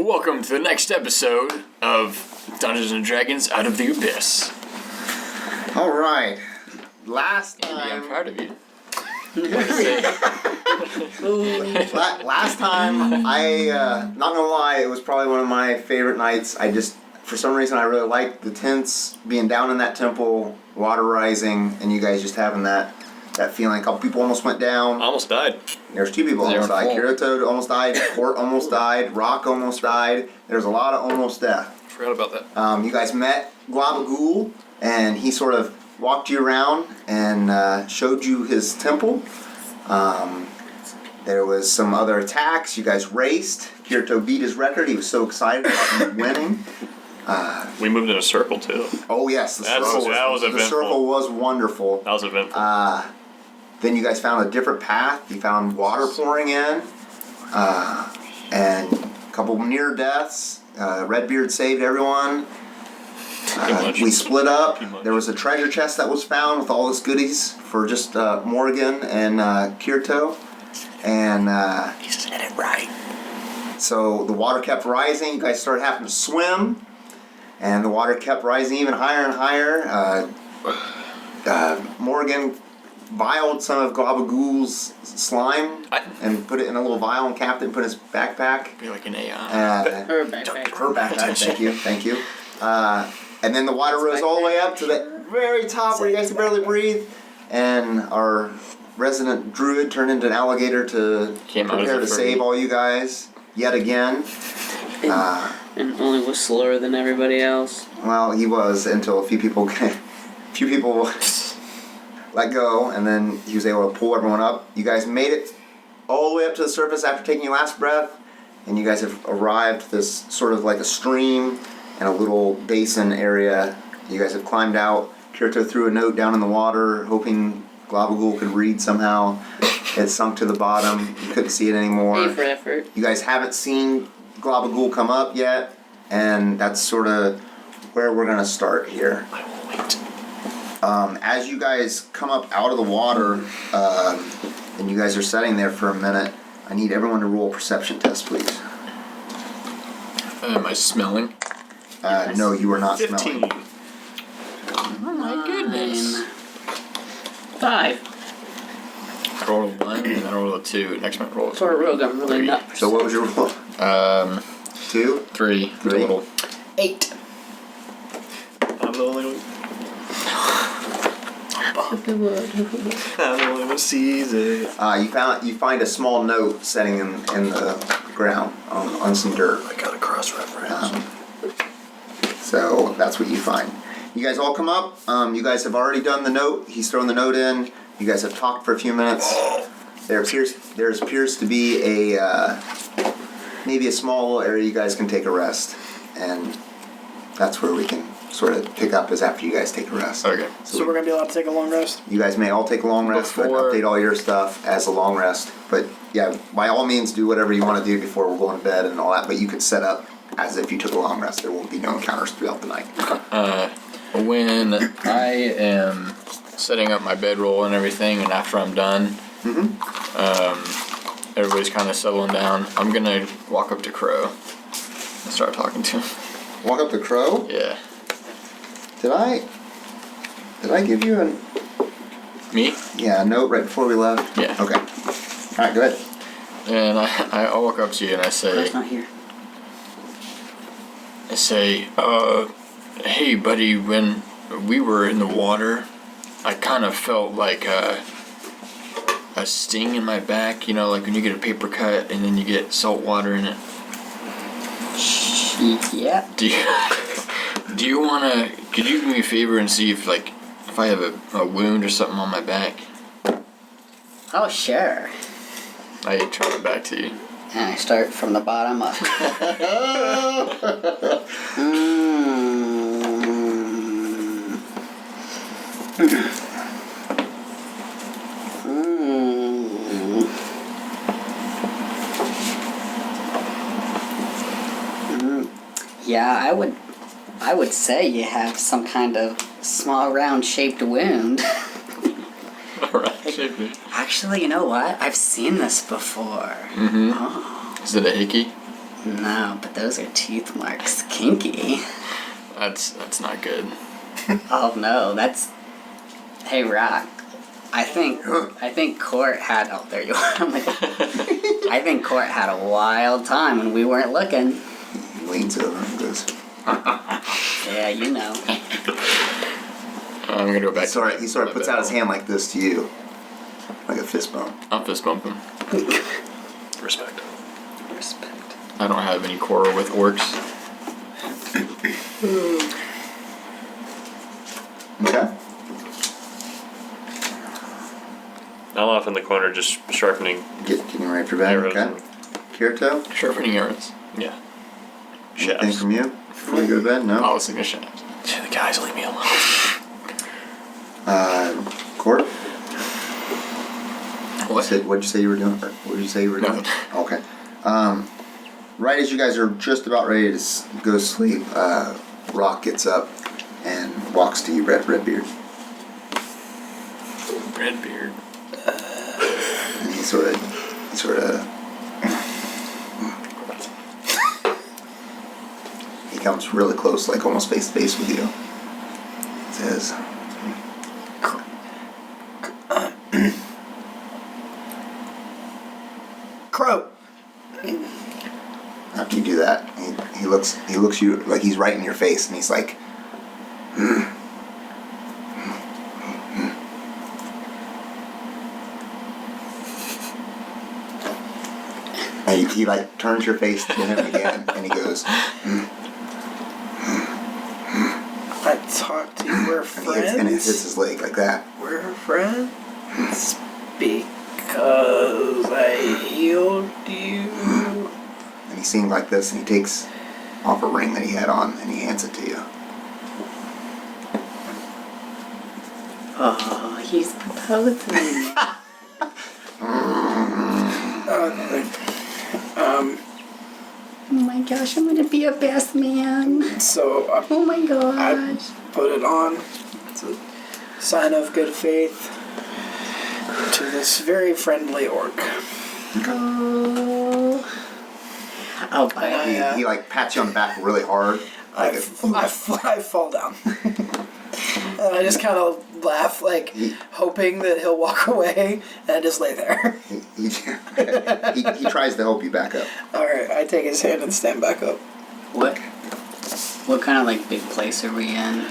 Welcome to the next episode of Dungeons and Dragons Out of the Abyss. All right. Last Andy, I'm time. proud of you. Last time, not gonna lie, it was probably one of my favorite nights. For some reason, I really liked the tents, being down in that temple, water rising, and you guys just having that feeling. A couple people almost went down. Almost died. There's two people almost died. Kirito almost died. Kort almost died. Rock almost died. There's a lot of almost death. Forgot about that. You guys met Glabagul, and he sort of walked you around and showed you his temple. There was some other attacks. You guys raced. Kirito beat his record. He was so excited about winning. We moved in a circle too. Oh yes, the That was eventful. The circle was wonderful. That was eventful. Then you guys found a different path. You found water pouring in, and a couple near deaths. Redbeard saved everyone. We split up. There was a treasure chest that was found with all this goodies for just Morrigan and Kirito. And He said it right. so the water kept rising. You guys started having to swim, and the water kept rising even higher and higher. Morrigan vialed some of Glabagul's slime and put it in a little vial and capped it and put in his backpack. Be like an AI. Her backpack. Her backpack, thank you. And then the water rose all the way up to the very top where you guys can barely breathe. And our resident Druid turned into an alligator to prepare to save all you guys yet again. And only was slower than everybody else. Well, he was until a few people let go, and then he was able to pull everyone up. You guys made it all the way up to the surface after taking your last breath, and you guys have arrived at this sort of like a stream and a little basin area. You guys have climbed out. Kirito threw a note down in the water, hoping Glabagul could read somehow. It sunk to the bottom. You couldn't see it anymore. A for effort. You guys haven't seen Glabagul come up yet, and that's sort of where we're going to start here. I will wait. As you guys come up out of the water, and you guys are sitting there for a minute, I need everyone to roll a perception test, please. Am I smelling? No, you are not 15. smelling. Oh my goodness. 5. I rolled a 1 and I rolled a 2. Next one roll. For a rogue, I'm really not. So what was your roll? 2? 3 total. 8. I'm the only one. I'm the only one who sees it. You find a small note sitting in the ground on some dirt. I got a cross-reference. So that's what you find. You guys all come up. You guys have already done the note. He's thrown the note in. You guys have talked for a few minutes. There appears to be maybe a small little area you guys can take a rest, and that's where we can sort of pick up is after you guys take a rest. Okay. So we're going to be allowed to take a long rest? You guys may all take a long rest, but update all your stuff as a long rest. But yeah, by all means do whatever you want to do before we're going to bed and all that, but you could set up as if you took a long rest. There won't be no encounters throughout the night. When I am setting up my bedroll and everything, and after I'm done, everybody's kind of settling down, I'm going to walk up to Crow and start talking to him. Walk up to Crow? Yeah. Did I give you a... Me? Yeah, a note right before we left? Yeah. Okay. Alright, go ahead. And I walk up to you and I say... That's not here. I say, hey buddy, when we were in the water, I kind of felt like a sting in my back, you know, like when you get a paper cut and then you get salt water in it. Yeah. Do you wanna, could you do me a favor and see if I have a wound or something on my back? Oh, sure. I turn it back to you. And I start from the bottom up. Yeah, I would say you have some kind of small round shaped wound. Alright, Actually, you know what? I've seen this before. Mm-hmm. Oh. Is it a hickey? No, but those are teeth marks. Kinky. That's not good. Oh no, that's. Hey, Rock. I think Kort had. Oh, there you are. I'm like, I think Kort had a wild time when we weren't looking. He leans over and goes. Yeah, you know. I'm gonna go back. He sort of puts out his hand like this to you, like a fist bump. I'll fist bump him. Respect. Respect. I don't have any quarrel with orcs. Okay. I'm off in the corner just sharpening Getting ready for bed. arrows. Okay. Kirito, Sharpening arrows. Yeah. anything Shafts. from you before you go to bed? No. I was thinking shafts. The guys, leave me alone. Kort, What? what'd you say you were doing? Or what did you say you were doing? Nothing. Okay. Right as you guys are just about ready to go to sleep, Rock gets up and walks to you, Redbeard. Redbeard. And he sort of he comes really close, like almost face to face with you. Says, Crow. after you do that, he looks you like he's right in your face, and he's like, and he like turns your face to him again, and he goes, I talked to you. We're and he hits friends. his leg like that. We're friends because I healed you. And he seemed like this, and he takes off a ring that he had on, and he hands it to you. Oh, he's proposing. Oh my gosh, I'm gonna be a best man. So Oh my I gosh. put it on. It's a sign of good faith to this very friendly orc. Oh. Oh, bye. He like pats you on the back really hard. I fall down. And I just kind of laugh, like, hoping that he'll walk away, and I just lay there. He tries to help you back up. Alright, I take his hand and stand back up. What kind of like big place are we in?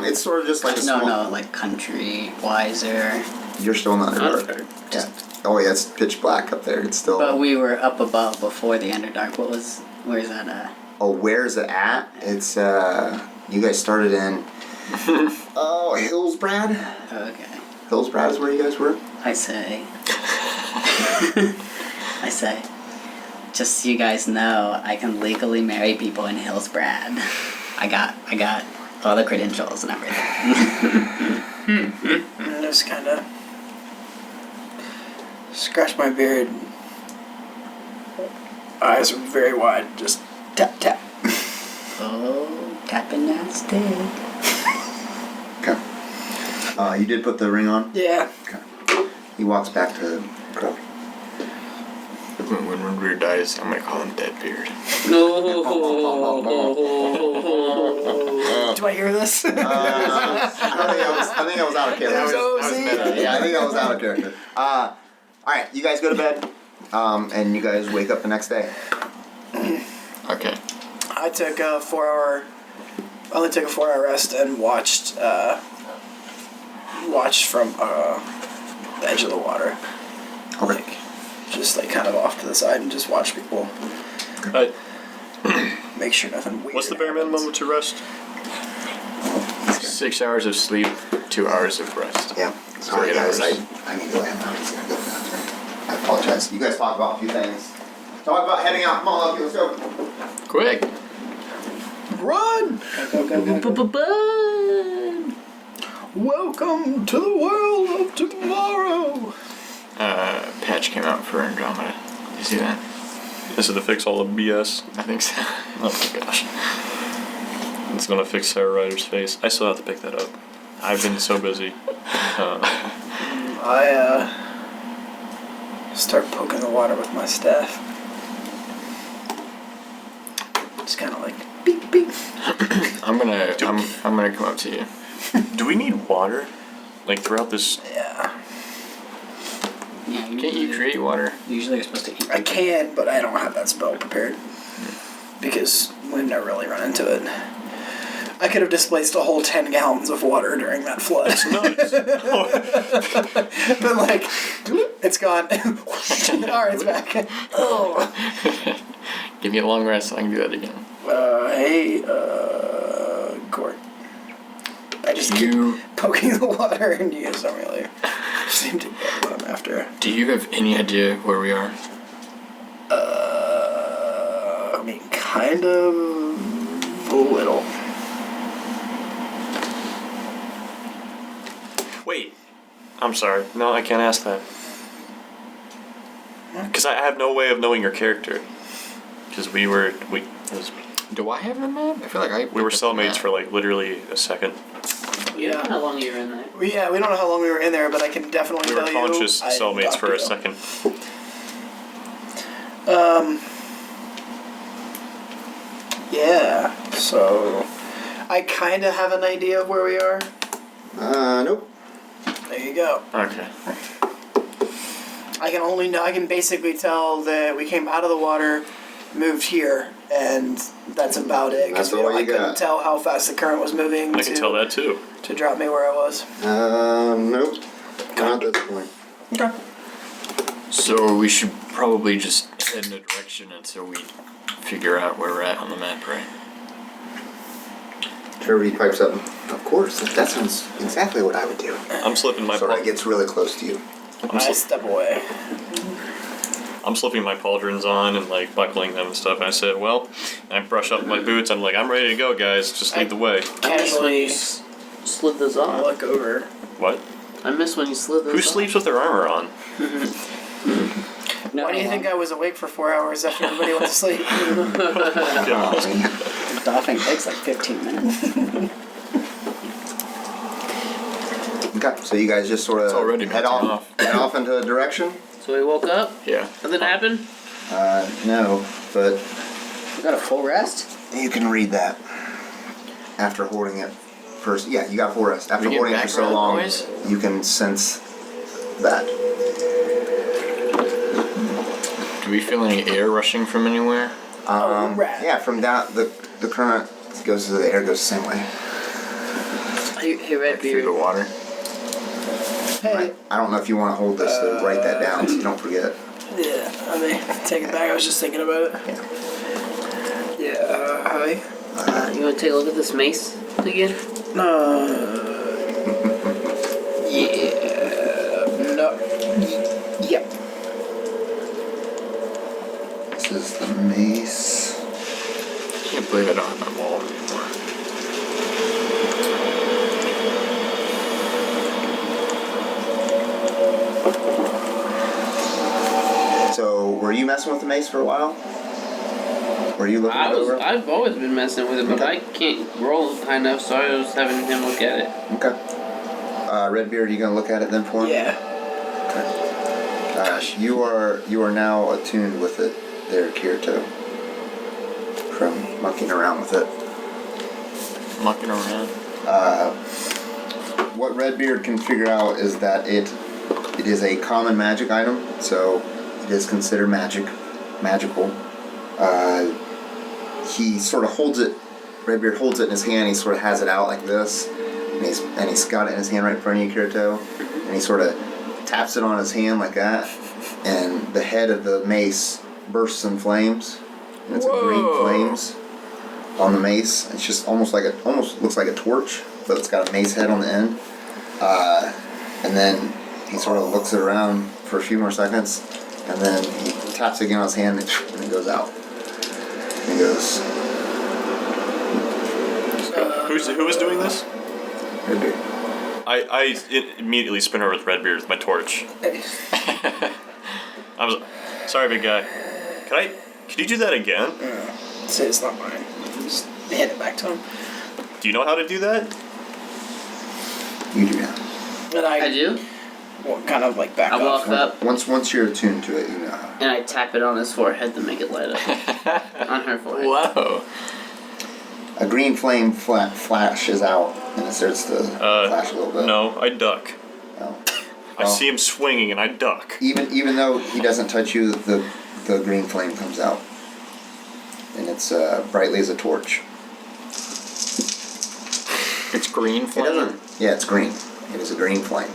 It's sort of just like a small... No, like country, wiser. You're still in the Underdark. Just, Oh yeah, it's pitch black up there. It's still... but we were up above before the Underdark. Where's that at? Oh, where's it at? It's, you guys started in... Oh, Hillsbrad? Okay. Hillsbrad is where you guys were? I say. I say. Just so you guys know, I can legally marry people in Hillsbrad. I got all the credentials and everything. And just kind of scratch my beard. Eyes are very wide. Just tap, tap. Oh, tapping that stick. Okay. You did put the ring on? Yeah. Okay. He walks back to Crow. When Redbeard dies, I'm gonna call him Deadbeard. No. Do I hear this? I think I was out of character. That was meta. Yeah, I think I was out of character. Alright, you guys go to bed, and you guys wake up the next day. Okay. I took a 4-hour. Only took a 4-hour rest and watched from the edge of the water. Okay. Just like kind of off to the side and just watch people. Make sure nothing weird. What's the bare happens. minimum to rest? 6 hours of sleep, 2 hours of rest. Yeah. Sorry 8 guys, hours. I need to let him know he's gonna go downstairs. I apologize. You guys talk about a few things. Talk about heading out. Come on, Lucky, let's go. Quick! Run! Welcome to the world of tomorrow. Patch came out for Andromeda. Did you see that? Is it to fix all the BS? I think so. Oh my gosh. It's gonna fix Sarah Ryder's face. I still have to pick that up. I've been so busy. I start poking the water with my staff. Just kind of like beep beep. I'm gonna come up to you. Do we need water? Like throughout this? Yeah, Yeah, Can't you create water? Usually you're supposed to eat. I can, but I don't have that spell prepared because we've never really run into it. I could have displaced a whole 10 gallons of water during that flood. Nuts. But like, it's gone. Alright, it's back. Oh. Give me a long rest so I can do that again. Hey, Kort. I just keep poking the water and you guys don't really seem to get what I'm after. Do you have any idea where we are? I mean, kind of a little. Wait. I'm sorry. No, I can't ask that. Because I have no way of knowing your character. Because we were Do I have the map? I feel like we were cellmates for like literally a second. Yeah. How long you were in there? We don't know how long we were in there, but I can definitely We were tell you. conscious I cellmates talked for to a you. second. Yeah, so I kind of have an idea of where we are. Nope. There you go. Okay. I can basically tell that we came out of the water, moved here, and that's about it. That's Because all I you couldn't got. tell how fast the current was moving I can tell that too. to drop me where I was. Nope. Not at this point. Okay. So we should probably just head in a direction until we figure out where we're at on the map, right? Turvy pipes up. Of course, that sounds exactly what I would do. I'm slipping my Sort of gets really close to you. I step away. I'm slipping my pauldrons on and like buckling them and stuff. And I said, well, and I brush up my boots. I'm like, I'm ready to go, guys. Just lead the way. I miss when you Casually slid those off. look over. What? I miss when you slid those Who off. sleeps with their armor on? No, Why do you think I was awake for 4 hours after everybody went to sleep? The doffing takes like 15 minutes. Okay, so you guys just sort It's of already head melting off into a direction. So we woke up. Yeah. Nothing happened. No, but You got a full rest? you can read that after holding it first. Yeah, you got full rest. After We get holding it for so background long, noise? you can sense that. Do we feel any air rushing from anywhere? Rat. Yeah, from down the current goes to the air goes the same way. Hey, Through Redbeard. the water? Hey. I don't know if you want to hold this to write that down so you don't forget. Yeah, I mean, take it back. I was just thinking about it. Yeah, hi. You want to take a look at this mace again? Yeah. No. Yep. This is the mace. I can't believe I don't have my wall anymore. So, were you messing with the mace for a while? Were you looking it over? I've always been messing with it, but I can't roll high enough, so I was having him look at it. Okay. Redbeard, are you gonna look at it then for him? Yeah. You are now attuned with it there, Kirito. From mucking around with it. Mucking around. What Redbeard can figure out is that it is a common magic item, so it is considered magical. He sort of holds it. Redbeard holds it in his hand. He sort of has it out like this, and he's got it in his hand right in front of you, Kirito. And he sort of taps it on his hand like that, and the head of the mace bursts in flames. And it's a green Whoa. flames on the mace. It's just almost looks like a torch, but it's got a mace head on the end. And then he sort of looks it around for a few more seconds, and then he taps again on his hand, and it goes out. And he goes, Who was doing this? Redbeard. I immediately spin over with Redbeard with my torch. I'm sorry, big guy. Could you do that again? Say it's not mine. Just hand it back to him. Do you know how to do that? You do now. And I do? kind of like back I off. walk up Once you're attuned to it, you know how. and I tap it on his forehead to make it light up. On her forehead. Whoa. A green flame flashes out, and it starts to flash a little bit. No, I duck. Oh. I see him swinging and I duck. Even though he doesn't touch you, the green flame comes out, and it's brightly as a torch. It's green It flame? doesn't. Yeah, it's green. It is a green flame.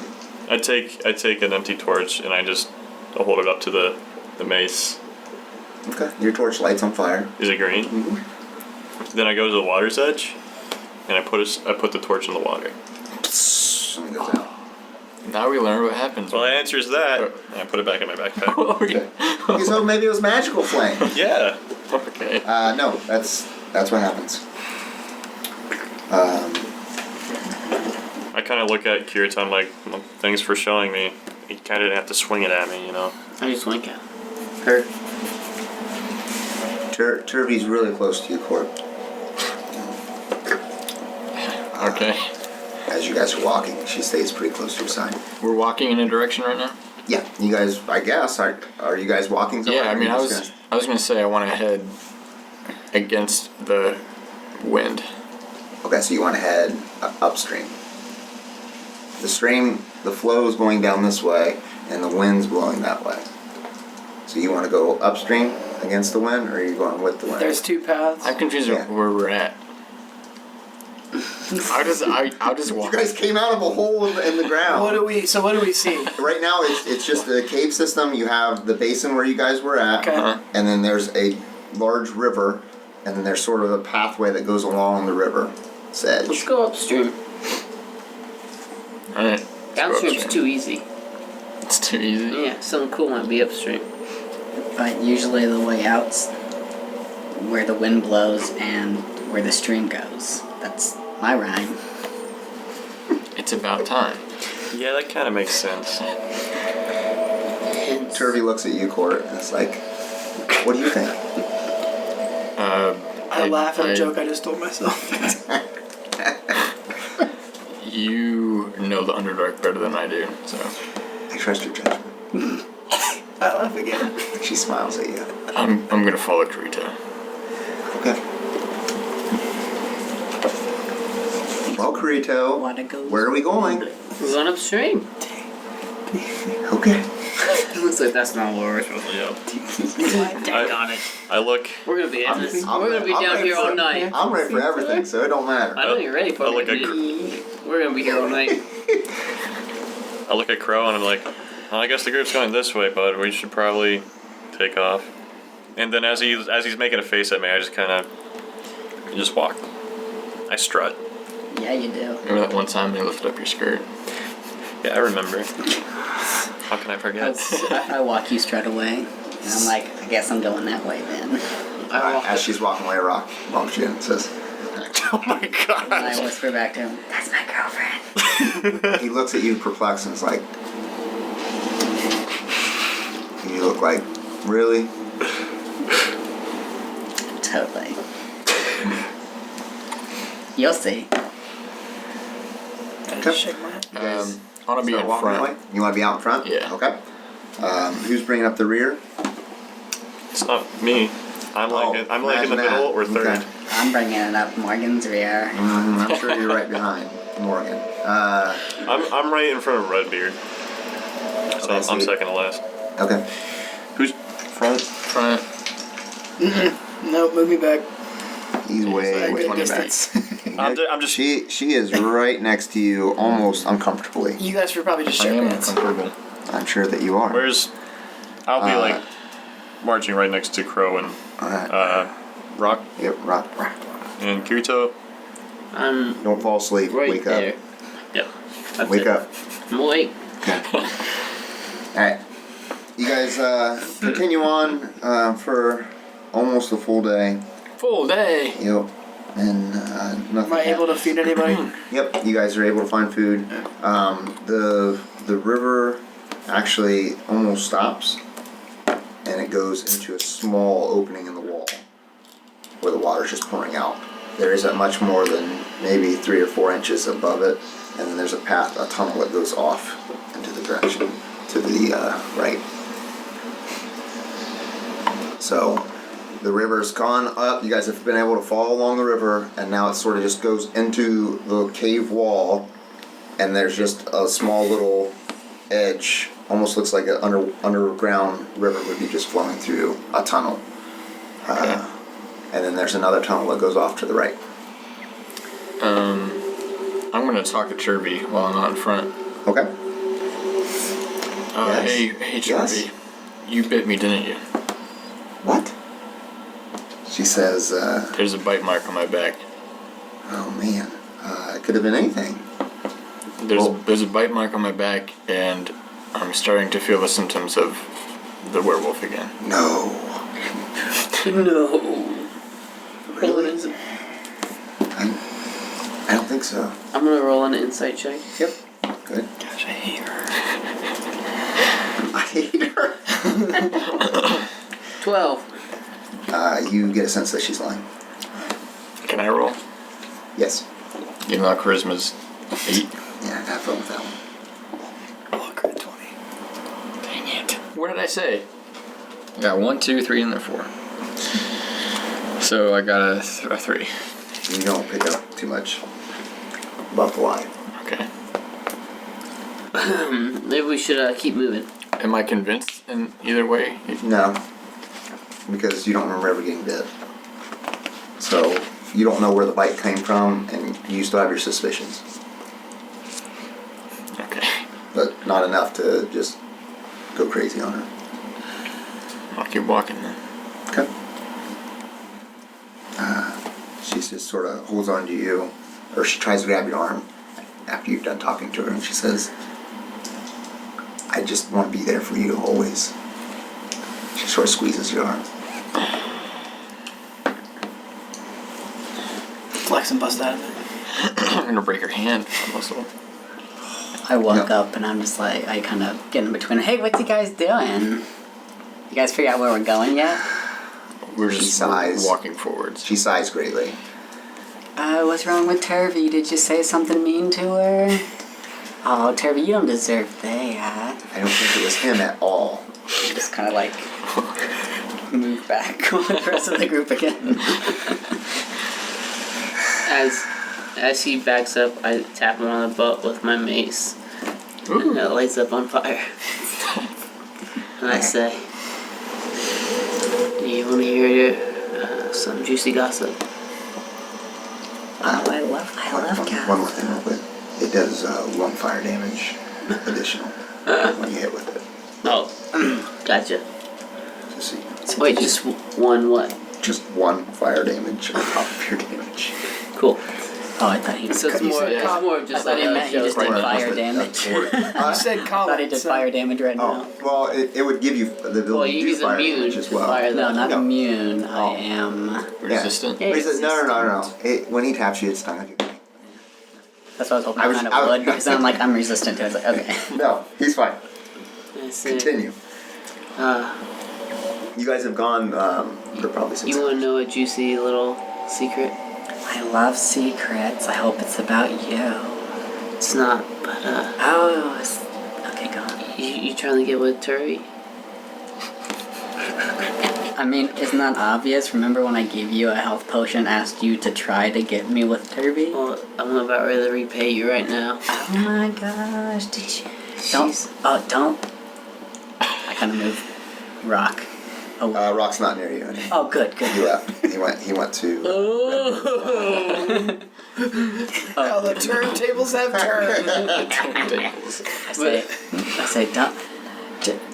I take an empty torch and I just hold it up to the mace. Okay. Your torch lights on fire. Is it green? Mm-hmm. Then I go to the water's edge and I put the torch in the water. And it goes out. Now we learn what happens. Well, the answer is that, and I put it back in my backpack. Okay. Okay, so maybe it was magical flame. Yeah. Okay. No, that's what happens. I kind of look at Kirito, I'm like, well, thanks for showing me. You kind of didn't have to swing it at me, you know? I just wink at her. Turvy's really close to you, Kort. Okay. As you guys are walking, she stays pretty close to your side. We're walking in a direction right now? Yeah, you guys. I guess are you guys walking somewhere? Yeah, I mean, I was gonna say I want to head against the wind. Okay, so you want to head upstream. The flow is going down this way, and the wind's blowing that way. So you want to go upstream against the wind, or are you going with the wind? There's two paths. I'm confused Yeah. where we're at. I'll just You walk. guys came out of a hole in the ground. What do we see? Right now, it's just a cave system. You have the basin where you guys were at, Okay. and then there's a large river, and then there's sort of a pathway that goes along the river's edge. Let's go upstream. Alright. Downstream's too easy. It's too easy. Yeah, something cool might be upstream. But usually the way out's where the wind blows and where the stream goes. That's my rhyme. It's about time. Yeah, that kind of makes sense. Turvy looks at you, Kort, and it's like, what do you think? I laugh at a joke I just told myself. You know the Underdark better than I do, so I trust your judgment. I laugh again. She smiles at you. I'm gonna follow Kirito. Okay. Well, Kirito, Wanna go? where are we going? We're going upstream. Okay. It looks like that's not where we're supposed to go. Dang on it. I look. We're gonna be in this. I'm We're gonna be I'm down ready here for- all night. I'm ready for everything, so it don't matter. I know you're ready for I look it. We're gonna be here all night. I look at Crow and I'm like, well, I guess the group's going this way, bud. We should probably take off. And then as he's making a face at me, I just kind of just walk. I strut. Yeah, you do. Remember that one time they lifted up your skirt? Yeah, I remember. How can I forget? I walk you straight away. And I'm like, I guess I'm going that way then. As she's walking away, Rock bumps you and says, Oh my And god. I whisper back to him, that's my girlfriend. he looks at you perplexed and is like, and you look like, really? Totally. You'll see. I just shake my head. You guys I want to be start in walking front. away? You want to be out in front? Yeah. Okay. Who's bringing up the rear? It's not me. I'm like in the imagine that. middle or third. Okay. I'm bringing it up Morgan's rear. I'm sure you're right behind Morrigan. I'm right in front of Redbeard. So Okay, so I'm you- second to last. Okay. Who's front? Front. No, move me back. He's way, way good back. distance. I'm just. She is right next to you, almost uncomfortably. You guys should probably just I share am pants. uncomfortable. I'm sure that you are. Where's? I'll be like marching right next to Crow and Rock Yep, Rock. and Kirito. I'm Don't fall asleep. right Wake there. up. Yep. That's Wake it. up. I'm awake. Alright. You guys continue on for almost a full day. Full day. Yep. And nothing. Am I able to feed anybody? Yep, you guys are able to find food. The river actually almost stops, and it goes into a small opening in the wall where the water's just pouring out. There isn't much more than maybe 3 or 4 inches above it, and then there's a path, a tunnel that goes off into the direction to the right. So the river's gone up. You guys have been able to follow along the river, and now it sort of just goes into the cave wall, and there's just a small little edge. Almost looks like an underground river would be just flowing through a tunnel. And then there's another tunnel that goes off to the right. I'm gonna talk to Turvy while I'm out in front. Okay. Yes. Hey, Turvy. Yes. You bit me, didn't you? What? She says, There's a bite mark on my back. oh man, it could have been anything. There's a bite mark on my back, and I'm starting to feel the symptoms of the werewolf again. No. No. Really? I don't think so. I'm gonna roll an insight check. Yep. Good. Gosh, I hate her. I hate her. 12. You get a sense that she's lying. Can I roll? Yes. Even though charisma's 8. Yeah, have fun with that one. Oh, crit 20. Dang it. What did I say? I got 1, 2, 3, and then 4. So I got a 3. You don't pick up too much about the lie. Okay. Maybe we should keep moving. Am I convinced in either way? No. Because you don't remember ever getting bit. So you don't know where the bite came from, and you still have your suspicions. Okay. But not enough to just go crazy on her. I'll keep walking then. Okay. She just sort of holds on to you, or she tries to grab your arm after you've done talking to her, and she says, I just want to be there for you always. She sort of squeezes your arm. Flex and bust out of it. I'm gonna break her hand. Muscle. I walk No. up and I'm just like, I kind of get in between. Hey, what you guys doing? You guys figure out where we're going yet? We're She just sighs. walking forwards. She sighs greatly. What's wrong with Turvy? Did you say something mean to her? Oh, Turvy, you don't deserve that. I don't think it was him at all. Just kind of like move back with the rest of the group again. As he backs up, I tap him on the butt with my mace. Ooh. And it lights up on fire. And I say, do you want to hear some juicy gossip? Oh, I love One more thing real quick. It does 1 fire damage additional when you hit with it. Oh, gotcha. Just so you know. Wait, just one what? Just 1 fire damage on top of your damage. Cool. Oh, I thought he was. So it's more of I just thought like he meant he just did right, fire Just a- damage. a cord. You said I column. thought he did fire damage right now. Oh, well, it would give you the ability Well, to do he's fire immune damage as to well. fire. No, not No. immune. I Oh. am. Resistant. Yeah. No. When he taps you, it's not going to do anything. That's what I was hoping I I was- kind I of was- would, because I'm like, I'm resistant to it. It's like, okay. No, he's fine. That's it. Continue. You guys have gone, for probably 6 You want to hours. know a juicy little secret? I love secrets. I hope it's about you. It's not, but Oh, okay, go on. you trying to get with Turvy? I mean, isn't that obvious? Remember when I gave you a health potion, asked you to try to get me with Turvy? Well, I'm about ready to repay you right now. Oh my gosh, did you? Don't. I kind of move Rock away. Rock's not near you anymore. Oh, good. He left. He went to... Oh, the turntables have turned. I say,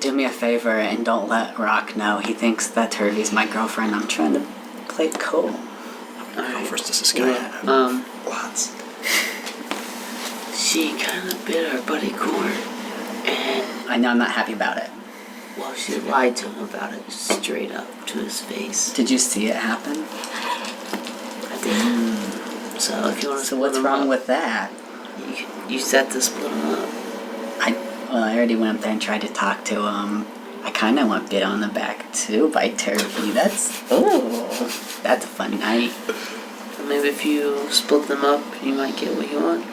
do me a favor and don't let Rock know. He thinks that Turvy's my girlfriend. I'm trying to play it cool. Alright. First, this is guy. Lots. She kind of bit our buddy Kort, and I know I'm not happy about it. well, she lied to him about it straight up to his face. Did you see it happen? I did. So if you want to So what's wrong with that? you set to split him up? I already went up there and tried to talk to him. I kind of want bit on the back too by Turvy. That's a fun night. Maybe if you split them up, you might get what you want.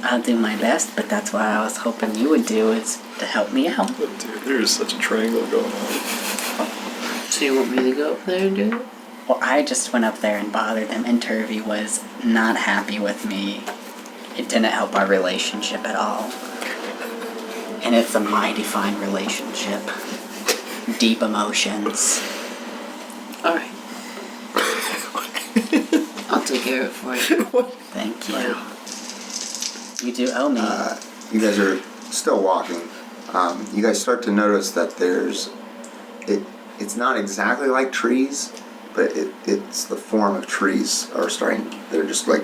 I'll do my best, but that's what I was hoping you would do, is to help me out. But dude, there's such a triangle going on. So you want me to go up there and do it? Well, I just went up there and bothered them, and Turvy was not happy with me. It didn't help our relationship at all. And it's a mighty fine relationship. Deep emotions. Alright. I'll take care of it for you. Thank you. You do owe me. You guys are still walking. You guys start to notice that it's not exactly like trees, but it's the form of trees are starting. They're just like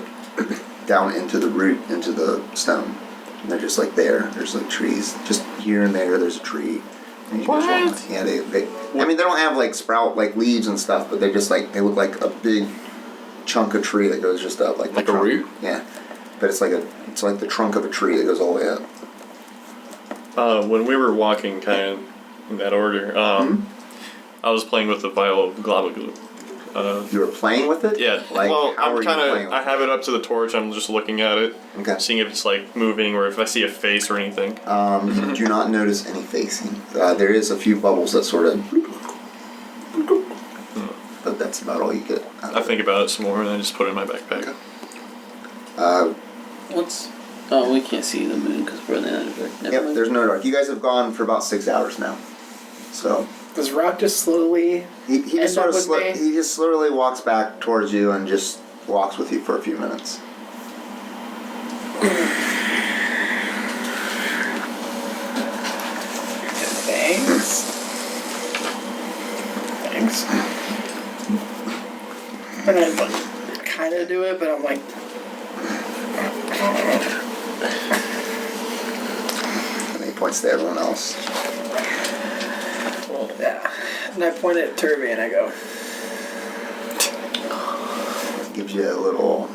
down into the root, into the stone. And they're just like there. There's like trees. Just here and there, there's a tree. And you just walk- yeah, they I mean, they don't have like sprout like leaves and stuff, but they just like, they look like a big chunk of tree that goes just up, like Like the a trunk. root? Yeah, but it's like the trunk of a tree that goes all the way up. When we were walking kind of in that order, I was playing with the vial of global glue. You were playing with it? Yeah, Like, well, how I'm are you kind playing of. with I have it up to the torch. I'm just looking at it, Okay. seeing if it's like moving or if I see a face or anything. You do not notice any facing. There is a few bubbles that sort of, but that's about all you get. I think about it some more and I just put it in my backpack. What's... Oh, we can't see the moon because we're in the Underdark. Never Yep, mind. there's no dark. You guys have gone for about 6 hours now. So Does Rock just slowly? he End just sort up of with me? he just slowly walks back towards you and just walks with you for a few minutes. Thanks. Thanks. And I like kind of do it, but I'm like, And he points to everyone else. yeah. And I point at Turvy and I go, Gives you a little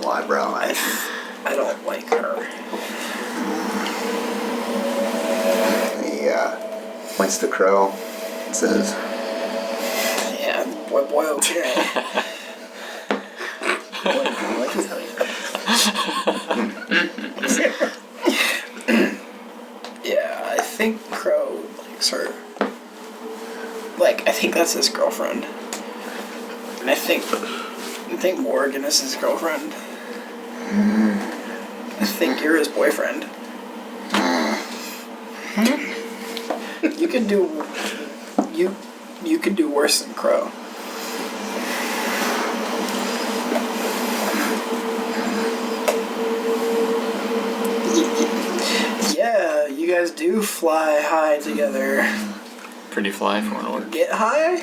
eyebrow. I don't like her. He points to Crow and says, Yeah, boy, okay. Yeah, I think Crow likes her. Like, I think that's his girlfriend. And I think Morrigan is his girlfriend. I think you're his boyfriend. You could do you could do worse than Crow. Yeah, you guys do fly high together. Pretty fly for an orc. Get high?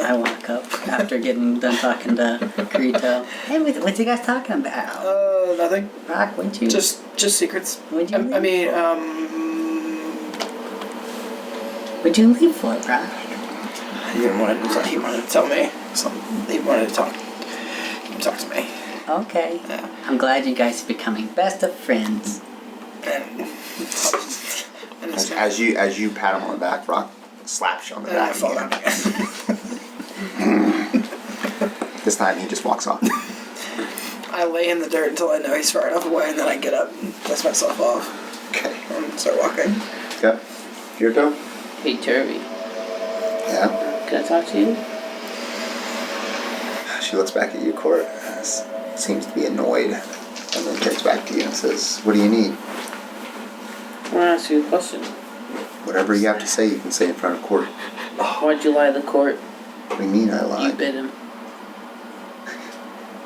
I walk up after getting done talking to Kirito. Hey, what's you guys talking about? Nothing. Rock, what'd you... Just secrets. What'd you I leave mean, What'd you leave for, Rock? he wanted to tell me something. He wanted to talk to me. Okay. Yeah. I'm glad you guys are becoming best of friends. And as you pat him on the back, Rock slaps you on the and I back fall down again. again. This time he just walks off. I lay in the dirt until I know he's far enough away, and then I get up and dust myself off Okay. and start walking. Okay. Kirito? Hey, Turvy. Yeah. Can I talk to you? She looks back at you, Kort. Seems to be annoyed. And then turns back to you and says, "What do you need?" I want to ask you a question. Whatever you have to say, you can say in front of Kort. Why'd you lie to Kort? What do you mean I You lied? bit him.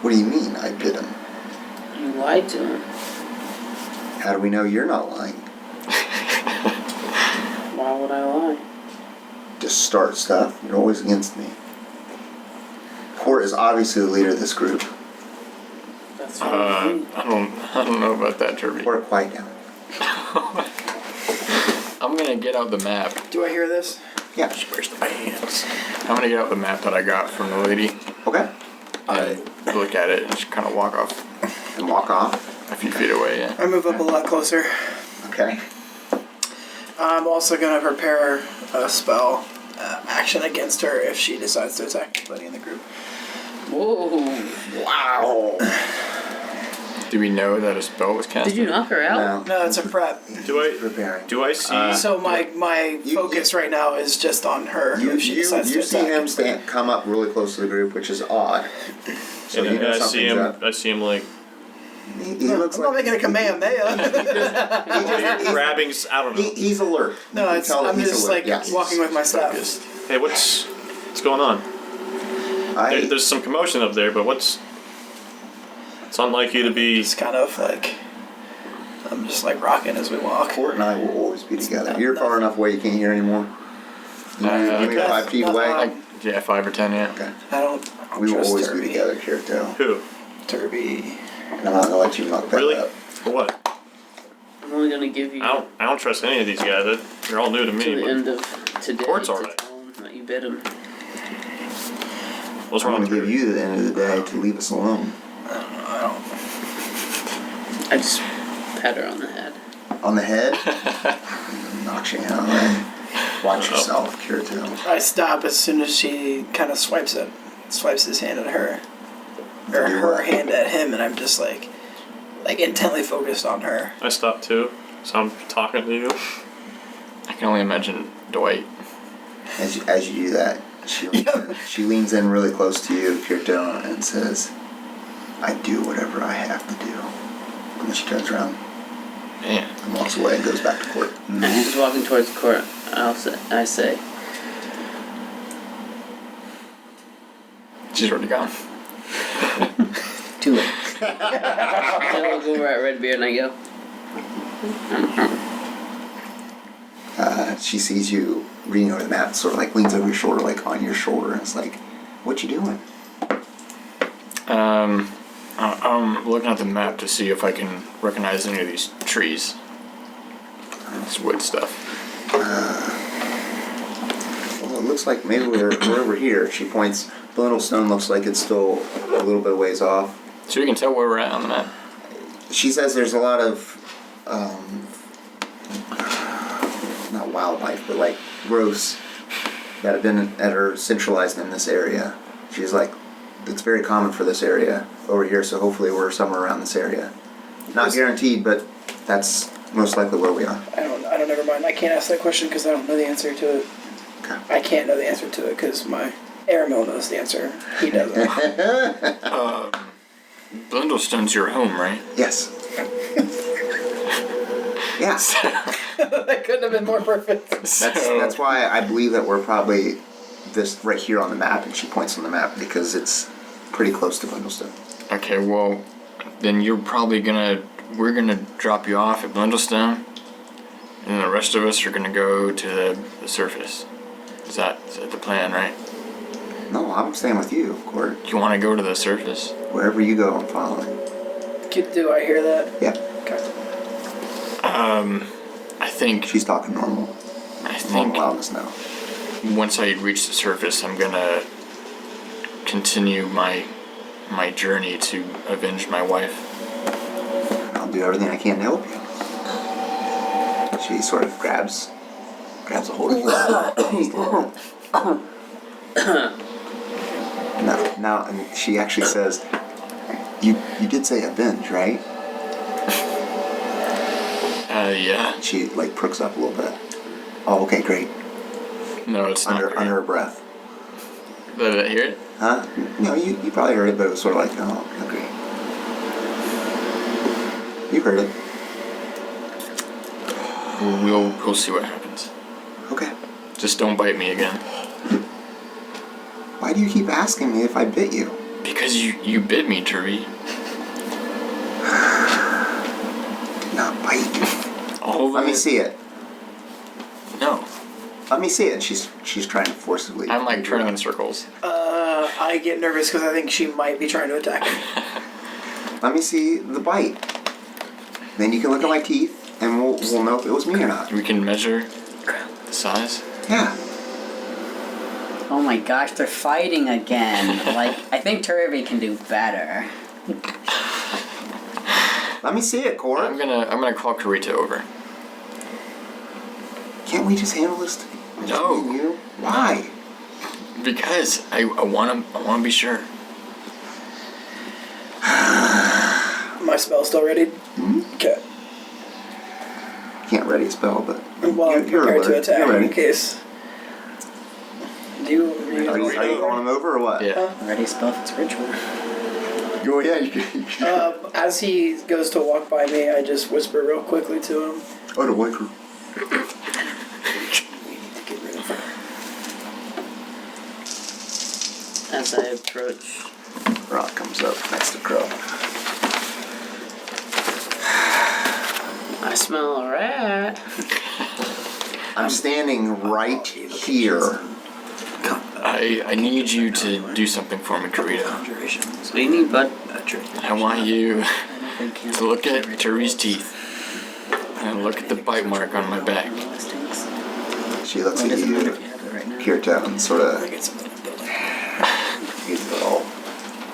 What do you mean I bit him? You lied to him. How do we know you're not lying? Why would I lie? Just start stuff. You're always against me. Kort is obviously the leader of this group. That's fine. I don't know about that, Turvy. Kort, quiet down. I'm gonna get out the map. Do I hear this? Yeah. Where's my hands? I'm gonna get out the map that I got from the lady. Okay. And look at it and just kind of walk off And walk off. a few feet away. Yeah. I move up a lot closer. Okay. I'm also gonna prepare a spell action against her if she decides to attack anybody in the group. Whoa. Wow. Do we know that a spell was cast? Did you knock her out? No. No, it's a prep. Preparing. Do I see? So my you- focus right now is just on her. You if she decides to see attack. him come up really close to the group, which is odd. So and you know I see something's him. up. I see him like He looks I'm not like making a Kamehameha. grabbing. I don't know. he's alert. No, You can it's, tell that I'm he's just alert. like Yes. walking with my staff. Focused. Hey, what's going on? There's some commotion up there, but what's? It's unlike you to be. It's kind of like I'm just like rocking as we walk. Kort and I will always be together. No, You're no. far enough away you can't hear anymore. You mean okay. 5 feet away? Um, Yeah, 5 or 10. Yeah. Okay. I don't We will trust always Turvy. be together, Kirito. Who? Turvy. And I'm not gonna let you knock that Really? up. For what? I'm only gonna give you I don't trust any of these guys. They're all new to me. to the but end of today. Kort's to alright. tell him that you bit him. What's I'm wrong gonna with give you? you the end of the day to leave us alone. I don't. I just pat her on the head. On the head? Knocks you out, right? Watch yourself, Kirito. I stop as soon as she kind of swipes his hand at her, or her hand at him, and I'm just like intently focused on her. I stopped too, so I'm talking to you. I can only imagine Dwight. As you do that, she leans in really close to you, Kirito, and says, I do whatever I have to do. And then she turns around Man. and walks away and goes back to Kort. As she's walking towards Kort, I say, She's already gone. Too late. so I look over at Redbeard and I go, She sees you reading over the map, sort of like leans over your shoulder, like on your shoulder, and it's like, what you doing? I'm looking at the map to see if I can recognize any of these trees. This wood stuff. Well, it looks like maybe we're over here. She points. The little stone looks like it's still a little bit of ways off. So you can tell where we're at on the map. She says there's a lot of, not wildlife, but like growths that have been centralized in this area. She's like, it's very common for this area over here, so hopefully we're somewhere around this area. Not guaranteed, but that's most likely where we are. I don't. Never mind. I can't ask that question because I don't know the answer to it. Okay. I can't know the answer to it because my Aramil knows the answer. He doesn't. Blundellstone's your home, right? Yes. Yeah. That couldn't have been more perfect. That's why I believe that we're probably this right here on the map, and she points on the map because it's pretty close to Blundellstone. Okay, well, then we're gonna drop you off at Blundellstone, and then the rest of us are gonna go to the surface. Is that the plan, right? No, I'm staying with you, Kort. You wanna go to the surface? Wherever you go, I'm following. Do I hear that? Yeah. Okay. I think She's talking normal. Normal loudness now. once I reach the surface, I'm gonna continue my journey to avenge my wife. I'll do everything I can to help you. She sort of grabs a hold of you. Now, and she actually says, you did say avenge, right? Yeah. She like perks up a little bit. Oh, okay, great. No, it's not. Under her breath. Did I hear it? Huh? No, you probably heard it, but it was sort of like, oh, okay. You heard it. We'll see what happens. Okay. Just don't bite me again. Why do you keep asking me if I bit you? Because you bit me, Turvy. Did not bite you. All of Let me it? see it. No. Let me see it. She's trying to forcibly. I'm like turning in circles. I get nervous because I think she might be trying to attack me. Let me see the bite. Then you can look at my teeth, and we'll know if it was me or not. We can measure the size. Yeah. Oh my gosh, they're fighting again. Like, I think Turvy can do better. Let me see it, Kort. I'm gonna call Kirito over. Can't we just handle this? No. Me and you? Why? Because I wanna be sure. My spell's still ready? Okay. Can't ready a spell, but Well, I'm you're prepared to alert. attack You're ready. in case. Do you Are you going him over or what? Yeah. Already spelled its ritual. Oh yeah. You can. As he goes to walk by me, I just whisper real quickly to him. Oh, the white crew. We need to get rid of her. As I approach. Rock comes up next to Crow. I smell a rat. I'm standing right here. I need you to do something for me, Kirito. What do you need, bud? I want you They can't to look at Turvy's teeth and look at the bite mark on my back. listings. She looks Well, it at doesn't matter you, if you have it right now. Kirito, and sort of I get something to build. gives it all,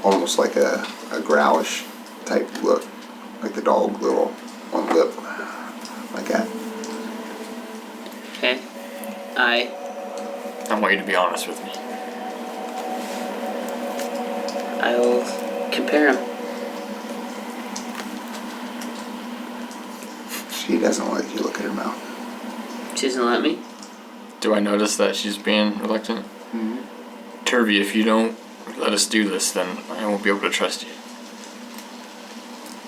almost like a growlish type look, like the dog little on lip, like that. Okay. I want you to be honest with me. I'll compare him. She doesn't let you look at her mouth. She doesn't let me. Do I notice that she's being reluctant? Turvy, if you don't let us do this, then I won't be able to trust you.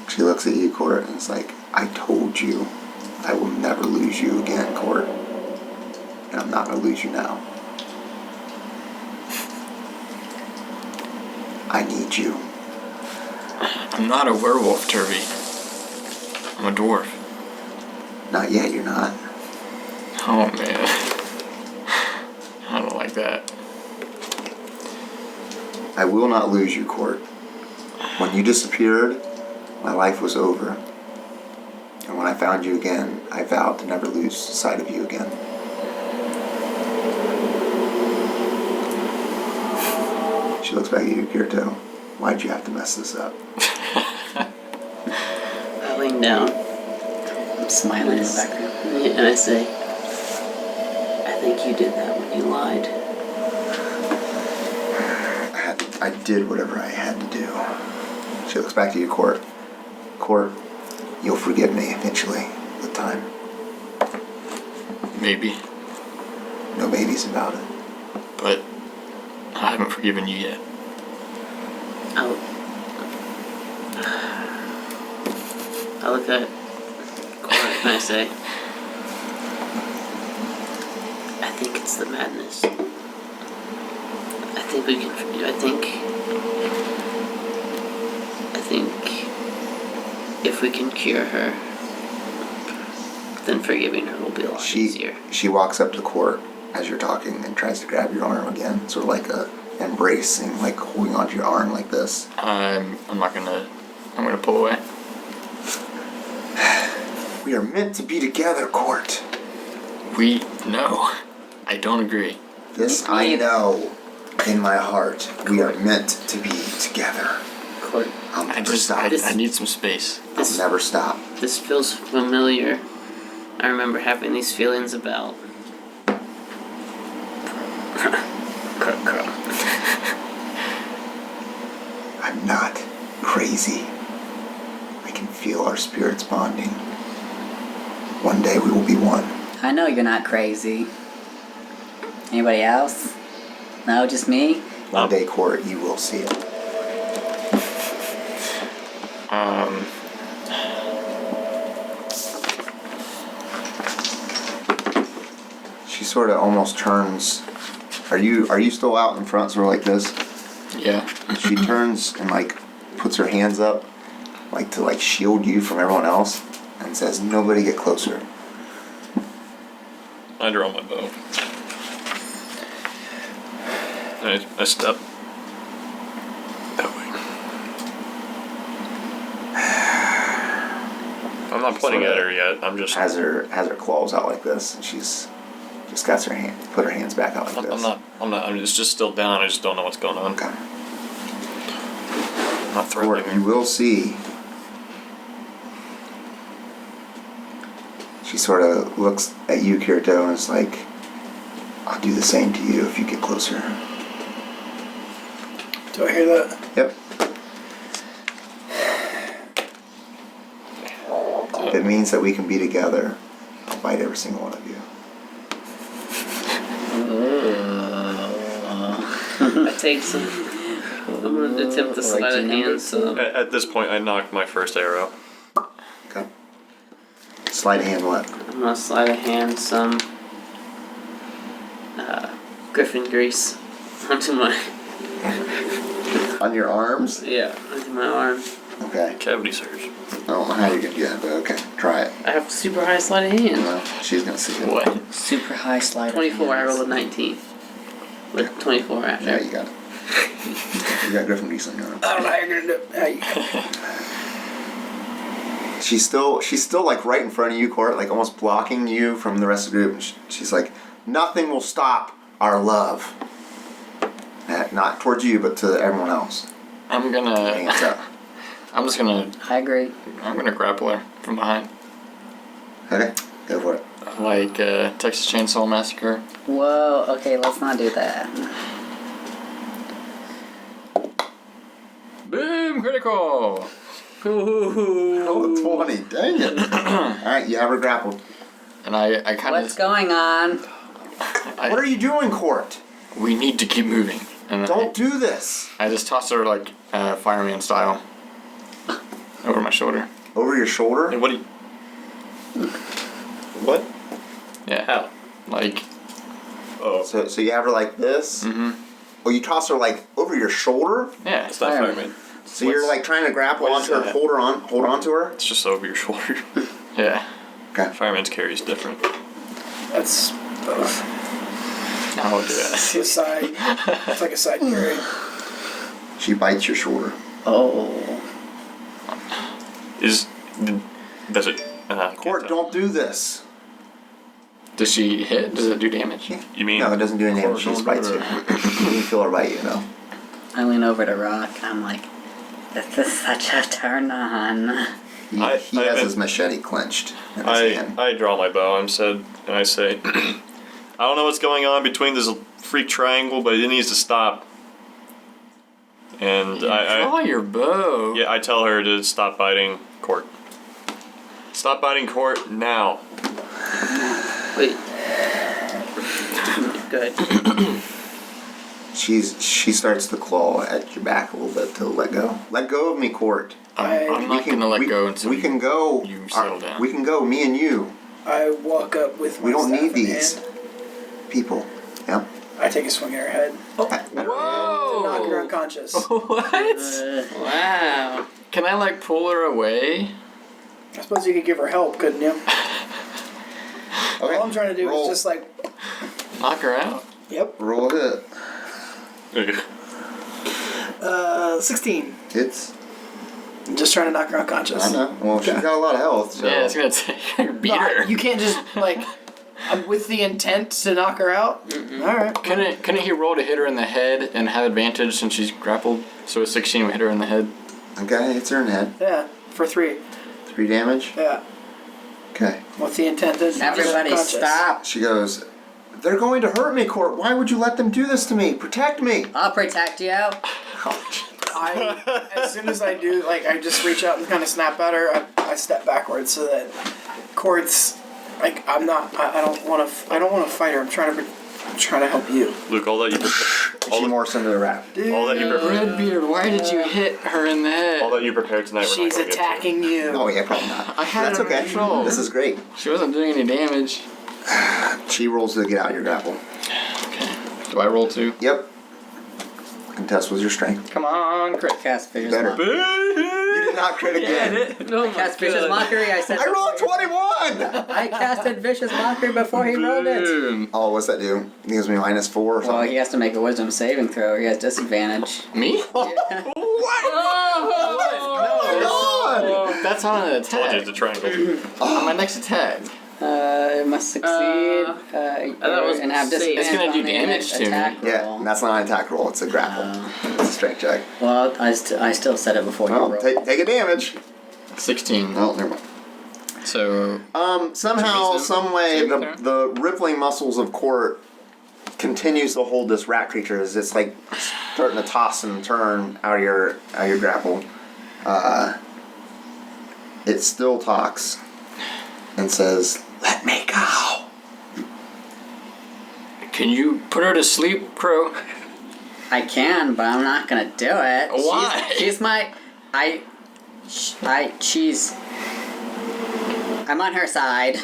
She looks at you, Kort, and it's like, I told you I will never lose you again, Kort. And I'm not going to lose you now. I need you. I'm not a werewolf, Turvy. I'm a dwarf. Not yet, you're not. Oh man. I don't like that. I will not lose you, Kort. When you disappeared, my life was over. And when I found you again, I vowed to never lose sight of you again. She looks back at you, Kirito. Why'd you have to mess this up? I lean down. I'm smiling in the background. And I say, I think you did that when you lied. I did whatever I had to do. She looks back to you, Kort. Kort, you'll forgive me eventually with time. Maybe. No babies about it. But I haven't forgiven you yet. I look at Kort and I say, I think it's the madness. I think we can. I think if we can cure her, then forgiving her will be a lot easier. She walks up to Kort as you're talking and tries to grab your arm again, sort of like a embracing, like holding onto your arm like this. I'm gonna pull away. We are meant to be together, Kort. No, I don't agree. This I know in my heart. We are meant to be together. Kort, I'll never stop. I need some space. I'll never stop. this feels familiar. I remember having these feelings about. I'm not crazy. I can feel our spirits bonding. One day we will be one. I know you're not crazy. Anybody else? No, just me? One day, Kort, you will see it. She sort of almost turns. Are you still out in front, sort of like this? Yeah. She turns and like puts her hands up, like to like shield you from everyone else, and says, "Nobody get closer." I draw my bow. I step that way. I'm not pointing at her yet. I'm just. Has her claws out like this, and she's just got her put her hands back out like this. I'm not. It's just still down. I just don't know what's going on. Okay. I'm not Kort, threatening you her. will see She sort of looks at you, Kirito, and is like, I'll do the same to you if you get closer. Do I hear that? Yep. If it means that we can be together, I'll fight every single one of you. I take some. I'm gonna attempt to sleight of hand some. At this point, I knocked my first arrow. Okay. Sleight of hand what? I'm gonna sleight of hand some griffin grease onto my On your arms? onto my arm. Okay. Cavity surge. I don't know how you're gonna do that, but okay. Try it. I have super high sleight of hand. Well, she's gonna see it. What? Super high slider. 24. I hands. rolled a 19. With 24 after. Yeah, you got it. You got Griffin Geese on your arm. I don't know how you're gonna do it. How you... She's still like right in front of you, Kort, like almost blocking you from the rest of the group. She's like, nothing will stop our love. Not towards you, but to everyone else. I'm Hands gonna. up. I'm just gonna. I agree. I'm gonna grapple her from behind, Okay, go for it. like Texas Chainsaw Massacre. Whoa, okay, let's not do that. Boom! Critical. Oh, 20, dang it. Alright, you have her grappled. And I kind What's of. going on? What are you doing, Kort? We need to keep moving. And Don't do this. I just toss her like fireman style over my shoulder. Over your shoulder? And what do you... What? Yeah. How? Like. Oh. So you have her like this? Mm-hmm. Oh, you toss her like over your shoulder? Yeah. It's not Fireman. fireman. So you're like trying to grapple what is onto her, that? hold on to her? It's just over your shoulder. Yeah. Okay. Fireman's carry is different. That's both. I'll do that. It's a side. It's like a side carry. She bites your shoulder. Oh. Does it... Kort, don't do this. Does she hit? Does it do damage? You mean... No, it doesn't do any damage. She Kort, just don't bites do you. it. You feel her bite you, though. I lean over to Rock. I'm like, this is such a turn on. He I has haven't- his machete clenched in his hand. I draw my bow and I say, I don't know what's going on between this freak triangle, but it needs to stop. And Draw your bow. I tell her to stop biting Kort. Stop biting Kort now. Wait. Good. She starts to claw at your back a little bit to let go. Let go of me, Kort. I'm not gonna let go until we can go. you settle down. We can go, me and you. I walk up with my We don't staff need in these hand. people. Yep. I take a swing at her head. Oh. To Whoa! knock her unconscious. What? Wow. Can I like pull her away? I suppose you could give her help, couldn't you? Okay. All I'm trying to do Roll. is just like, Knock her out? yep. Roll a hit. 16. It's. I'm just trying to knock her unconscious. I know. Well, she's got a lot of health. So. Yeah, it's gonna take beat No, her. you can't just like, I'm with the intent to knock her out. All right. Couldn't he roll to hit her in the head and have advantage since she's grappled? So a 16 would hit her in the head. Okay, it's her in the head. Yeah, for 3. 3 damage. Yeah. Okay. With the intent to Everybody unconscious. stop. She goes, they're going to hurt me, Kort. Why would you let them do this to me? Protect me. I'll protect you. As soon as I do, like, I just reach out and kind of snap at her. I step backwards so that Kort's like, I don't want to fight her. I'm trying to help you. Luke, all that you She morphs into a rat. all that you prepared, Redbeard, why did you hit her in the head? all that you prepared tonight. we're not She's gonna get to. attacking you. Oh yeah, probably not. I had That's her okay. under control. This is great. She wasn't doing any damage. She rolls to get out of your grapple. Okay. Do I roll too? Yep. Contest was your strength. Come on, crit. Cast Vicious Better. Mockery. You did not crit again. Oh my Cast Vicious God. Mockery, I said. I rolled 21! I casted Vicious Mockery before he rolled it. Boom. Oh, what's that do? It gives me -4 or Well, something. he has to make a wisdom saving throw. He has disadvantage. Me? What? Oh, that's on an Told you attack. it's a triangle. On my next attack. It must succeed. that was and have safe. disadvantage It's gonna do on the damage to me. attack roll. Yeah, and that's not an attack roll. It's a grapple. It's a strength check. Well, I still said it before you Well, rolled. take a damage. 16. Oh, never mind. So Somehow, Reason? some way, Saving throw? the rippling muscles of Kort continues to hold this rat creature as it's like starting to toss and turn out of your grapple. It still talks and says, "Let me go." can you put her to sleep, Crow? I can, but I'm not gonna do it. Why? She's my. She's. I'm on her side.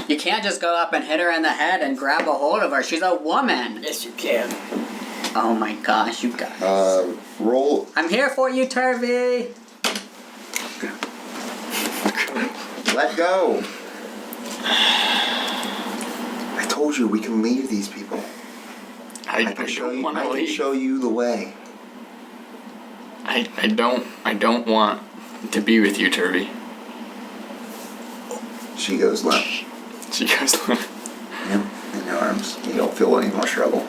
You can't just go up and hit her in the head and grab a hold of her. She's a woman. Yes, you can. Oh my gosh, you guys. Roll. I'm here for you, Turvy. Let go. I told you we can leave these people. I I can show don't you. want I to can leave. show you the way. I don't want to be with you, Turvy. She goes limp. She goes. Yep, in your arms. You don't feel any more struggle.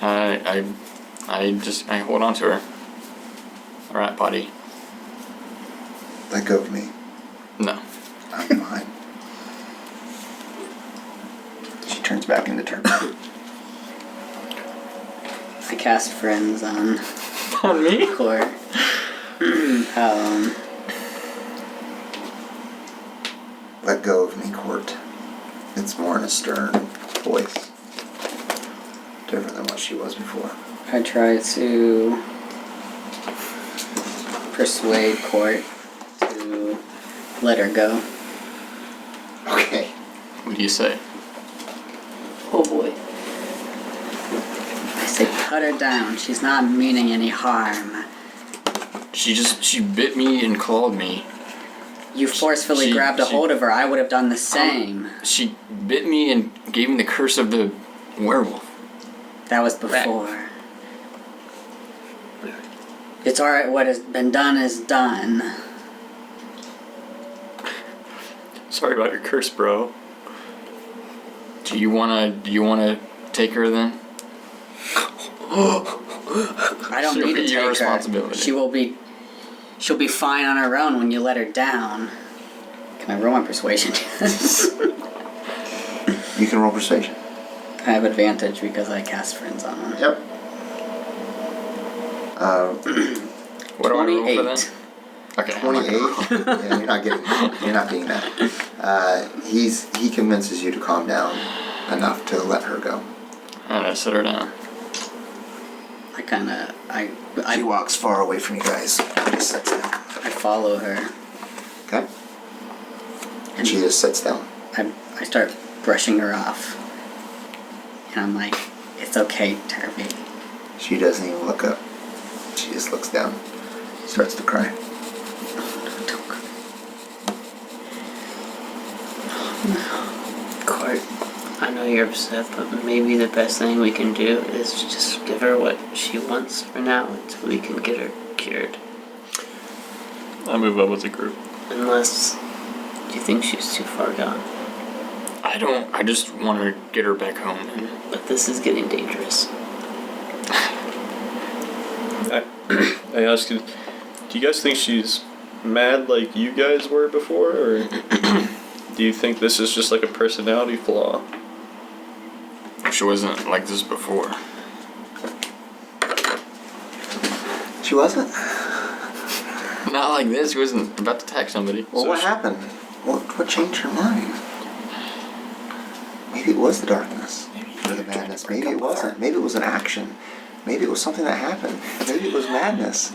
I hold on to her. Alright, buddy. Let go of me. No. I'm fine. She turns back into Turvy. I cast friends on On me? Kort. Let go of me, Kort. It's more in a stern voice. Different than what she was before. I try to persuade Kort to let her go. Okay. What do you say? Oh boy. I say put her down. She's not meaning any harm. She bit me and clawed me. You forcefully She- grabbed a she- hold of her. I would have done the same. She bit me and gave me the curse of the werewolf. That was before. It's alright, what has been done is done. Sorry about your curse, bro. Do you wanna take her then? I don't She'll need to be take your her. responsibility. She'll be fine on her own when you let her down. Can I roll my persuasion? You can roll persuasion. I have advantage because I cast friends on her. Yep. What do I roll for 28. that? Okay. I'm not 28. gonna roll. Yeah, you're not getting that. He convinces you to calm down enough to let her go. Alright, I set her down. She walks far away from you guys. Just sits down. I follow her. Okay. And she just sits down. I start brushing her off. And I'm like, it's okay, Turvy. She doesn't even look up. She just looks down. Starts to cry. Don't cry. Kort, I know you're upset, but maybe the best thing we can do is just give her what she wants for now until we can get her cured. I move up with the group. Unless you think she's too far gone. I just want to get her back home. But this is getting dangerous. I ask you, do you guys think she's mad like you guys were before, or do you think this is just like a personality flaw? She wasn't like this before. She wasn't? Not like this. She wasn't about to attack somebody. Well, So what she- happened? What changed her mind? Maybe it was the darkness. Or the madness. Maybe it wasn't. Maybe it was an action. Maybe it was something that happened. Maybe it was madness.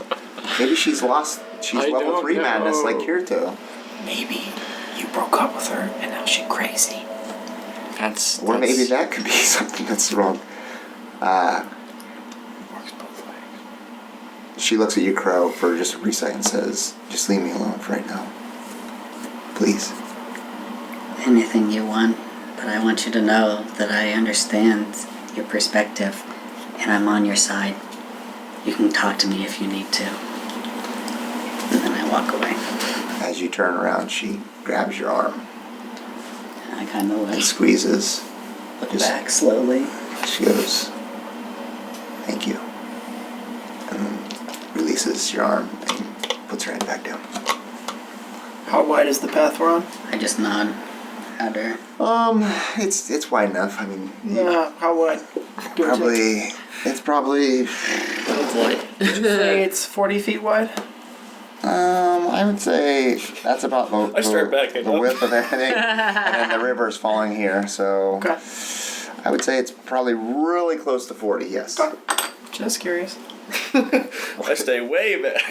Maybe she's lost. She's I level don't 3 madness like know. Kirito. Maybe you broke up with her and now she's crazy. Or maybe that could be something that's wrong. Works both ways. She looks at you, Crow, for just a brief second and says, "Just leave me alone for right now. Please." Anything you want, but I want you to know that I understand your perspective and I'm on your side. You can talk to me if you need to. And then I walk away. As you turn around, she grabs your arm I kind of and like squeezes. look Just- back slowly. She goes, "Thank you." And then releases your arm and puts her head back down. How wide is the path we're on? I just nod at her. It's wide enough. I mean, How wide? it's probably. Oh boy. Say it's 40 feet wide. I would say that's about I start backing the up. width of everything, and then the river's falling here. So Okay. I would say it's probably really close to 40. Yes. Just curious. I stay way back.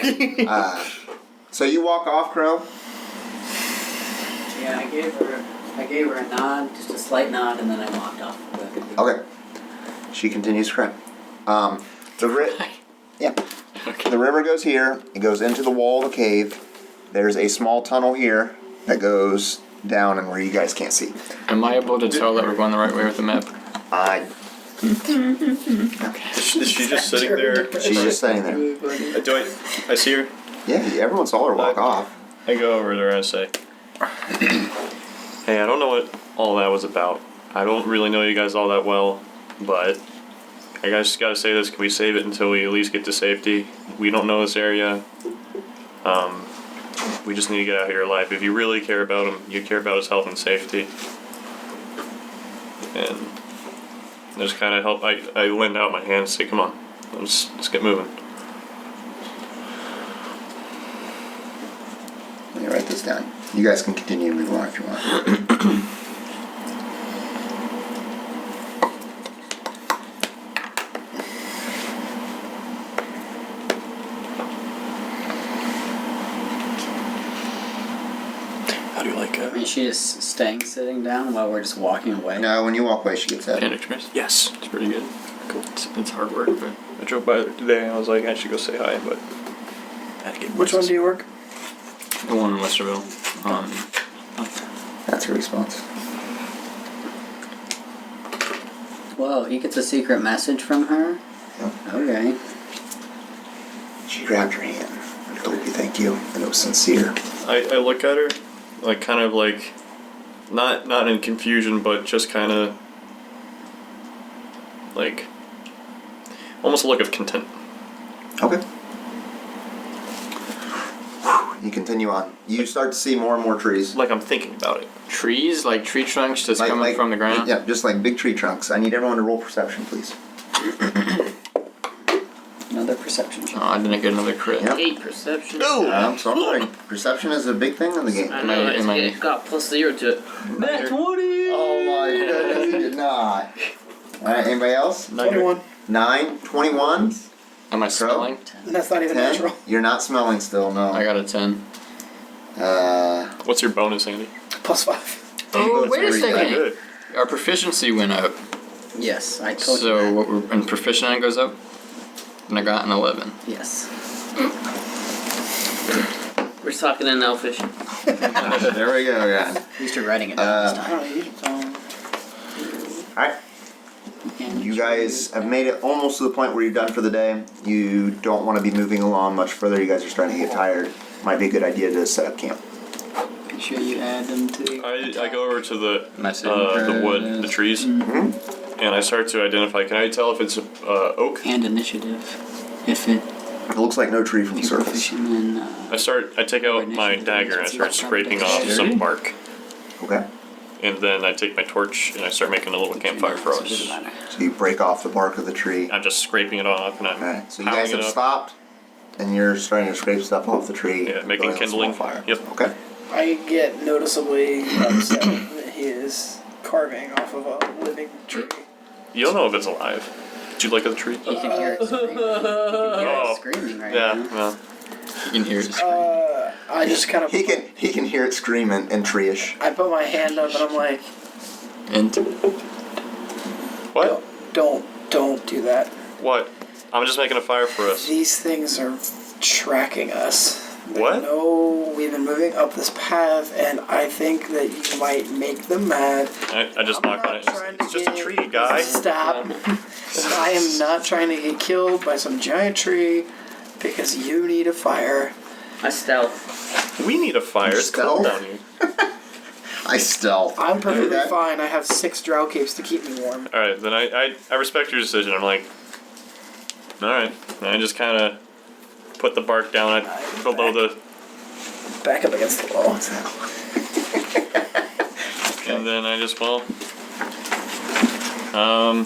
So you walk off, Crow. Yeah, I gave her a nod, just a slight nod, and then I walked off. Okay. She continues to cry. Yeah. Okay. The river goes here. It goes into the wall of the cave. There's a small tunnel here that goes down and where you guys can't see. Am I able to tell that we're going the right way with the map? Is she just sitting there? She's just sitting there. I see her? Yeah, everyone saw her walk off. I go over there and I say, hey, I don't know what all that was about. I don't really know you guys all that well, but I just gotta say this, can we save it until we at least get to safety? We don't know this area. We just need to get out of here alive. If you really care about him, you care about his health and safety. And just kind of help, I lend out my hand and say, come on, let's get moving. Let me write this down. You guys can continue to move on if you want. How do you like it? Is she just staying sitting down while we're just walking away? No, when you walk away, she gets up. Panda Express? Yes. It's pretty good. Cool. It's hard work, but I drove by there today and I was like, I should go say hi, but I had to get Which one do you work? the one in Westerville. That's her response. Whoa, he gets a secret message from her? Yep. Okay. She grabbed your hand and told you thank you, and it was sincere. I look at her, like kind of like, not in confusion, but just kind of like almost a look of content. Okay. You continue on. You start to see more and more trees. Like I'm thinking about it. Trees, like tree trunks just coming from the ground? Yeah, just like big tree trunks. I need everyone to roll perception, please. Another perception check. Oh, I didn't get another crit. Yep. 8 perception. I'm sorry. Perception is a big thing in the game. I know, Am I- it got +0 to it. Nat 20! Oh my goodness, you did not. Alright, anybody else? 21. 9, 21, Am I smelling? That's not even 10. natural. You're not smelling still, no. I got a 10. What's your bonus, Andy? +5. Oh, That's wait a very second. Good. Our proficiency went up. Yes, I told you So that. what we're, and proficient goes up? And I got an 11. Yes. We're talking in Elfish. There we go, again. At least you're writing it down this I time. don't know, you don't. Alright. And You guys have made it almost to the point where you're done for the day. You don't want to be moving along much further. You guys are starting to get tired. Might be a good idea to set up camp. make sure you add them to your I go over to the Message. wood, the trees, Mm-hmm. and I start to identify. Can I tell if it's oak? and initiative. If it It looks like no tree from the if you're surface. proficient in I take out my dagger and I start scraping off some bark, Okay. and then I take my torch and I start making a little campfire for so it doesn't us. matter. So you break off the bark of the tree. I'm just scraping it off and I'm Alright. So you pounding guys have it up. stopped, and you're starting to scrape stuff off the tree. Yeah, making building a small kindling. fire. Yep. Okay. I get noticeably upset that he is carving off of a living tree. You don't know if it's alive. Did you look at the tree? You can hear it screaming. You can hear Oh. it screaming right Yeah, now. well, You can hear it. I just kind of. He can hear it screaming and tree-ish. I put my hand up and I'm like, And what? don't do that. What? I'm just making a fire for us. These things are tracking us. They What? know we've been moving up this path, and I think that you might make them mad. I just I'm knock on not it. trying to It's just a get- tree, guy. Stop. I am not trying to get killed by some giant tree because you need a fire. I stealth. We need a fire. It's cold Stealth? down here. I stealth. I'm perfectly Okay. fine. I have 6 drow capes to keep me warm. All right, then I respect your decision. I'm like, all right. And I just kind of put the bark down below the back up against the wall. And then I just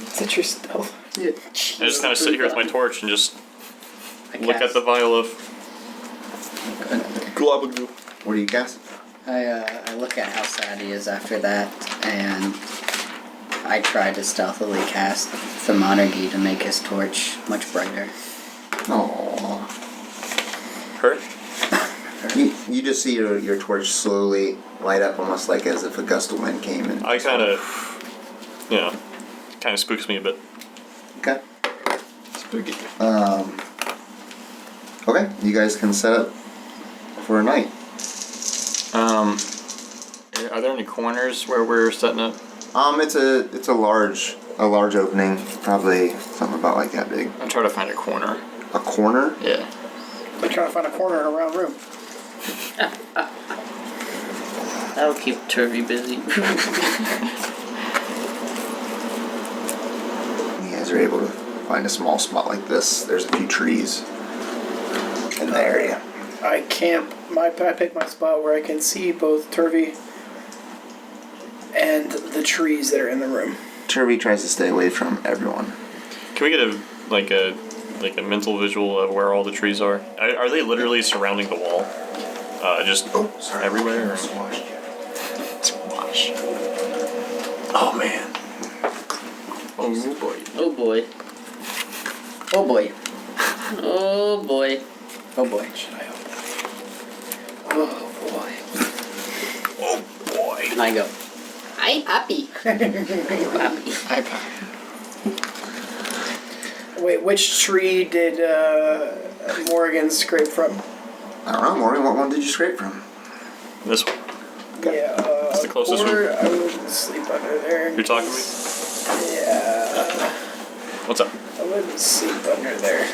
Is that your stealth? I just kind of sit here with my torch and just I look at cast- the vial of globagoo. What do you cast? I look at how sad he is after that, and I try to stealthily cast Thaumaturgy to make his torch much brighter. Oh. Hurt? You just see your torch slowly light up, almost like as if a gust of wind came in. I kind of, kind of spooks me a bit. Okay. Spooky. Okay, you guys can set up for a night. Are there any corners where we're setting up? It's a large opening, probably something about like that big. I'm trying to find a corner. A corner? Yeah. I'm trying to find a corner in a round room. That'll keep Turvy busy. You guys are able to find a small spot like this. There's a few trees in the area. I pick my spot where I can see both Turvy and the trees that are in the room. Turvy tries to stay away from everyone. Can we get a mental visual of where all the trees are? Are they literally surrounding the wall? Just everywhere? Or? Squash. Oh man. Oh boy. Oh boy. Oh boy. Oh boy. Oh boy. Should I open it? Oh boy. Oh boy. And I go, Hi, puppy. Puppy. Hi, Pop. Wait, which tree did Morrigan scrape from? I don't know, Morrigan, what one did you scrape from? This one. Yeah, It's the closest or I wouldn't sleep under there. You're talking to me? Yeah, What's up? I wouldn't sleep under there.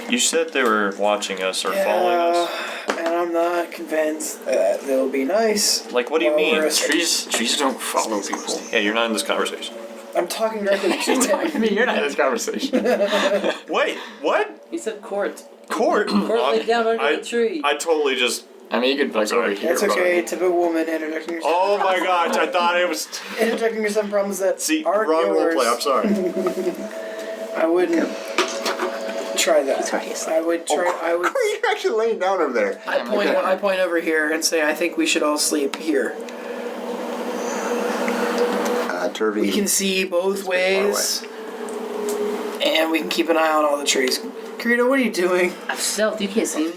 You said they were watching us or following us. And I'm not convinced that they'll be nice. Like, what do you while mean? we're asleep. Trees don't follow people. Yeah, you're not in this conversation. I'm talking directly to you. I mean, you're not in this conversation. Wait, what? He said Kort. Court? Kort laid down under the tree. I totally just... I mean, you could like over here. That's okay. Typical woman interjecting yourself. Oh my gosh, I thought it was... Interjecting yourself in problems that See, aren't wrong yours. roleplay, I'm sorry. I wouldn't try that. He's right. I would try. I would. You're actually laying down over there. I point over here and say, I think we should all sleep here. Turvy. We can see both It's pretty far ways, and we can keep an eye on all the trees. Kirito, what are you doing? I'm stealth. You can't see me.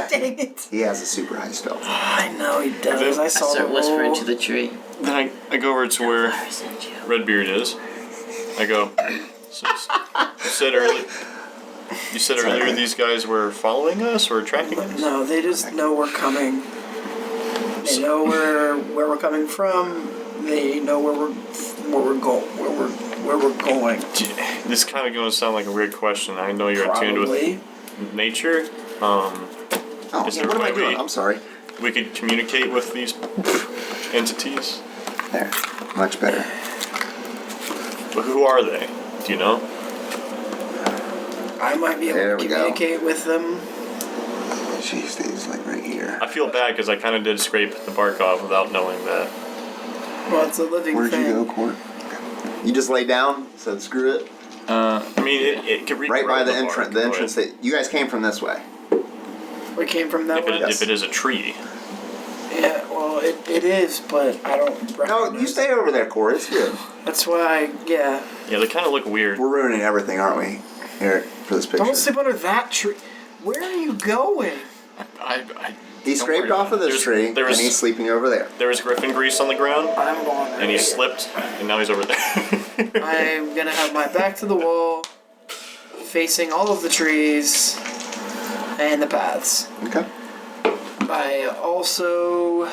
Dang it! He has a super high stealth. I know he does. I I saw the start whispering roll. to the tree. Then I go over to where I sent you. Redbeard is. I go, you said earlier these guys were following us or tracking us? No, they just know we're coming. They know where we're coming from. They know where we're going. This kind of going to sound like a weird question. I know you're attuned Probably. with nature. Oh, Is yeah, there what am a I way doing? I'm sorry. we could communicate with these entities? There. Much better. But who are they? Do you know? I might be able There to we go. communicate with them. She stays like right here. I feel bad because I kind of did scrape the bark off without knowing that. Well, it's a living Where'd thing. you go, Kort? You just lay down, said screw it. I mean, it could Right by the bark, entrance. The but entrance that you guys came from this way. We came from that way. If it is a tree. Yeah, well, it is, but I don't recognize No, you stay over there, Kort. It's good. That's why, yeah. Yeah, they kind of look weird. We're ruining everything, aren't we? Here for this picture. Don't sleep under that tree. Where are you going? He Don't scraped worry off of this tree, there was- and he's sleeping over there. There was griffin grease on the ground, I'm going and he slipped, and now he's over there. I'm gonna have my back to the wall, facing all of the trees and the paths. Okay. I also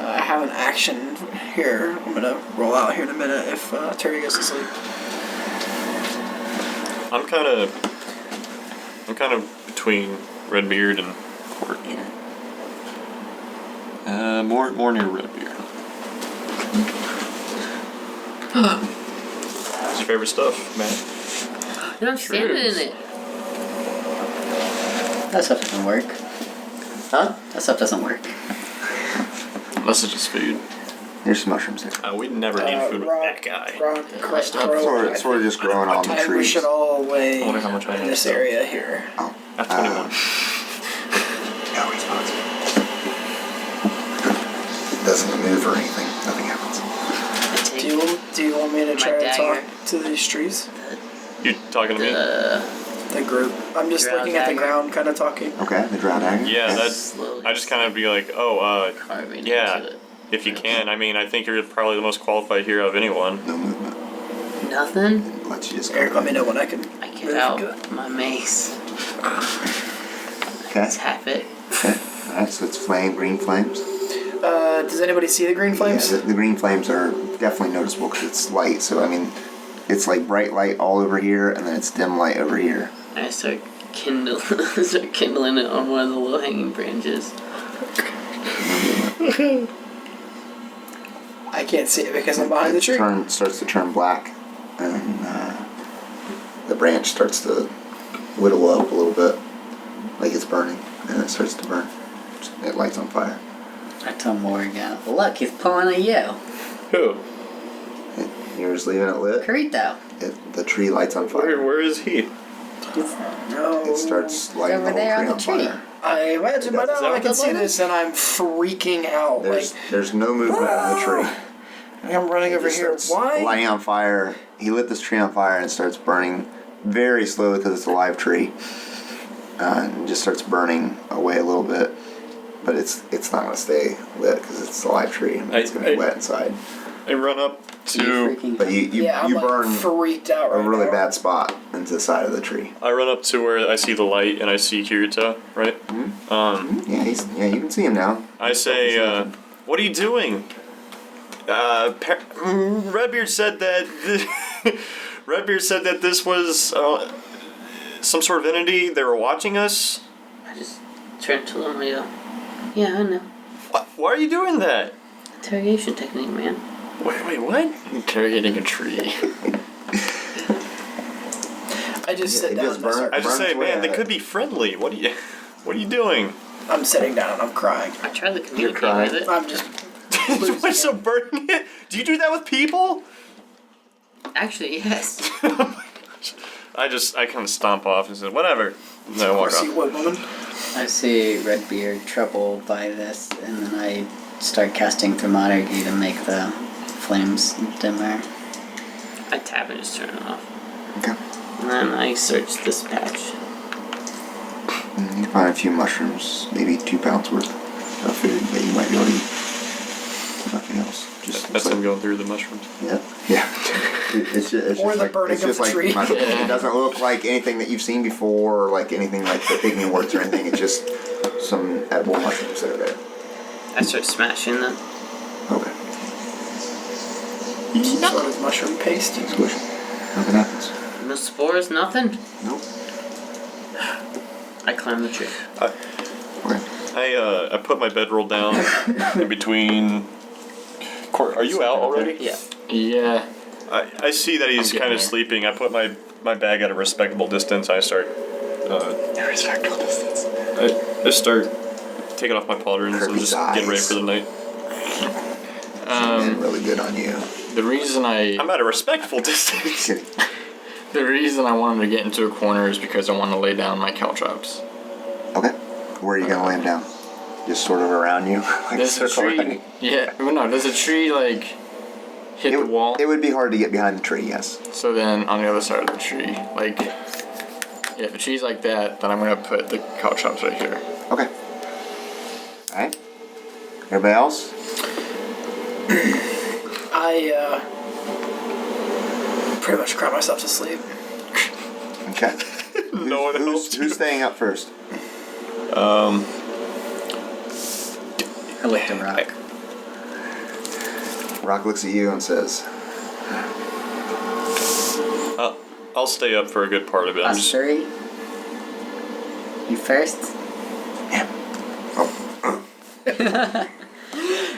I have an action here. I'm gonna roll out here in a minute if Turvy goes to sleep. I'm kind of between Redbeard and Kort here. More near Redbeard. What's your favorite stuff, Matt? You're not standing in it. that stuff doesn't work. Huh? That stuff doesn't work. Unless it's just food. Here's some mushrooms there. We'd never need food with that guy. Sort of just growing on the I trees. wish it all away I wonder how much I in have this still. area here. Oh. I have 21. No response. It doesn't move or anything. Nothing happens. I take Do you want me to My try to dagger. talk to these trees? You talking to me? The group. I'm just Drow looking at the dagger. ground, kind of talking. Okay, the drow dagger. Yeah, that's. slowly I just kind of be like, carving yeah. into it. If you can. I mean, I think you're probably the most qualified hero of anyone. No movement. Nothing. Let's just Eric, let me know when I can. I get move. out my mace. Okay. Tap it. Okay. Alright, so it's green flames. Does anybody see the green flames? Yeah, the green flames are definitely noticeable because it's light. So, I mean, it's like bright light all over here, and then it's dim light over here. And I start kindling it on one of the low-hanging branches. I can't see it because I'm behind the tree. Starts to turn black, and the branch starts to whittle up a little bit, like it's burning, and it starts to burn. It lights on fire. I tell Morrigan, look, he's pulling a you. Who? You're just leaving it lit. Kirito. The tree lights on fire. Where is he? No. It starts lighting over the there whole on tree the on tree. fire. I imagine by Is that now I what can that see light this and I'm freaking out. There's no movement in the tree. I'm running over It just here. starts Why? lighting on fire. He lit this tree on fire and it starts burning very slowly because it's a live tree. And it just starts burning away a little bit. But it's not going to stay lit because it's a live tree. And it's going to be wet inside. I run up You to. freaking But you Yeah, I'm like burn freaked out a right really now. bad spot into the side of the tree. I run up to where I see the light and I see Kirito, right? Yeah, you can see him now. I say, what are you doing? Redbeard said that. Redbeard said that this was some sort of entity. They were watching us. I just turn to them and I go, yeah, I know. Why are you doing that? Interrogation technique, man. Wait, what? Interrogating a tree. I just Yeah, sit it down. just and I start- I just Burns say, away man, at they it. could be friendly. What are you doing? I'm sitting down and I'm crying. I try to communicate crying. with it. I'm just. Why so burning it? Do you do that with people? Actually, yes. I kind of stomp off and say, whatever. And then I walk See off. what woman? I see Redbeard troubled by this, and then I start casting Thermometer to make the flames dimmer. I tap and just turn it off. Okay. And then I search this patch. You find a few mushrooms, maybe 2 pounds worth of food that you might be able to eat. Nothing else. Just That's him going through the mushrooms. Yeah. It's just Or the like, burning it's of just the like tree. mushrooms. It doesn't look like anything that you've seen before, or like anything like the pygmy worts or anything. It's just some edible mushrooms that are there. I start smashing them. Okay. Sort of mushroom paste. Squish. Nothing happens. No spores, nothing. Nope. I climb the tree. Okay. I put my bedroll down in between. Kort, are you out already? Yeah. Yeah. I see that he's getting kind of there. sleeping. I put my bag at a respectable distance. I start. Respectful distance. I start taking off my pauldrons and Kirby's just getting ready eyes. for the night. And really good on you. The reason I'm at a respectful distance. Kidding. the reason I wanted to get into a corner is because I want to lay down my caltrops. Okay. Where are you gonna lay him down? Just sort of around you? Like Does a circle tree? around you? Yeah. Well, no. Does a tree like hit the wall? It would be hard to get behind the tree, yes. So then on the other side of the tree, like, yeah, if the tree's like that, then I'm gonna put the caltrops right here. Okay. Alright. Everybody else? I pretty much cry myself to sleep. Okay. No one helped you. Who's staying up first? I licked a rock. Rock looks at you and says, I'll stay up for a good part of it. I'm Us just, three? You first?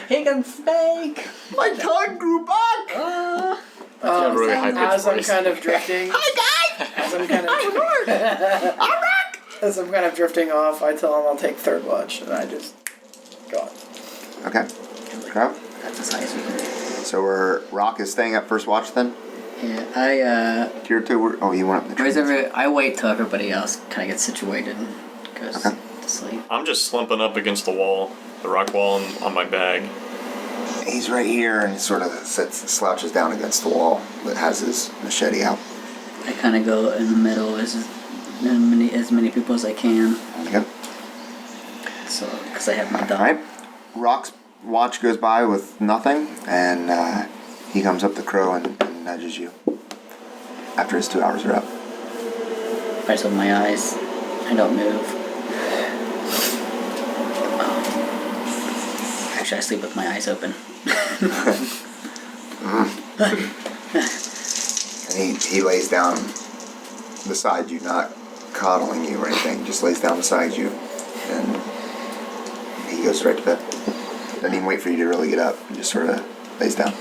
He can speak! my tongue grew back! Yeah, really high pitched As I'm voice. kind of drifting. Hi guys. As I'm kind of. As I'm kind of drifting off, I tell him I'll take third watch, and I just go on. Okay. Crow? That's as high as we can get. So Rock is staying up first watch then? Yeah, Kirito, oh, you went up the tree. I wait till everybody else kind of gets situated and goes Okay. to sleep. I'm just slumping up against the wall, the rock wall, and on my bag. He's right here and sort of slouches down against the wall that has his machete out. I kind of go in the middle as many people as I can. Okay. So, because I have my dog. Alright. Rock's watch goes by with nothing, and he comes up the crow and nudges you after his 2 hours are up. I just open my eyes. I don't move. Actually, I sleep with my eyes open. And he lays down beside you, not coddling you or anything, just lays down beside you, and he goes right to bed. Doesn't even wait for you to really get up, he just sort of lays down.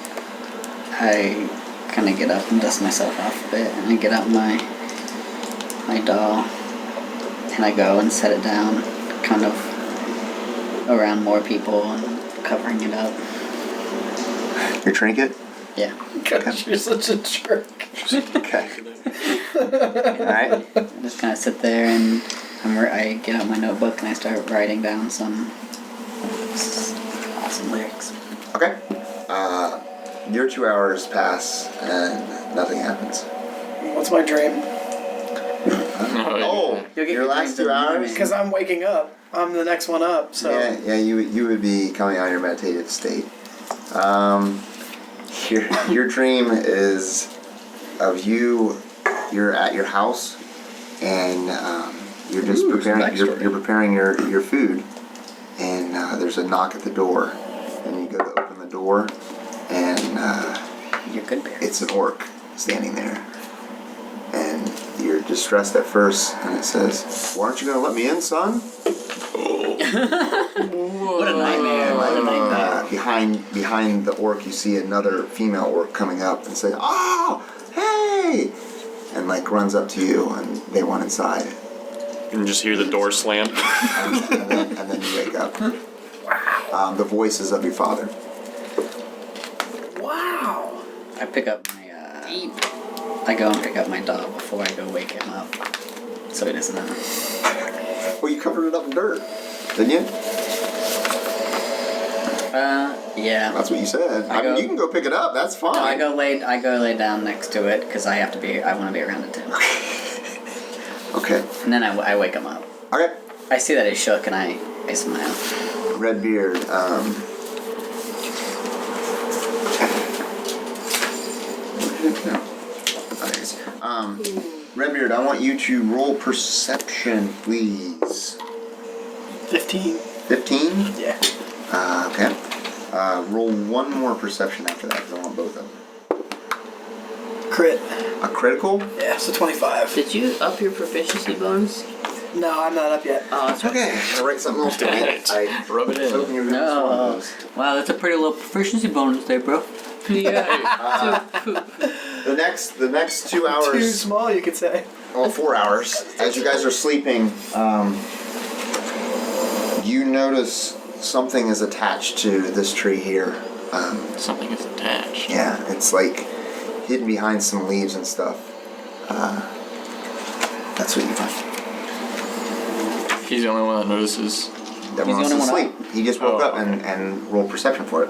I kind of get up and dust myself off a bit, and I get out my doll, and I go and set it down, kind of around more people and covering it up. Your trinket? Yeah. Gosh, you're such a jerk. Okay. Alright. I just kind of sit there and I get out my notebook and I start writing down some awesome lyrics. Okay. Your 2 hours pass and nothing happens. What's my dream? Oh, You'll get your your last dreams in 2 the hours? morning. Because I'm waking up. I'm the next one up, so... Yeah, you would be coming out of your meditative state. Your dream is of you're at your house, and you're just preparing you're preparing your food, and there's a knock at the door, and you go to open the door, and You're good, Bear. it's an orc standing there, and you're distressed at first, and it says, "Why aren't you gonna let me in, son?" What a nightmare. What a nightmare. Behind the orc, you see another female orc coming up and say, "Oh, hey!" and like runs up to you, and they want inside, And just hear the door slam. and then you wake up. The voice is of your father. Wow. I pick up my, I go and pick up my dog before I go wake him up. So he doesn't know. Well, you covered it up in dirt, didn't you? Yeah. That's what you said. I I mean, go- you can go pick it up. That's fine. I go lay down next to it because I want to be around it too. Okay. And then I wake him up. Okay. I see that he's shook and I smile. Redbeard. Redbeard, I want you to roll perception, please. 15. 15? Yeah. Okay. Roll one more perception after that, because I want both of them. Crit. A critical? Yeah, so 25. Did you up your proficiency bonus? No, I'm not up yet. Oh, that's right. Okay, I'm gonna write something else down. Dang it. I Rub it was hoping in. you were gonna respond to No. those. Wow, that's a pretty low proficiency bonus there, bro. Yeah. The next 2 Too hours, small, you could say. well, 4 hours, as you guys are sleeping, you notice something is attached to this tree here. Something is attached. Yeah, it's like hidden behind some leaves and stuff. That's what you find. He's the only one that notices. Everyone else the is only one asleep. He just woke Oh, up and rolled perception for it.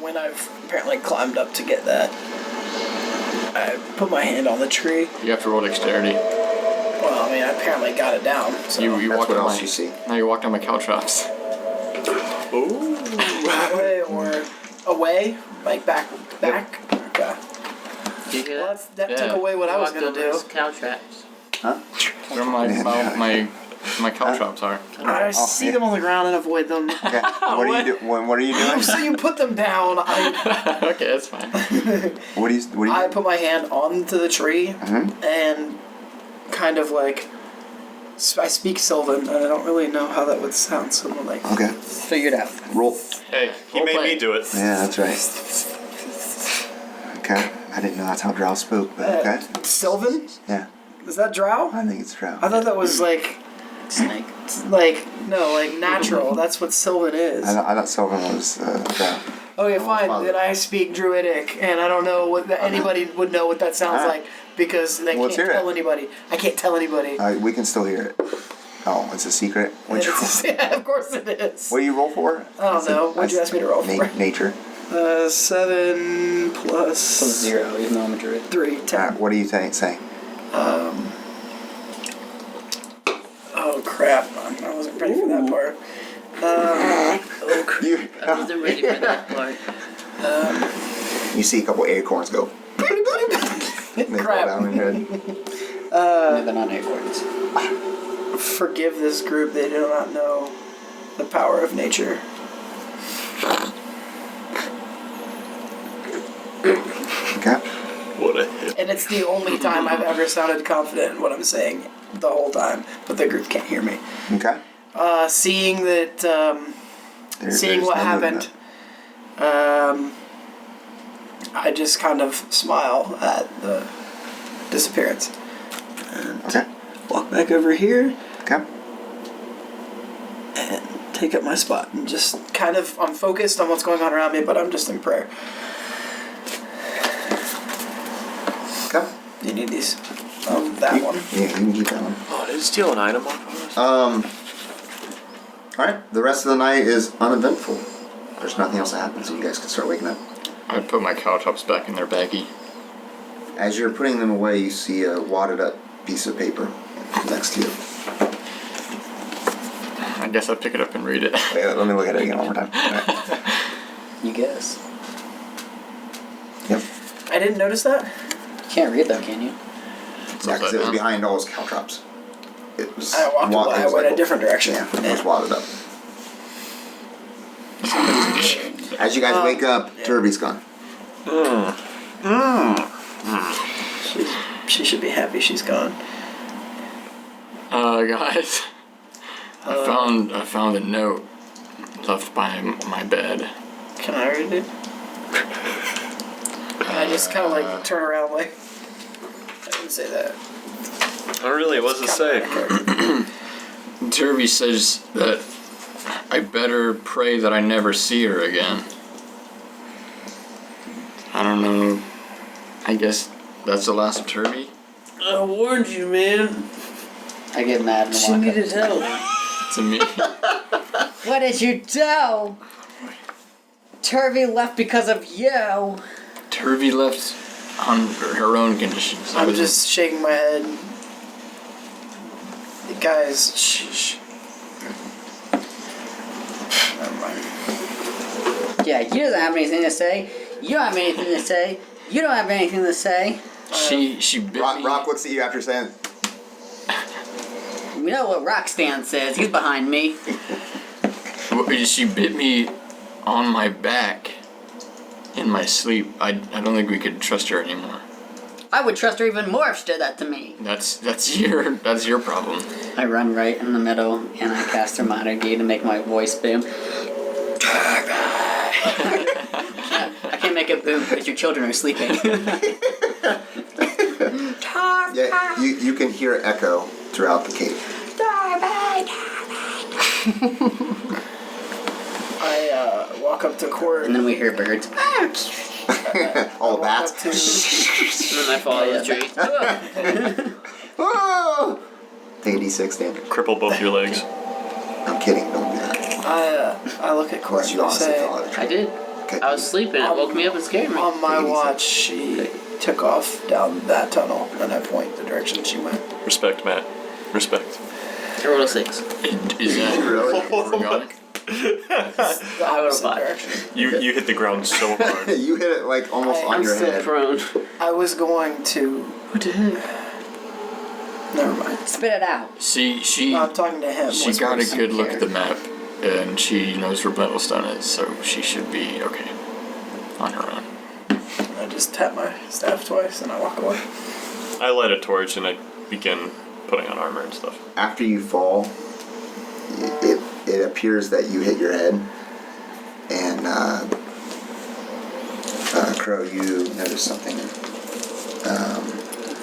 When I've apparently climbed up to get that, I put my hand on the tree. You have to roll dexterity. Well, I mean, I apparently got it down. So You That's walked what on else my. you see. No, you walked on my caltrops. away or away, like back. Okay. Did you hear Well, that? that Yeah. took away what I was Walked gonna over do. his cow traps. Huh? Where my caltrops are. I see them on the ground and avoid them. Okay. What are you What are you doing? So you put them down. Okay, that's fine. What do you I do? put my hand onto the tree Mhm. and kind of like I speak Sylvan, and I don't really know how that would sound. So I'm like, Okay. Figured out. Roll. Hey, he made me do it. Yeah, that's right. Okay. I didn't know that's how Drow spoke, but okay. Sylvan? Yeah. Is that Drow? I think it's Drow. I thought that was like Snake. natural. That's what Sylvan is. I thought Sylvan was Drow. Okay, fine. Father. Then I speak Druidic, and I don't know what anybody would know what that sounds Alright. like because they Let's can't hear tell it. anybody. I can't tell anybody. We can still hear it. Oh, it's a secret. What'd you roll? Yeah, of course it is. What do you roll for? I don't know. What'd you ask me to roll for? Nature. 7 plus 0, even though I'm a druid. 3, 10. What are you saying? Oh crap! I wasn't ready for that part. You, I wasn't ready for that part. you see a couple acorns go. They fall Crap. down in your head. No, they're not acorns. Forgive this group. They do not know the power of nature. Okay. What a hit. And it's the only time I've ever sounded confident in what I'm saying the whole time, but the group can't hear me. Okay. Seeing that, seeing there's what no happened, I just kind of smile at the disappearance. And Okay. walk back over here Okay. and take up my spot. And just kind of, I'm focused on what's going on around me, but I'm just in prayer. Okay. You need these. That one. Yeah, you can keep that one. Oh, did it steal an item off of us? Alright, the rest of the night is uneventful. There's nothing else that happens, so you guys can start waking up. I put my caltrops back in their baggie. As you're putting them away, you see a wadded up piece of paper next to you. I guess I'll pick it up and read it. Wait, let me look at it again one more time. Alright. You guess. Yep. I didn't notice that. You can't read though, can you? Yeah, because it was behind all his caltrops. It was. I walked away. I went a different direction. Yeah, it was wadded up. As you guys wake up, Turvy's gone. She should be happy she's gone. Guys, I found a note left by my bed. Can I read it? And I just kind of like turn around like, I didn't say that. Oh, really? What does it say? Turvy says that I better pray that I never see her again. I don't know. I guess that's the last of Turvy. I warned you, man. I get mad and She walk up. needed help. To me. What did you do? Turvy left because of you. Turvy left on her own conditions. I'm just shaking my head. Guys, shh. Never mind. Yeah, you don't have anything to say. You don't have anything to say. You don't have anything to say. She bit me. Rock looks at you after saying, You know what Rockstan says. He's behind me. She bit me on my back in my sleep. I don't think we could trust her anymore. I would trust her even more if she did that to me. That's your problem. I run right in the middle and I cast Thermodity to make my voice boom. I can't make it boom because your children are sleeping. yeah, you can hear it echo throughout the cave. I walk up to Kort. And then we hear birds. All the walk up bats. to And then I fall out of the tree. Oh! Take a d6 damage. Cripple both your legs. I'm kidding, don't do that. I look at Kort Unless and you I honestly say, fell out of the I tree. did. Okay. I was sleeping. It woke me up and scared me. on my 86. watch, she took off down that tunnel, and I point the direction she went. Respect, Matt. Respect. I rolled a 6. Is that Really? organic? The opposite bought. direction. You hit the ground so hard. You hit it like almost on I'm your still head. prone. I was going to. What the heck? Never mind. Spit it out. She No, I'm talking to him. she got a Whispers. good look at the map, and she knows where Battlestone is, so she should be okay on her own. I just tap my staff twice and I walk away. I light a torch and I begin putting on armor and stuff. After you fall, it appears that you hit your head, and Crow, you notice something.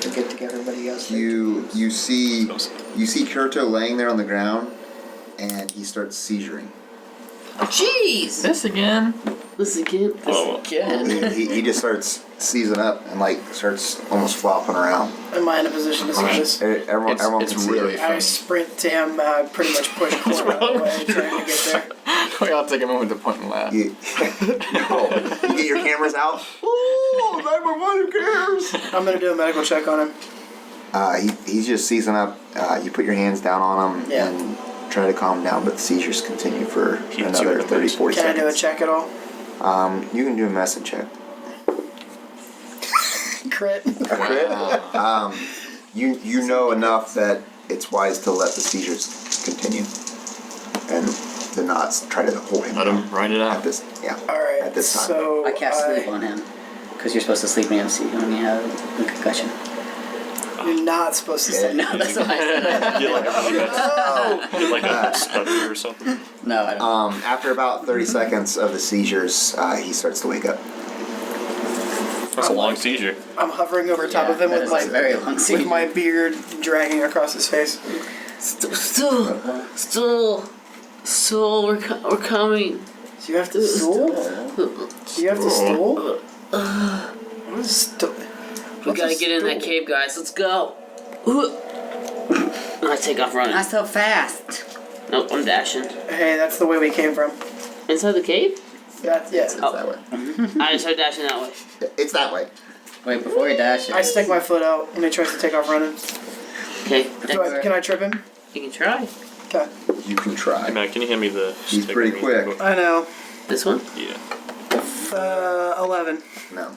Forget to give everybody else. You see Kirito laying there on the ground, and he starts seizuring. Jeez! This again? This again. Oh, Again. He just starts seizing up and like starts almost flopping around. Am I in a position to see this? Everyone It's can see really it. I funny. sprint to him, pretty much push Kort out of the way, trying to get there. Wait, I'll take a moment to point and laugh. You, no, you get your cameras out. Ooh, 911, who cares? I'm gonna do a medical check on him. He's just seizing up. You put your hands down on him Yeah. and try to calm him down, but the seizures continue for He hits you another in the 30, face. 40 Can I seconds. do a check at all? You can do a medicine check. Crit. A crit? Wow. You know enough that it's wise to let the seizures continue and to not try to hold him Let down him ride it at out. this. Yeah. Alright, At this time. so I cast sleep on him. Because you're supposed to sleep when you have a concussion. You're not supposed to say No, that's what I said. Get like a stutter or something. No, I don't. After about 30 seconds of the seizures, he starts to wake up. That's a long seizure. I'm hovering over top Yeah, of him that with is a very long with seizure. my beard dragging across his face. Stool, we're coming. Do you have to stool? Do you have to stool? What is stool? We gotta get in that cave, guys. Let's go. I take off running. Not so fast. Nope, I'm dashing. Hey, that's the way we came from. Inside the cave? That's yeah. Oh. That way. I just start dashing that way. It's that way. Wait, before he dashes. I stick my foot out when he tries to take off running. Okay, Can I trip him? you can try. Okay. You can Hey try. man, can you hand me the He's stick pretty I quick. need? I know. This one? Yeah. 11. No.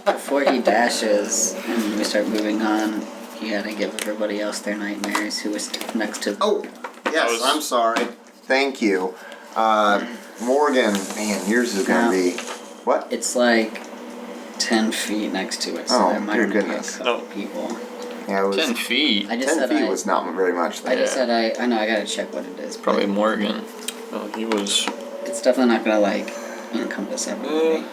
Before he dashes and we start moving on, you gotta give everybody else their nightmares who was next to. Oh, yes, was- I'm sorry. Thank you. Morgan, man, yours is going to be... What? It's like 10 feet next to it, so Oh, there might dear only be a goodness. couple No. people. Yeah, it was... 10 feet. I just 10 said feet I. was not very much. I just Yeah. said I know I gotta check what it is. but Probably Morgan. Oh, he was. It's definitely not gonna like encompass everybody.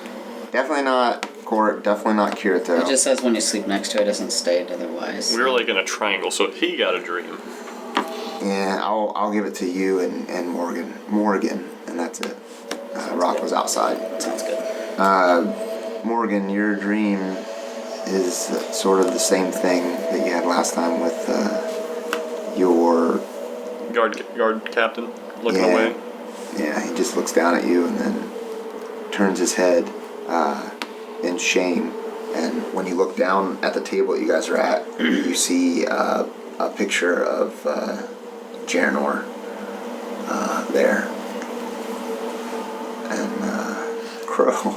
Definitely not Kort, definitely not Kirito. It just says when you sleep next to it, doesn't state otherwise. We were like in a triangle, so he got a dream. Yeah, I'll give it to you and Morgan, and that's it. Rock was outside. Sounds good. Morgan, your dream is sort of the same thing that you had last time with your... Guard captain looking Yeah. away. Yeah, he just looks down at you and then turns his head in shame. And when you look down at the table that you guys are at, you see a picture of Janor there. And Crow,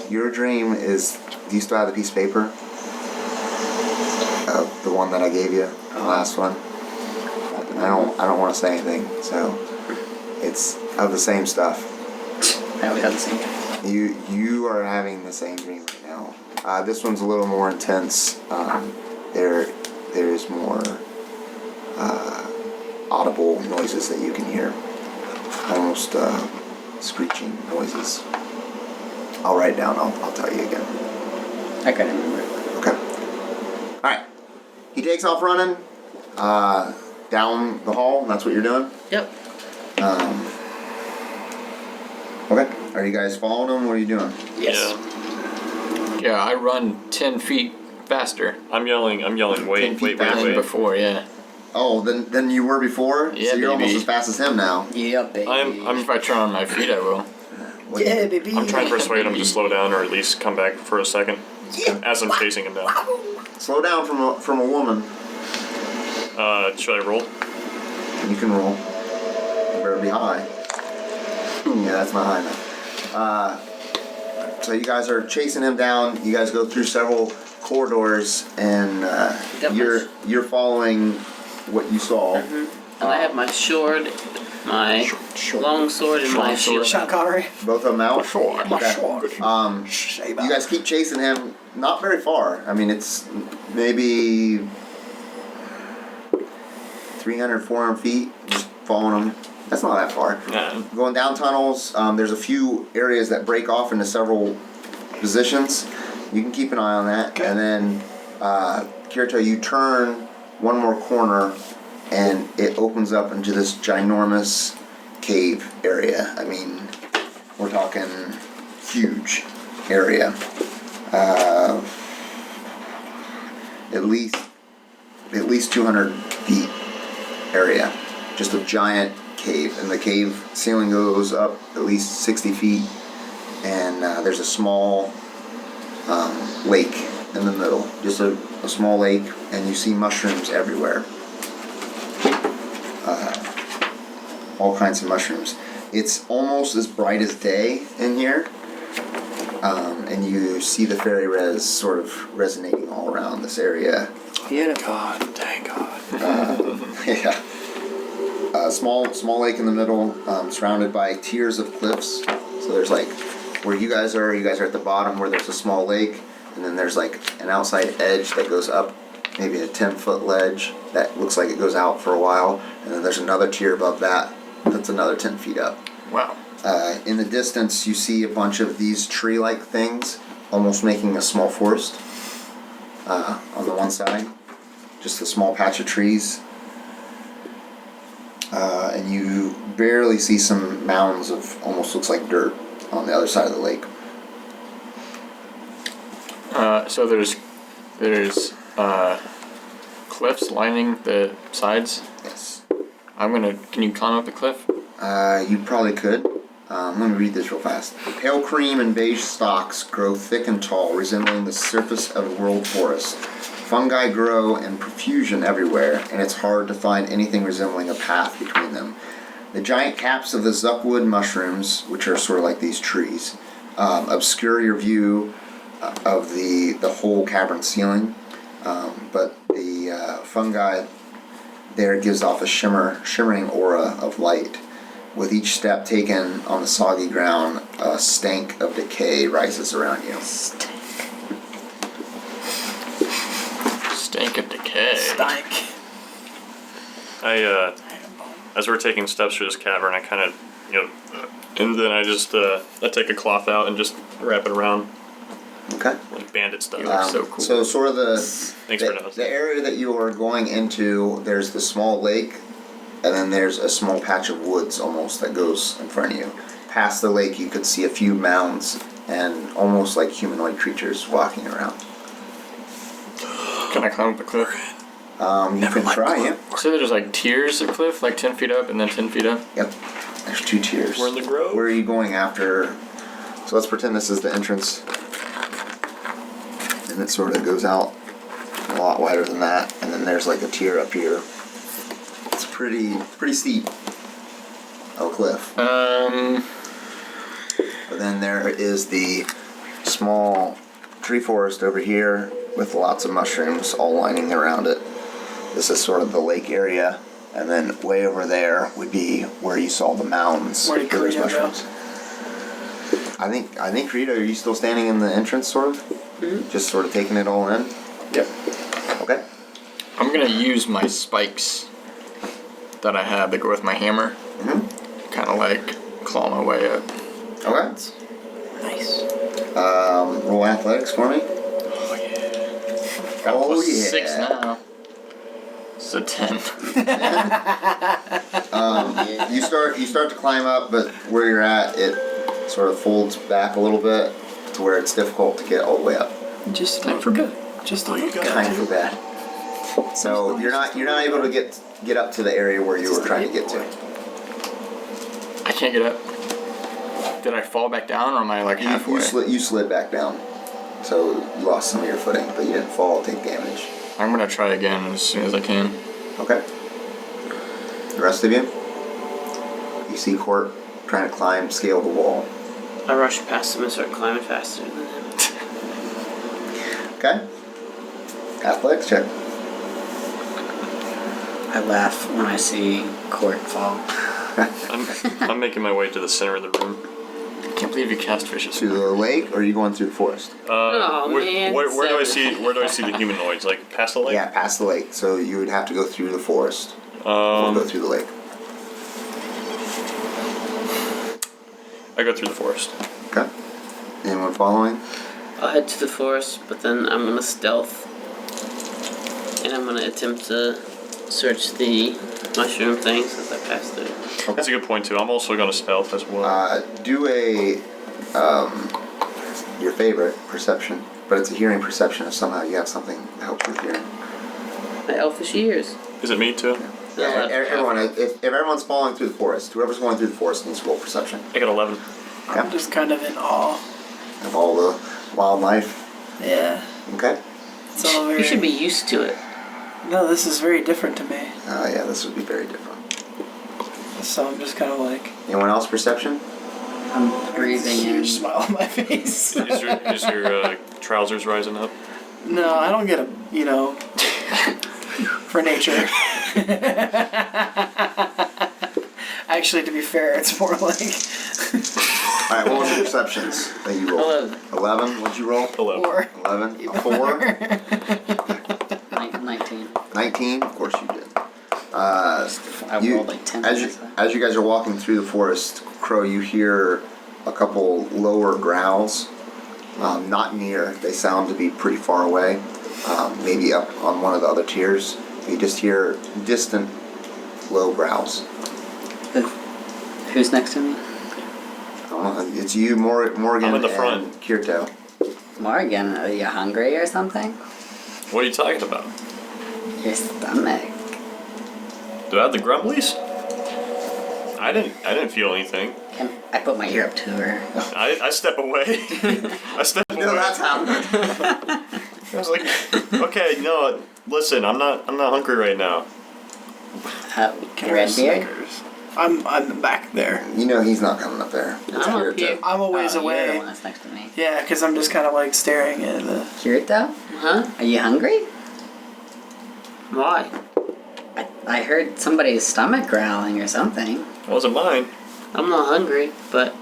your dream is... Do you still have the piece of paper? The one that I gave you, the last one? I don't want to say anything, so it's of the same stuff. I always have the same. You are having the same dream right now. This one's a little more intense. There's more audible noises that you can hear, almost screeching noises. I'll write it down. I'll tell you again. I couldn't remember. Okay. All right. He takes off running down the hall. That's what you're doing. Yep. Okay. Are you guys following him? What are you doing? Yes. Yeah, I run 10 feet faster Yeah. I'm yelling. 10 Wait, feet than wait. before, yeah. Oh, then you were before. Yeah, so you're almost baby. as fast as him now. Yeah, baby. If I turn on my feet, I will. Yeah, baby. I'm trying to persuade him to slow down or at least come back for a second as I'm chasing him down. Slow down from a woman. Should I roll? You can roll. You better be high. Yeah, that's not high enough. So you guys are chasing him down. You guys go through several corridors, and you're following what you saw. And I have my sword, my long sword, and my shield. Sean Connery. Both of them out. My Okay. sword. You guys keep chasing him. Not very far. I mean, it's maybe 300, 400 feet, just following them. That's not that far. Yeah. Going down tunnels, there's a few areas that break off into several positions. You can keep an eye on that. Okay. And then, Kirito, you turn one more corner and it opens up into this ginormous cave area. I mean, we're talking huge area. At least 200 feet area. Just a giant cave. And the cave ceiling goes up at least 60 feet. And there's a small lake in the middle. Just a small lake. And you see mushrooms everywhere. All kinds of mushrooms. It's almost as bright as day in here. And you see the fairy res sort of resonating all around this area. Beautiful. God, thank God. Yeah. Small lake in the middle, surrounded by tiers of cliffs. So there's like where you guys are at the bottom where there's a small lake, and then there's like an outside edge that goes up, maybe a 10-foot ledge that looks like it goes out for a while, and then there's another tier above that that's another 10 feet up. Wow. In the distance, you see a bunch of these tree-like things, almost making a small forest on the one side. Just a small patch of trees. And you barely see some mounds of almost looks like dirt on the other side of the lake. So there's cliffs lining the sides. Yes. Can you climb up the cliff? You probably could. Let me read this real fast. Pale cream and beige stalks grow thick and tall, resembling the surface of a world forest. Fungi grow in profusion everywhere, and it's hard to find anything resembling a path between them. The giant caps of the zuckwood mushrooms, which are sort of like these trees, obscure your view of the whole cavern ceiling, but the fungi there gives off a shimmering aura of light. With each step taken on the soggy ground, a stank of decay rises around you. Stank of decay. Stank. As we're taking steps through this cavern, I kind of, and then I just, I take a cloth out and just wrap it around, Okay. like bandit stuff. So cool. So sort of Thanks for noticing. the area that you are going into, there's the small lake, and then there's a small patch of woods almost that goes in front of you. Past the lake, you could see a few mounds and almost like humanoid creatures walking around. Can I climb up the cliff? You can try, yeah. So there's like tiers of cliff, like 10 feet up and then 10 feet up? Yep. There's 2 tiers. We're in the grove. Where are you going after? So let's pretend this is the entrance. And it sort of goes out a lot wider than that. And then there's like a tier up here. It's pretty steep of a cliff. But then there is the small tree forest over here with lots of mushrooms all lining around it. This is sort of the lake area. And then way over there would be where you saw the mounds. Where did with those Kirito go? mushrooms. I think Kirito, are you still standing in the entrance sort of? Mm-hmm. Just sort of taking it all in? Yep. Okay. I'm gonna use my spikes that I have that go with my hammer. Mm-hmm. Kind of like claw my way up. Okay. Nice. Roll athletics for me. Oh yeah. Oh, Plus yeah. 6 now. So 10. You start to climb up, but where you're at, it sort of folds back a little bit to where it's difficult to get all the way up. Just I forgot. Just a little Kind of bad. So you're not able to get up to the area where you were trying to get to. I can't get up. Did I fall back down or am I like halfway? You slid back down, so you lost some of your footing, but you didn't fall or take damage. I'm gonna try again as soon as I can. Okay. The rest of you see Kort trying to scale the wall. I rush past him and start climbing faster than him. Okay. Athletics check. I laugh when I see Kort fall. I'm making my way to the center of the room. I can't believe you cast fishes. To the lake, or are you going through the forest? Oh, man, Where do I seven. see the humanoids? Like past the lake? Yeah, past the lake. So you would have to go through the forest. We'll go through the lake. I go through the forest. Okay. Anyone following? I'll head to the forest, but then I'm gonna stealth. And I'm gonna attempt to search the mushroom things as I pass through. That's a good point too. I'm also gonna stealth as well. Do a your favorite perception, but it's a hearing perception if somehow you have something that helps with hearing. My elfish ears. Is it me too? Yeah, everyone. If everyone's following through the forest, whoever's going through the forest needs to roll perception I got 11. I'm just kind of in awe. of all the wildlife. Yeah. Okay. It's all very... You should be used to it. No, this is very different to me. Yeah, this would be very different. So I'm just kind of like... Anyone else perception? I'm breathing in. Huge smile on my face. Is your trousers rising up? No, I don't get a, for nature. Actually, to be fair, it's more like... All right, what was your perceptions that you rolled? 11. 11. What'd you roll? 11. 4. 11. A 4. 19. 19. Of course you did. I rolled like 10. As you guys are walking through the forest, Crow, you hear a couple lower growls. Not near. They sound to be pretty far away. Maybe up on one of the other tiers. You just hear distant, low growls. Who's next to me? It's you, Morrigan, I'm in the and front. Kirito. Morrigan, are you hungry or something? What are you talking about? Your stomach. Do I have the grumblies? I didn't feel anything. I put my ear up to her. I step away. I step away. No, that's happening. I was like, okay, no, listen, I'm not hungry right now. Redbeard? I'm back there. You know he's not coming up there. It's I'm up Kirito. here. I'm a ways You're the away. one that's next to me. Yeah, because I'm just kind of like staring at the... Kirito? Huh? Are you hungry? Why? I heard somebody's stomach growling or something. It wasn't mine. I'm not hungry, but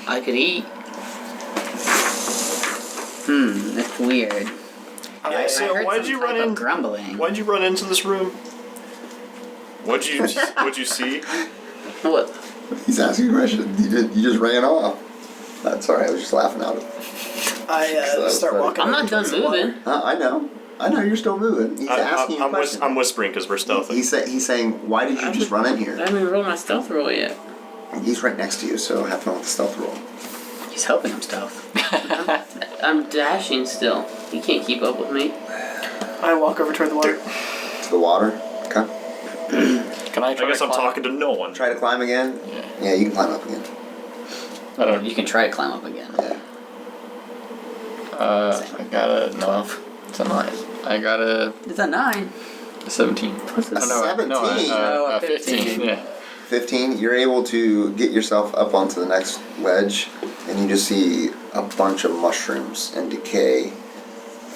I could eat. That's weird. Yeah, so I heard why'd some you type run of in? grumbling. Why'd you run into this room? What'd you see? What? He's asking a question. You just ran off. That's alright. I was just laughing at him. I start walking. I'm over not done towards the water. moving. I know. You're still moving. He's asking you a question. I'm whispering because we're stealthy. He's saying, why did you just run in I here? haven't even rolled my stealth roll yet. He's right next to you, so have fun with the stealth roll. He's helping him stealth. I'm dashing still. You can't keep up with me. I walk over toward the water. To the water. Okay. Can I try I guess to I'm climb? talking to no one. Try to climb again. Yeah, you can climb up again. I don't. You can try to climb up again. Yeah. I got a no. It's a 9. I got a It's a 9. 17. What's A this? 17. Oh, a 15. Yeah. 15. You're able to get yourself up onto the next ledge, and you just see a bunch of mushrooms and decay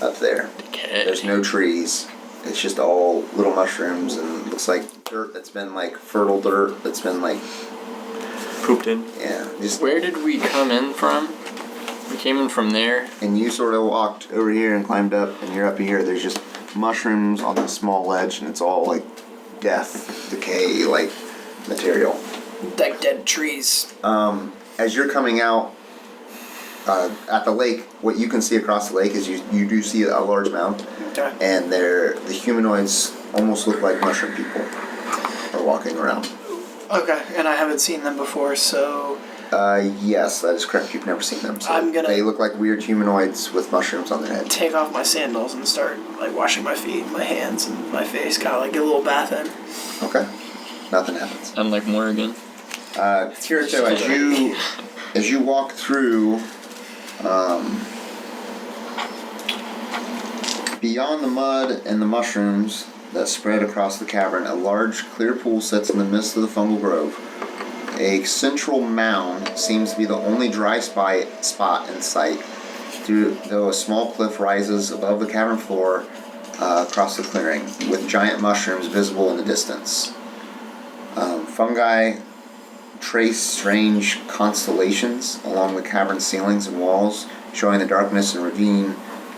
up there. Okay. There's no trees. It's just all little mushrooms, and it looks like dirt that's been like fertile dirt that's been like, Pooped in. yeah, just. Where did we come in from? We came in from there. And you sort of walked over here and climbed up, and you're up here. There's just mushrooms on this small ledge, and it's all like death, decay, like material. Like dead trees. As you're coming out at the lake, what you can see across the lake is you do see a large mound, Okay. and the humanoids almost look like mushroom people are walking around. Okay, and I haven't seen them before, so Yes, that is correct. You've never seen them. So I'm gonna- They look like weird humanoids with mushrooms on their head. take off my sandals and start like washing my feet, my hands, and my face. Kind of like get a little bath in. Okay. Nothing happens. Unlike Morrigan. Kirito, as you walk through, beyond the mud and the mushrooms that spread across the cavern, a large clear pool sits in the midst of the fungal grove. A central mound seems to be the only dry spot in sight, though a small cliff rises above the cavern floor across the clearing, with giant mushrooms visible in the distance. Fungi trace strange constellations along the cavern ceilings and walls, showing the darkness and ravine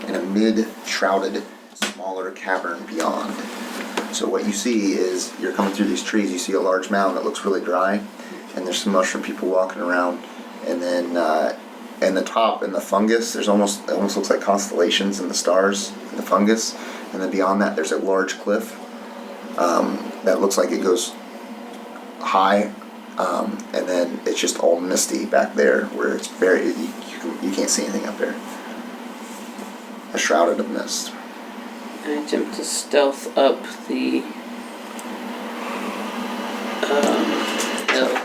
in a mid-shrouded, smaller cavern beyond. So what you see is you're coming through these trees. You see a large mound that looks really dry, and there's some mushroom people walking around. And then in the top, in the fungus, it almost looks like constellations in the stars in the fungus. And then beyond that, there's a large cliff that looks like it goes high, and then it's just all misty back there, where it's very you can't see anything up there. A shrouded of mist. I attempt to stealth up the hill,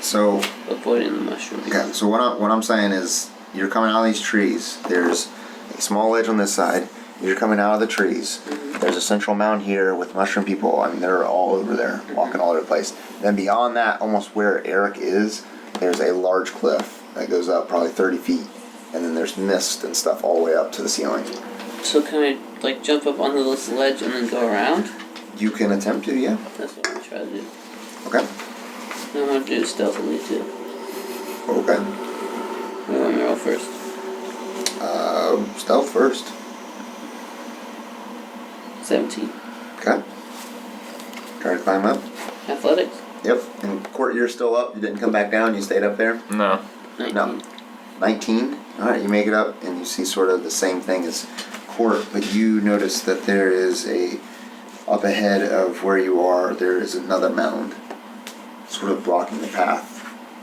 So avoiding the mushroom. okay, so what I'm saying is you're coming out of these trees. There's a small ledge on this side. You're coming out of the trees. There's a central mound here with mushroom people. I mean, they're all over there, walking all over the place. Then beyond that, almost where Eric is, there's a large cliff that goes up probably 30 feet. And then there's mist and stuff all the way up to the ceiling. So can I like jump up onto this ledge and then go around? You can attempt to, yeah. That's what I'm gonna try to do. Okay. I'm gonna do it stealthily too. Okay. What do you want me to roll first? Stealth first. 17. Okay. Try to climb up. Athletics? Yep. And Kort, you're still up. You didn't come back down. You stayed up there. No. 19. No. 19. All right. You make it up, and you see sort of the same thing as Kort, but you notice that there is up ahead of where you are. There is another mound, sort of blocking the path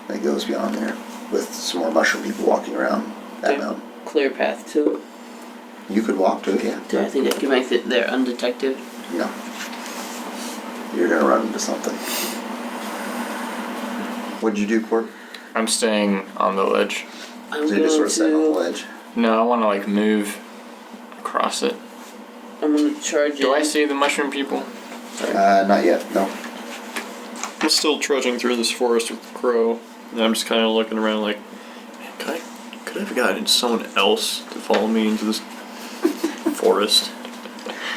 that goes beyond there, with some more mushroom people walking around that Okay. mound. Clear path to it. You could walk to it, yeah. Do I think I can make it there undetected? No. You're gonna run into something. What'd you do, Kort? I'm staying on the ledge. I'm So you're just sort of sitting on the to. ledge. No, I want to like move across it. I'm gonna charge Do in. I see the mushroom people? Not yet, no. I'm still trudging through this forest with Crow, and I'm just kind of looking around like, man, could I have gotten someone else to follow me into this forest?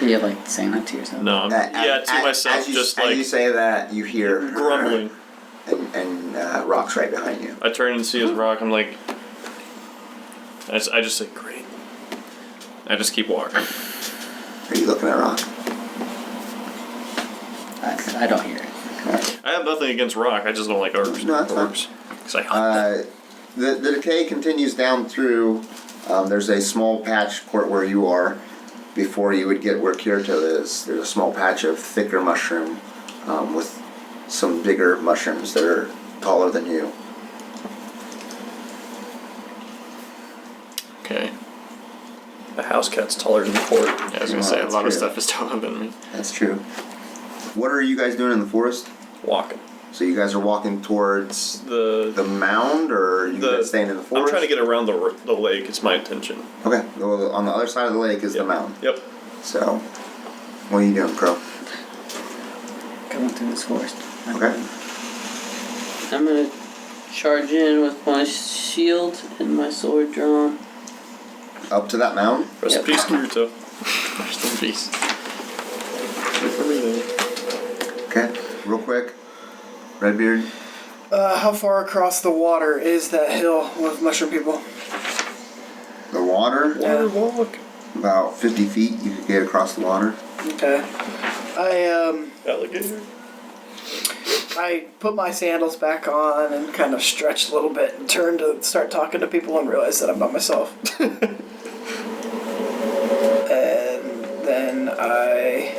You're like saying that to yourself. No, to myself, as you, just as like you say that, you hear grumbling. and Rock's right behind you. I turn and see his rock. I'm like, I just say, great. I just keep walking. Are you looking at Rock? I don't hear it. I have nothing against rock. I just don't like orbs. No, that's fine. orbs. Because I hunt them. The decay continues down through. There's a small patch, Kort, where you are. Before you would get where Kirito is, there's a small patch of thicker mushroom with some bigger mushrooms that are taller than you. Okay. The house cat's taller than the Kort. Yeah, I was gonna Well, say a that's lot of true. stuff is taller than me. That's true. What are you guys doing in the forest? Walking. So you guys are walking towards the The mound, or are you guys staying in the forest? I'm trying to get around the lake. It's my intention. Okay, well, on the other side of the lake is the mound. Yep. So, what are you doing, Crow? Going through this forest. Okay. I'm gonna charge in with my shield and my sword drawn. Up to that mound? Rest in Yep. peace, Kirito. Rest in peace. Good for me, then. Okay, real quick. Redbeard. How far across the water is that hill with mushroom people? The water? Yeah. Walk. About 50 feet you could get across the water. Okay. Alligator. I put my sandals back on and kind of stretched a little bit and turned to start talking to people and realized that I'm by myself. And then I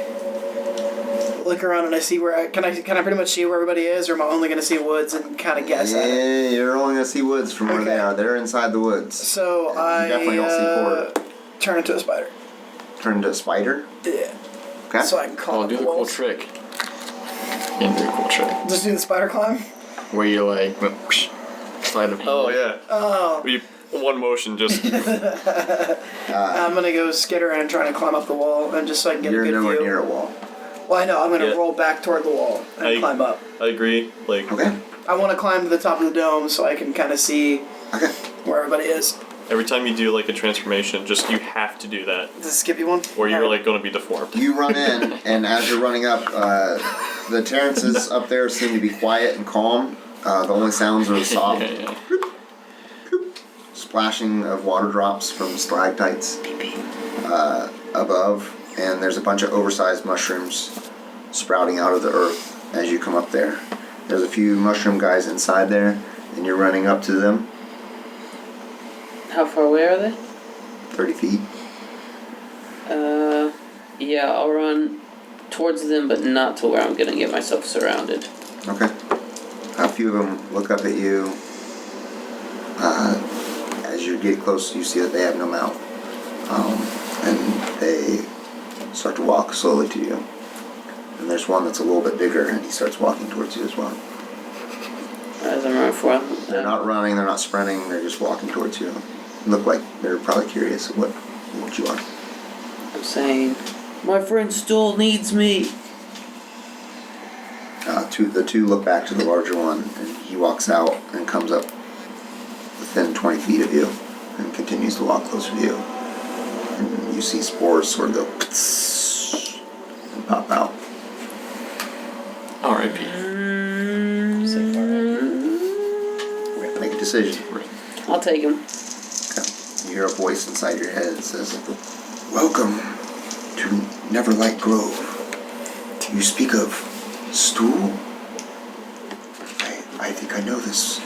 look around and I see where can I pretty much see where everybody is, or am I only going to see woods and kind of guess at it? Yeah, you're only gonna see woods from where they Okay. are. They're inside the woods. So Yeah, you definitely don't see Kort. turn into a spider. Turn into a spider. Yeah. Okay. So I can call Oh, up do the the cool wolves. trick. You can do a cool trick. Just do the spider climb. Where you like whoosh, slide of Oh yeah. Oh. One motion just. I'm gonna go skitter and trying to climb up the wall and just so I can get You're a good nowhere view. near a wall. Well, I know. I'm gonna Yeah. roll back toward the wall and I- climb up. I agree. Like Okay. I want to climb to the top of the dome so I can kind of see Okay. where everybody is. every time you do like a transformation, just you have to do that, Is this a skippy one? or you're like going to be deformed. You run in, and as you're running up, the terraces up there seem to be quiet and calm. The only sounds are the soft Yeah. splashing of water drops from stalactites above, and there's a bunch of oversized mushrooms sprouting out of the earth as you come up there. There's a few mushroom guys inside there, and you're running up to them. How far away are they? 30 feet. Yeah, I'll run towards them, but not to where I'm gonna get myself surrounded. Okay. A few of them look up at you. As you get close, you see that they have no mouth. And they start to walk slowly to you. And there's one that's a little bit bigger, and he starts walking towards you as well. As I'm running for them. They're not running, they're not sprinting, they're just walking towards you. Look like they're probably curious what you are. I'm saying, my friend Stool needs me. The two look back to the larger one, and he walks out and comes up within 20 feet of you and continues to walk closer to you. And you see spores sort of go and pop out. R.I.P. Make a decision. I'll take him. Okay. You hear a voice inside your head that says, "Welcome to Neverlight Grove. You speak of Stool? I think I know this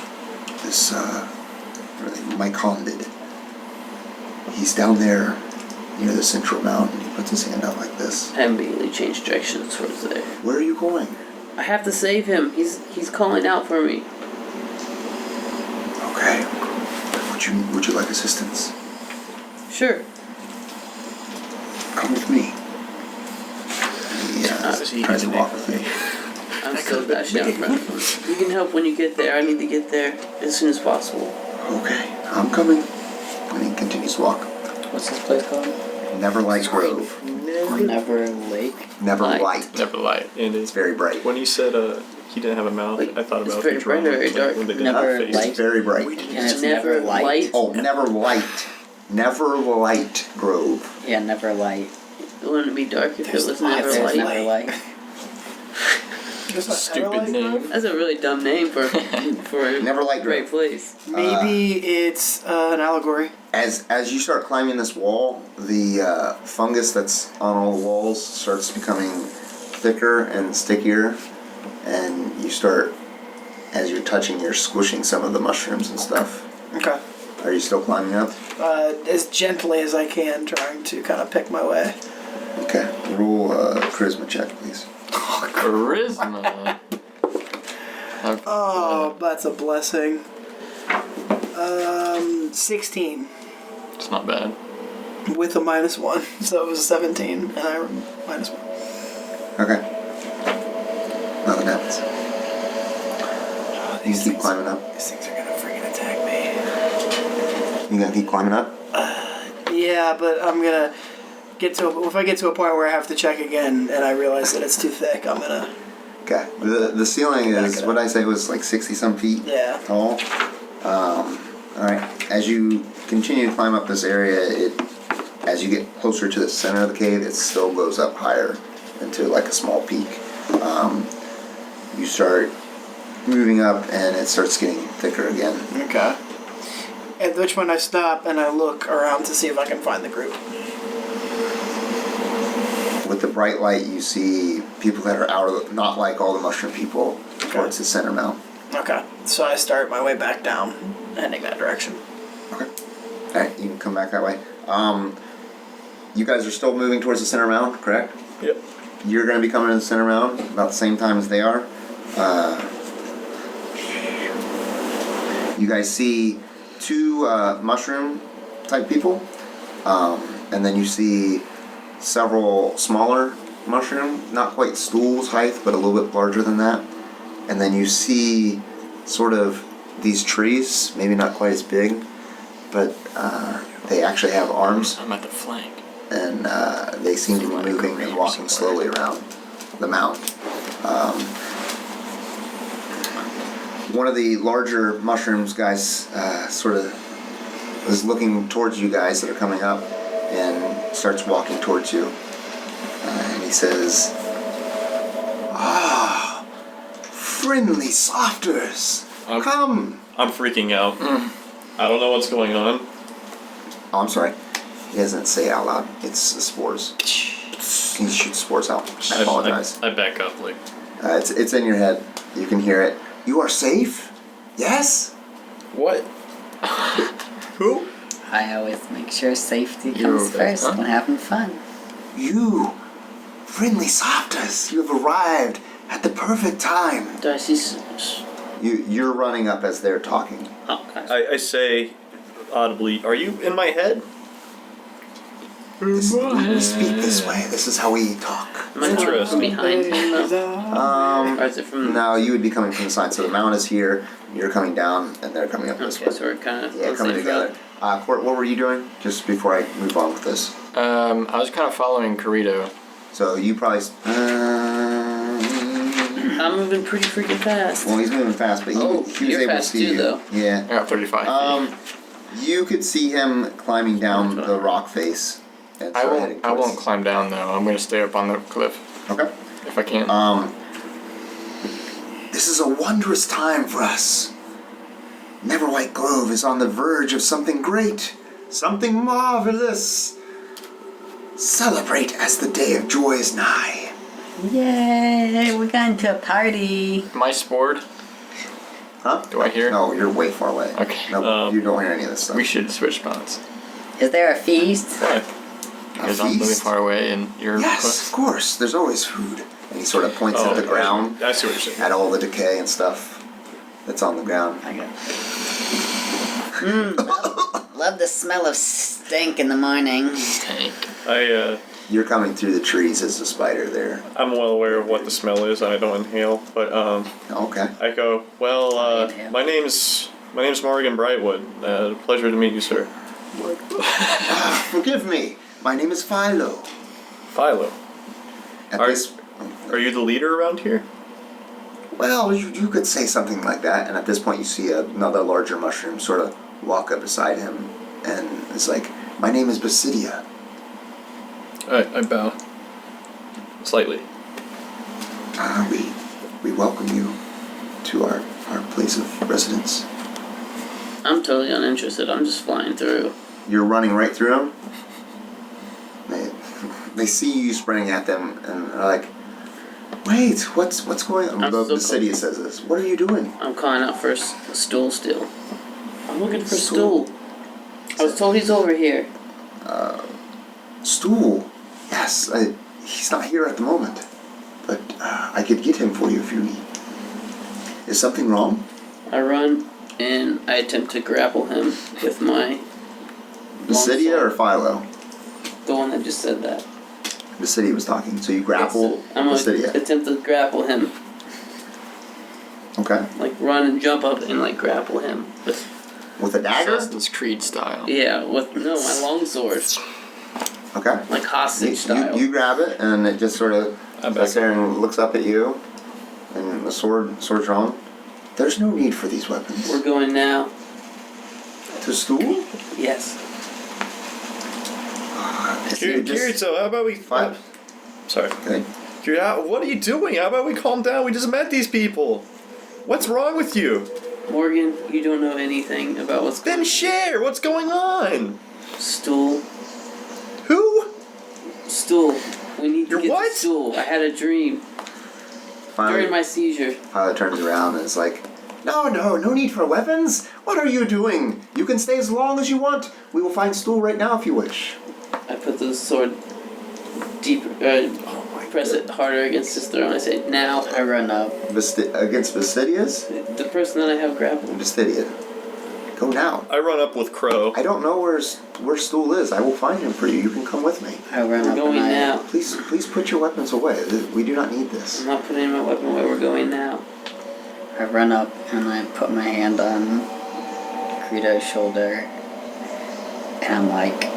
Mike Hahn did. He's down there near the central mountain. He puts his hand out like this. I immediately changed direction towards there. Where are you going? I have to save him. He's calling out for me. Okay. Would you like assistance? Sure. Come with me." He tries to walk with you. I'm still dashing out in front of him. You can help when you get there. I need to get there as soon as possible. Okay, I'm coming. And he continues to walk. What's this place called? Neverlight Grove. Never Lake. Neverlight. Neverlight. And It's very bright. when he said he didn't have a mouth, Wait, I thought it's about very Futurama, bright or very like, dark? when they did Never have a face. light. It's very bright. And it's Never never light. light. Oh, Neverlight. Neverlight Grove. Yeah, never light. Wouldn't it be dark if it was There's never never light? light. Just like Stupid Neverlight name. Grove? That's a really dumb name for a Neverlight great Grove. place. Maybe it's an allegory. As you start climbing this wall, the fungus that's on all the walls starts becoming thicker and stickier, and you start, as you're touching, you're squishing some of the mushrooms and stuff. Okay. Are you still climbing up? As gently as I can, trying to kind of pick my way. Okay. Roll a charisma check, please. Charisma. Oh, that's a blessing. 16 It's not bad. with a -1, so it was 17, and I -1. Okay. Nothing happens. You can keep climbing up. These things are gonna freaking attack me. You gonna keep climbing up? Yeah, but I'm gonna if I get to a point where I have to check again and I realize that it's too thick, I'm gonna. Okay. The ceiling Back is, it up. what did I say, was like 60 some feet Yeah. tall. Alright. As you continue to climb up this area, as you get closer to the center of the cave, it still goes up higher into like a small peak. You start moving up and it starts getting thicker again. Okay. At which point I stop and I look around to see if I can find the group. With the bright light, you see people that are out of the, not like all the mushroom people, towards the center mount. Okay. So I start my way back down, heading that direction. Okay. Alright, you can come back that way. You guys are still moving towards the center mound, correct? Yep. You're going to be coming to the center mound about the same time as they are. You guys see two mushroom type people, and then you see several smaller mushroom, not quite Stool's height, but a little bit larger than that. And then you see sort of these trees, maybe not quite as big, but they actually have arms, I'm at the flank. and they seem to be moving and walking slowly around the mound. One of the larger mushrooms guys sort of is looking towards you guys that are coming up and starts walking towards you. And he says, "Ah, friendly softers, come." I'm freaking out. I don't know what's going on. Oh, I'm sorry. He doesn't say it out loud. It's the spores. He shoots spores out. I apologize. I back up, like. It's in your head. You can hear it. You are safe? Yes? What? Who? I always make sure safety You're comes okay, first huh? when having fun. You, friendly softas, you have arrived at the perfect time. Do I see? You're running up as they're talking. Okay. I say audibly, are you in my head? We speak this way. This is how we talk. Am I Interesting. behind him though? Or is it from? No, you would be coming from the side. So the mount is here, you're coming down, and they're coming up this Okay, way. so we're kind of Yeah, coming together. Kort, what were you doing? Just before I move on with this. I was kind of following Kirito. So you probably... I'm moving pretty freaking fast. well, he's moving fast, but he was you're able to fast see too, you. though. Yeah. I got 35 feet. You could see him climbing down the rock face. And I start won't. heading I towards- won't climb down though. I'm gonna stay up on the cliff Okay. if I can. This is a wondrous time for us. Neverlight Grove is on the verge of something great, something marvelous. Celebrate as the day of joy is nigh. Yay! We got into a party. Am I spored? Huh? Do I hear? No, you're way far away. Okay. No, you don't hear any of this stuff. We should switch spots. Is there a feast? What? Because I'm really feast? far away and you're Yes, close. of course. There's always food. And he sort of points Oh, at the ground, I see what you're saying. at all the decay and stuff that's on the ground. I got. Love the smell of stink in the morning. Tank. You're coming through the trees as a spider there. I'm well aware of what the smell is, and I don't inhale. But Okay. I go, well, inhale. my name's Morrigan Brightwood. Pleasure to meet you, sir. Forgive me. My name is Philo. Philo. At Are- this, Are you the leader around here? well, you could say something like that. And at this point, you see another larger mushroom sort of walk up beside him, and it's like, "My name is Basidia. I bow. Slightly. We welcome you to our place of residence." I'm totally uninterested. I'm just flying through. You're running right through them. They see you sprinting at them, and they're like, "Wait, what's going on?" I'm The so city says this. What are you doing? I'm calling out for Stool still. I'm looking for Stool? Stool. I was told he's over here. Stool. Yes, he's not here at the moment, but I could get him for you if you need. Is something wrong? I run and I attempt to grapple him with my Basidia or Philo? the one that just said that. Basidia was talking, so you grapple I'm gonna Basidia. attempt to grapple him, Okay. like run and jump up and like grapple him With a dagger? Assassin's Creed style. with my longsword, Okay. like hostage style. You grab it, and it just sort of I'm sits back. there and looks up at you, and the sword's drawn. There's no need for these weapons. We're going now. To Stool? Yes. Kirito, how about we... Five. Sorry. Okay. Kirito, what are you doing? How about we calm down? We just met these people. What's wrong with you? Morgan, you don't know anything about what's going Then share. What's going on? Stool. Who? Stool. We need to Your get what? to Stool. I had a dream during my seizure. Philo turns around and is like, no need for weapons. What are you doing? You can stay as long as you want. We will find Stool right now if you wish. I put the sword deeper, press it harder against his throat, and I say, now. I run up. Against Basidia's? The person that I have grappled. Bastidia. Go now. I run up with Crow. I don't know where Stool is. I will find him for you. You can come with me. I run We're up. going and now. Please put your weapons away. We do not need this. I'm not putting my weapon away. We're going now. I run up and I put my hand on Kirito's shoulder, and I'm like,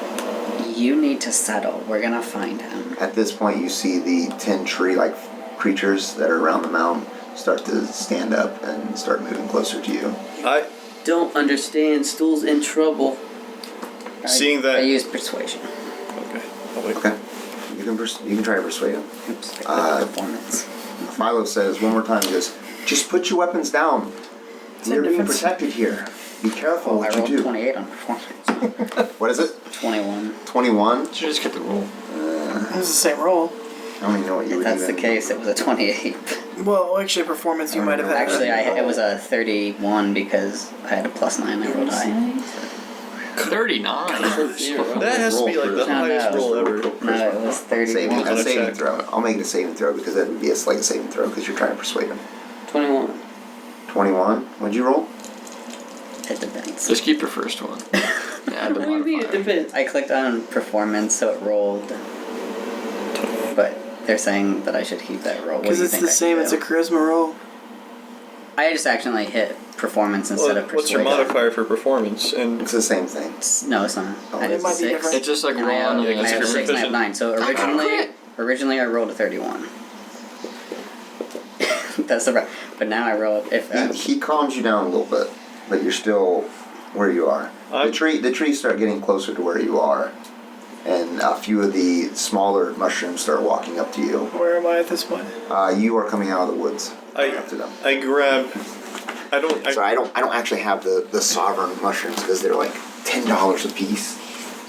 "You need to settle. We're gonna find him." At this point, you see the 10 tree-like creatures that are around the mountain start to stand up and start moving closer to you. I Don't understand. Stool's in trouble. seeing I that. use persuasion. Okay. I'll wait. Okay. You can try to persuade him. Oops. Performance. Performance. Philo says one more time, he goes, "Just put your weapons down. We're being difference. protected here. Be careful I what rolled you do." 28 on performance. What is it? 21. 21? You should just get the roll. It was the same roll. I don't even know what you If were that's the even- case, it was a 28. Well, actually, performance you might have had. Actually, it was a 31 because I had a +9 I rolled high. 39. That has to be like the No, highest no. roll ever. No, it was Saving, 31. a saving check. throw. I'll make it a saving throw because that would be a saving throw because you're trying to persuade him. 21. 21. What'd you roll? It depends. Just keep your first one. Yeah, What do you mean it depends? I clicked on performance, so it rolled. But they're saying that I should keep that roll. What Because do you it's think the I should same, it's a do? charisma roll. I just accidentally hit performance instead of What's your persuasion. modifier for performance? And It's the same thing. No, it's not. Oh, I it did might be 6. different. It's just like And I have, rolling. I have It's 6 and I have 9. So originally I rolled a 31. That's the but now I rolled if He calms you down a little bit, but you're still where you are. The trees start getting closer to where you are, and a few of the smaller mushrooms start walking up to you. Where am I at this point? You are coming out of the woods. After them. I grab. So I don't actually have the sovereign mushrooms because they're like $10 a piece.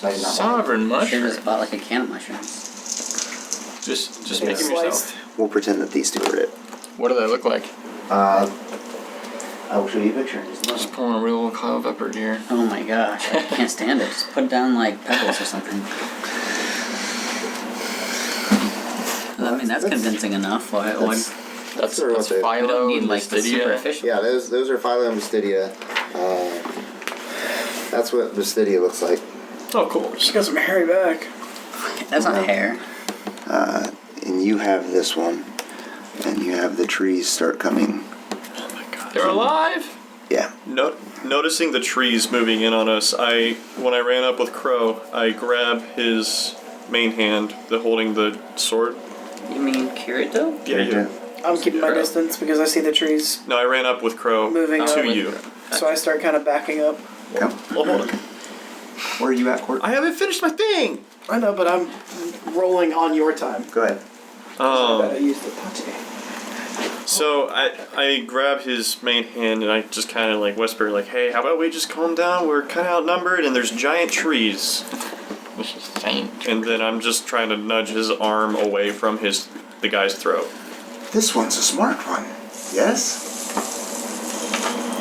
So I did not buy them. Sovereign I should mushroom. have just bought like a can of mushrooms. Just Yeah, make them sliced. yourself. We'll pretend that these two are it. What do they look like? I will show you a picture. Just pulling a real little cloud of pepper here. Oh my gosh, I can't stand it. Just put down like pebbles or something. I mean that's convincing enough. That's sort of what they- We don't Philo need and like the super Mystidia. efficient. Yeah, those are Philo and Mystidia. That's what Mystidia looks like. Oh, cool. She got some hairy back. That's not hair. And you have this one, and you have the trees start coming. Oh my god. They're alive. Yeah. Noticing the trees moving in on us, when I ran up with Crow, I grab his main hand, holding the sword. You mean Kirito? Yeah. I'm keeping my distance because I see the trees, No, I ran up with Crow Moving to up. you. so I start kind of backing up. Come. Well, hold on. Where are you at, Kort? I haven't finished my thing. I know, but I'm rolling on your time. Go ahead. I used the touch. So I grab his main hand and I just kind of like whisper like, "Hey, how about we just calm down? We're kind of outnumbered and there's giant trees." This is insane. And then I'm just trying to nudge his arm away from the guy's throat. This one's a smart one. Yes?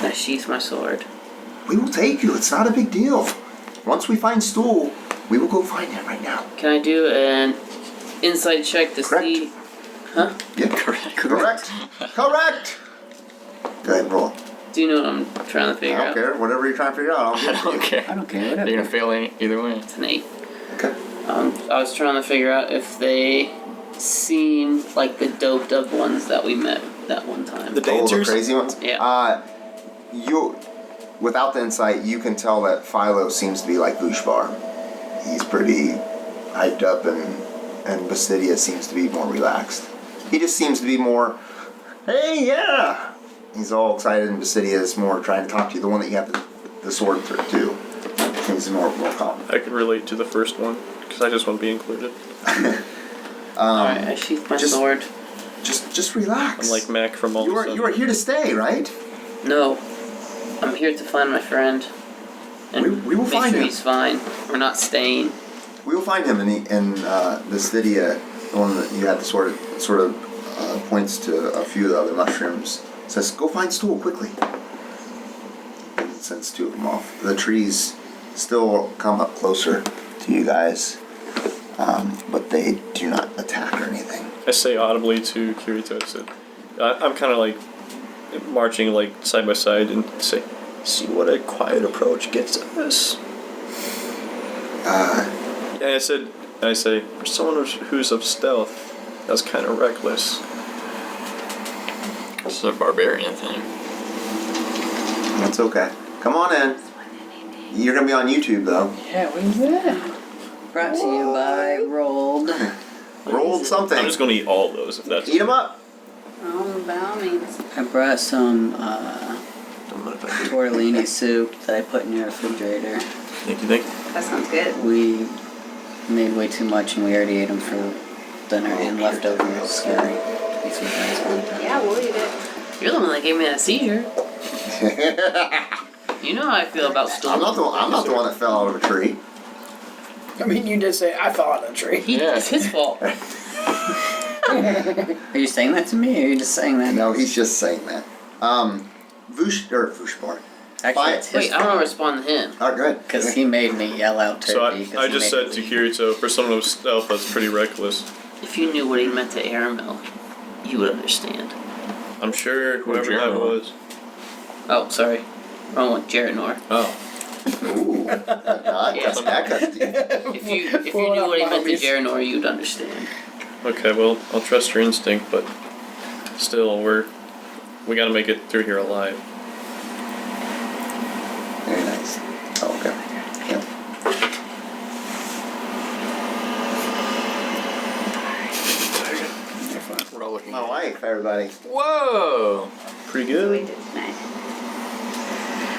I sheath my sword. We will take you. It's not a big deal. Once we find Stool, we will go find him right now. Can I do an insight check to Correct. see? Huh? Yeah. Correct. Correct. Go ahead and roll. Do you know what I'm trying to I figure don't out? care. Whatever you're trying to figure out, I'll I give it to don't you. care. I don't care. You're Whatever. gonna fail either way. It's an 8. Okay. I was trying to figure out if they seem like the doped up ones that we met that one time. The Oh, the dancers. crazy ones? Yeah. Without the insight, you can tell that Philo seems to be like Bushbar. He's pretty hyped up, and Basidia seems to be more relaxed. He just seems to be more, hey, yeah! He's all excited, and Basidia is more trying to talk to you, the one that you have the sword through, too. He's more calm. I can relate to the first one because I just want to be included. Alright, I sheath my just- sword. Just relax. I'm like Mac from all you are here to stay, right? No. I'm here to find my friend. And We will make find sure him. he's fine. We're not staying. We will find him in Basidia, the one that you had the sword sort of points to a few of the other mushrooms. Says, go find Stool quickly. And sends two of them off. The trees still come up closer to you guys, but they do not attack or anything. I say audibly to Kirito, I said, I'm kind of like marching like side by side and say, "See what a quiet approach gets us." And I say, for someone who's of stealth, that's kind of reckless. This is a barbarian thing. That's okay. Come on in. You're gonna be on YouTube though. Yeah, what is that? Brought to you by Rolled. Rolled something. I'm just gonna eat all of those if that's. Eat them up. Oh, bounties. I brought some tortellini soup that I put in your refrigerator. Thank you. That sounds good. We made way too much and we already ate them for dinner and leftovers. Scary. Makes me guys one time. Yeah, we'll eat it. You're the one that gave me that seizure. You know how I feel about Stool. I'm not the one that fell out of a tree. I mean, you did say I fell out of a tree. It's his fault. Are you saying that to me, or are you just saying that? No, he's just saying that. Vushbar. Actually, it's his Wait, I don't want to respond to him. Oh, good. because he made me yell out So Turvy. 'cause I he just made said me to leave. Kirito, for someone with stealth, that's pretty reckless. If you knew what he meant to Aramil, you would understand. I'm sure whoever that General. was. Oh, sorry. Wrong one, Jaranor. Oh. Ooh, that cuts deep. If you knew what he meant to Jaranor, you'd understand. Okay, well, I'll trust your instinct, but still, we gotta make it through here alive. Very nice. Oh, okay. Yep. We're all looking. My wife, everybody. Whoa! Pretty We good. did tonight.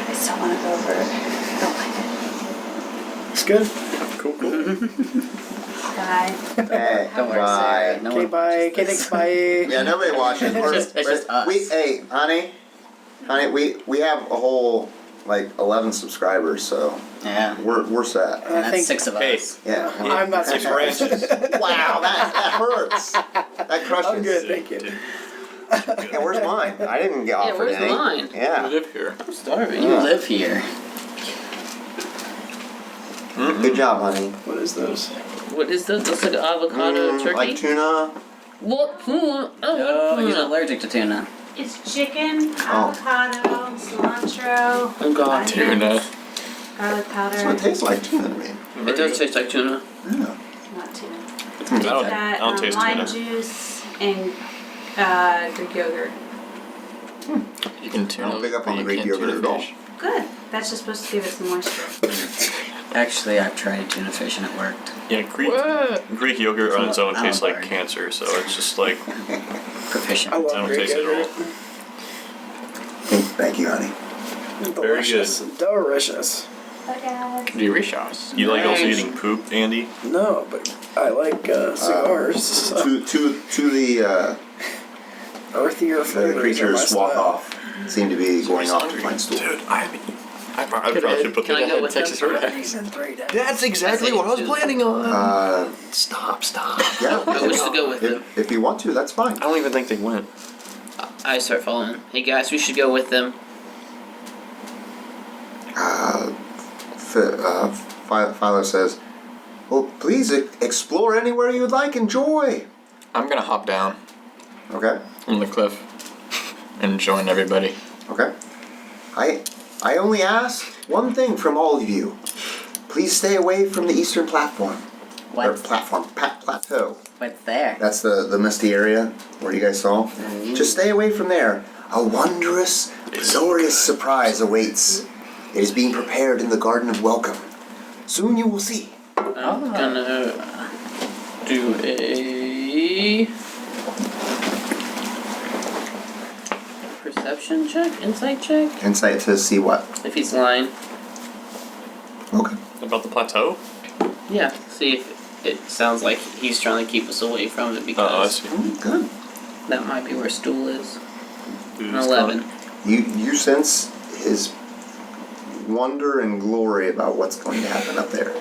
I still want to go over it. I don't like It's good. Cool. Bye. Hey, Don't worry, bye. Sarah. No Okay, one bye. Okay, thanks, bye. Yeah, nobody watches. It's just us. Hey, honey, we have a whole like 11 subscribers, so Yeah. we're set. And that's think- 6 of Hey. us. Yeah. I'm not It's surprised. branches. Wow, that hurts. That crushes. I'm good, thank you. Yeah, where's mine? I didn't get offered where's any. mine? We Yeah. live here. I'm starving. You live here. Good job, honey. What is those? What is this? Looks like avocado turkey. Like tuna. What? Oh, he's allergic to tuna. It's chicken, avocado, cilantro, Oh god. onions, Tuna. garlic This one powder. tastes like tuna to me. It does taste like tuna. Yeah. Not tuna. I Take don't, that, I don't taste lime tuna. juice and Greek yogurt. You can tuna. I don't pick up on but the you Greek can't yogurt tuna at all. fish. Good. That's just supposed to give it some moisture. Actually, I've tried tuna fish and it worked. Yeah, Greek yogurt on its own I'm tastes like sorry. cancer, so it's just like, Proficient. I love don't Greek taste it at all. yogurt. Thank you, honey. Delicious. Delicious. Bye, guys. Delicious. you like also Nice. eating poop, Andy? No, but I like cigars. So To the earthier flavors are my creatures walk style. off. Seem to be going off to find Stool. Dude, I probably should put Can I that go in with Texas them? Roadhouse. That's exactly what I was planning on. Stop. Yeah. I wish to go with them. If you want to, that's fine. I don't even think they went. I start following. Hey guys, we should go with them. Philo says, "Well, please explore anywhere you would like. Enjoy." I'm gonna hop down Okay. from the cliff and join everybody. Okay. I only ask one thing from all of you. Please stay away from the eastern platform. Or What's, plateau. what's there? That's the misty area where you guys saw. Just stay away from there. A wondrous, glorious surprise awaits. It is being prepared in the Garden of Welcome. Soon you will see. I'm gonna do a perception check, insight check. Insight to see what? If he's lying, Okay. About the plateau? yeah. See if it sounds like he's trying to keep us away from it Oh, I because see. Good. that might be where Stool is. An It's 11. You sense his wonder and glory about what's going to happen up there.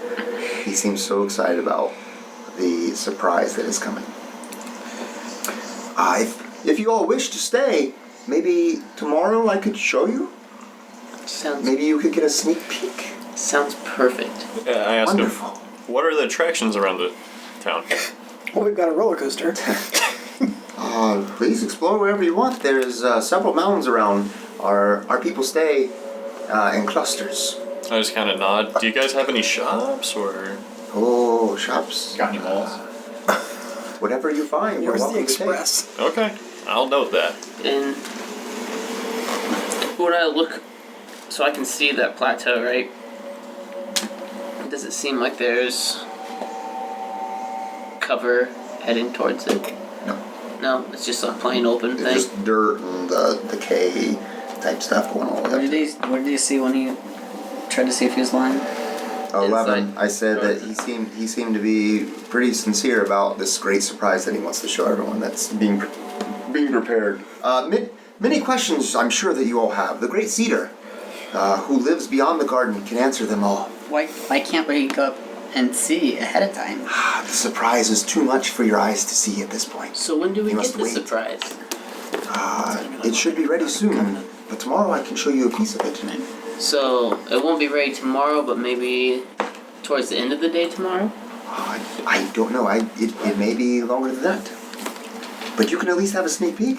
He seems so excited about the surprise that is coming. If you all wish to stay, maybe tomorrow I could show you. Sounds Maybe you could get a sneak peek. sounds perfect. Yeah, I asked him, Wonderful. what are the attractions around the town? Well, we've got a roller coaster. Please explore wherever you want. There's several mountains around. Our people stay in clusters. I just kind of nod. Do you guys have any shops or? Oh, shops. Got any moles? Whatever you find, you're Where's the welcome to take. express? Okay, I'll note that. And would I look so I can see that plateau, right? Does it seem like there's cover heading towards it? No. No, it's just a plain open It's thing. just dirt and decay type stuff going on. What did he see when he tried to see if he was lying? 11. Inside. I said that he seemed to be pretty sincere about this great surprise that he wants to show everyone that's being prepared. Many questions I'm sure that you all have. The Great Cedar, who lives beyond the garden, can answer them all. Why can't we go and see ahead of time. The surprise is too much for your eyes to see at this point. So when do we You get must the wait. surprise? It should be ready soon, but tomorrow I can show you a piece of it. So it won't be ready tomorrow, but maybe towards the end of the day tomorrow? I don't know. It may be longer than that. But you can at least have a sneak peek.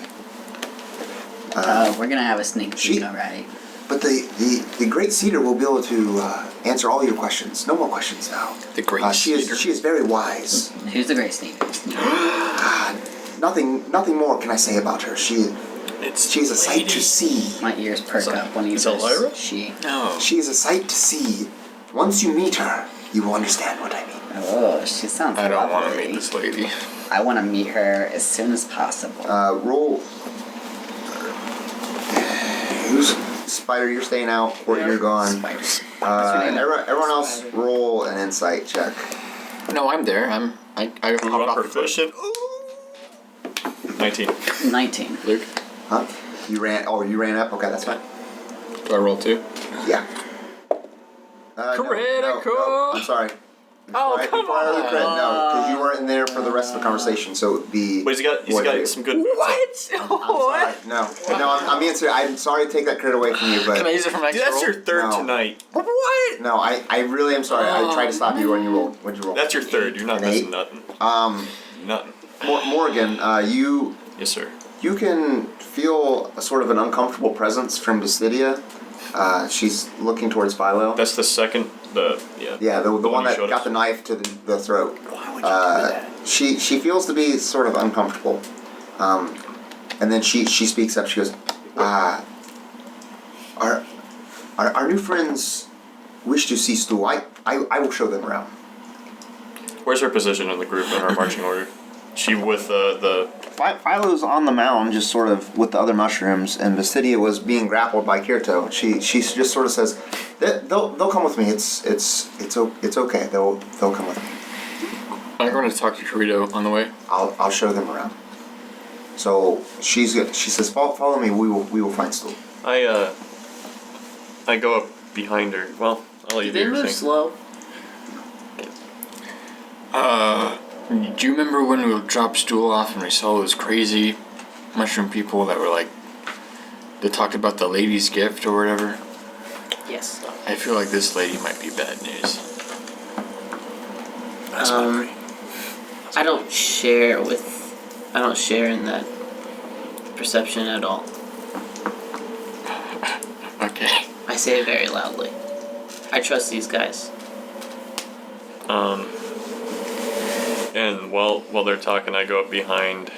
We're gonna have a sneak she- peek, alright. But the Great Cedar will be able to answer all your questions. No more questions now. The Great She Cedar. is very wise. Who's the great sneaker? Nothing more can I say about her. She's a sight to see. My ears perk up when he is that says Lyra? she. No. She is a sight to see. Once you meet her, you will understand what I mean. Oh, she sounds I don't want to lovely. meet this lady. I want to meet her as soon as possible. Roll. Who's Spider? You're staying out, or you're gone. Spiders. Everyone else, roll an insight check. No, I'm there. I hopped off the cliff. Proficient. 19. 19. Luke, Huh? You ran. Oh, you ran up. Okay, that's fine. do I roll 2? Yeah. Critical. No, I'm sorry. Oh, Right come before I on. crit, no, because you weren't in there for the rest of the conversation. So the. But he's got some good. What? I'm sorry. No, I'm being serious. I'm sorry to take that crit away from you, but Can I use it for my Dude, next that's roll? your third No. tonight. What? no, I really am sorry. I tried to stop you when you rolled. What'd you roll? That's your third. You're not An missing 8? nothing. Nothing. Morrigan, you Yes, sir. can feel a sort of an uncomfortable presence from Basidia. She's looking towards Philo. That's the second. Yeah, the one you that showed got us. the knife to the throat. Why would you do that? She feels to be sort of uncomfortable, and then she speaks up. She goes, "Our new friends wish to see Stool. I will show them around." Where's her position in the group in our marching order? She with the. Philo's on the mound, just sort of with the other mushrooms, and Basidia was being grappled by Kirito. She just sort of says, "They'll come with me. It's okay. They'll come with me. I'm going to talk to Kirito on the way. I'll show them around." So she says, "Follow me. We will find Stool." I go up behind her. Well, I'll let you Do do they your move thing. slow? Do you remember when we dropped Stool off and we saw those crazy mushroom people that were like, they talked about the lady's gift or whatever? Yes. I feel like this lady might be bad news. I don't share in that perception at all. Okay. I say it very loudly. I trust these guys. And while they're talking, I go up behind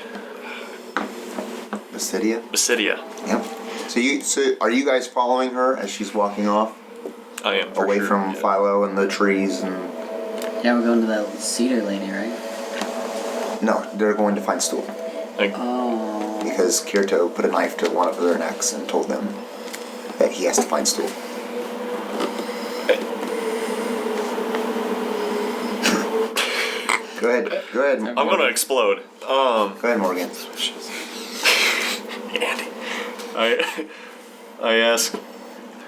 Basidia. Basidia. Yep. So are you guys following her as she's walking off I am for away sure, from yeah. Philo and the trees and? Yeah, we're going to that cedar lady, right? No, they're going to find Stool Oh. because Kirito put a knife to one of their necks and told them that he has to find Stool. Go ahead. I'm gonna explode. Go ahead, Morgan. Andy.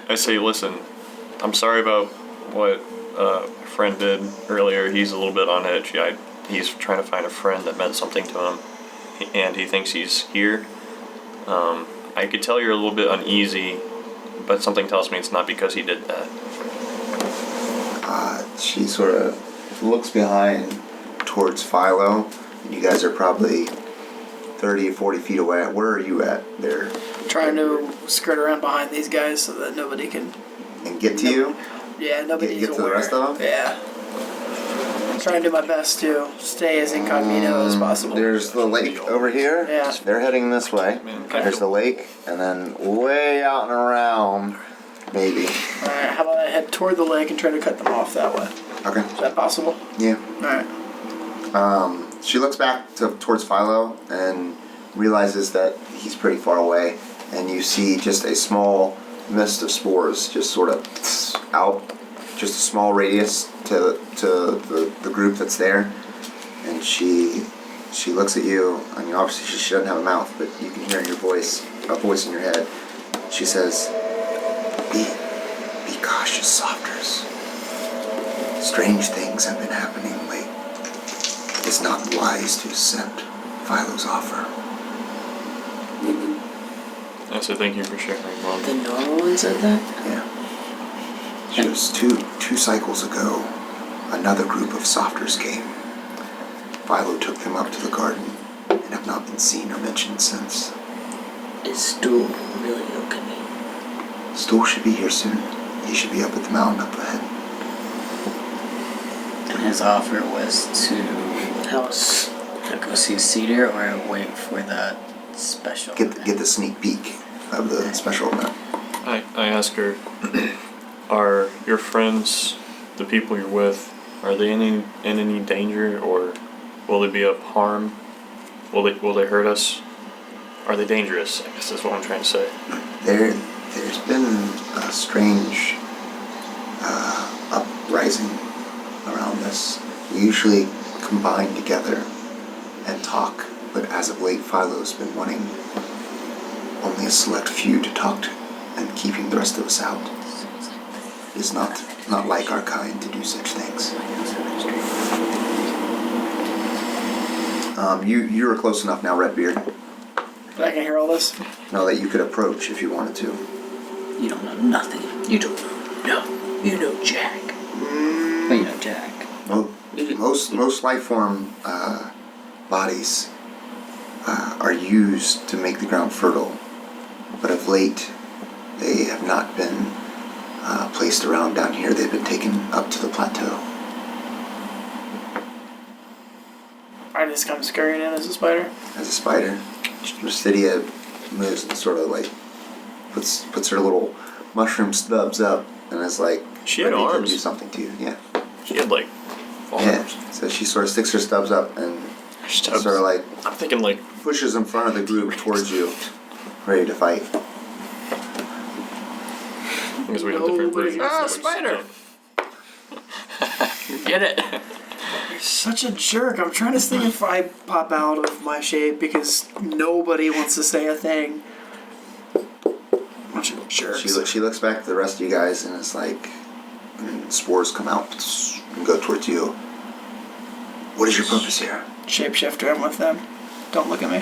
I say, listen, I'm sorry about what my friend did earlier. He's a little bit on edge. He's trying to find a friend that meant something to him, and he thinks he's here. I could tell you're a little bit uneasy, but something tells me it's not because he did that. She sort of looks behind towards Philo. You guys are probably 30 or 40 feet away. Where are you at there? Trying to skirt around behind these guys so that nobody can. And get to you? Yeah, nobody's Get to the aware. rest of them? Yeah. I'm trying to do my best to stay as incognito as possible. There's the lake over here. Yeah. They're heading this way. There's the lake, and then way out and around, maybe. Alright, how about I head toward the lake and try to cut them off that way? Okay. Is that possible? Yeah. Alright. She looks back towards Philo and realizes that he's pretty far away, and you see just a small mist of spores just sort of out, just a small radius to the group that's there, and she looks at you, and obviously she doesn't have a mouth, but you can hear in your voice, a voice in your head. She says, "Be cautious, Softers." Strange things have been happening late. It's not wise to accept Philo's offer. I say thank you for sharing, Mom. The normal one said that? Yeah. Just two cycles ago, another group of softers came. Philo took them up to the garden and have not been seen or mentioned since. Is Stool really okay? Stool should be here soon. He should be up at the mountain up ahead. And his offer was to House. go see Cedar or wait for the special event? Get the sneak peek of the special event. I ask her, are your friends, the people you're with, are they in any danger, or will they be of harm? Will they hurt us? Are they dangerous? I guess that's what I'm trying to say. There's been a strange uprising around this. We usually combine together and talk, but as of late, Philo's been wanting only a select few to talk to and keeping the rest of us out. It's not like our kind to do such things. You were close enough now, Redbeard. But I can hear all this. Know that you could approach if you wanted to. You don't know nothing. You don't know. No, you know Jack. But you know Jack. Most life form bodies are used to make the ground fertile, but of late they have not been placed around down here. They've been taken up to the plateau. I just come scurrying in as a spider. As a spider, Residia moves and sort of like puts her little mushroom stubs up and is like She had ready to arms. do something to you. Yeah. She had like Yeah. arms. So she sort of sticks her stubs up and Stubs. sort of like I'm thinking like pushes in front of the group towards you, ready to fight. because we have different versions. Ah, spider! Get it? You're such a jerk. I'm trying to think if I pop out of my shape because nobody wants to say a thing. Bunch of jerks. She looks back at the rest of you guys and is like, and spores come out and go towards you. What is your purpose here? Shapeshifter, I'm with them. Don't look at me.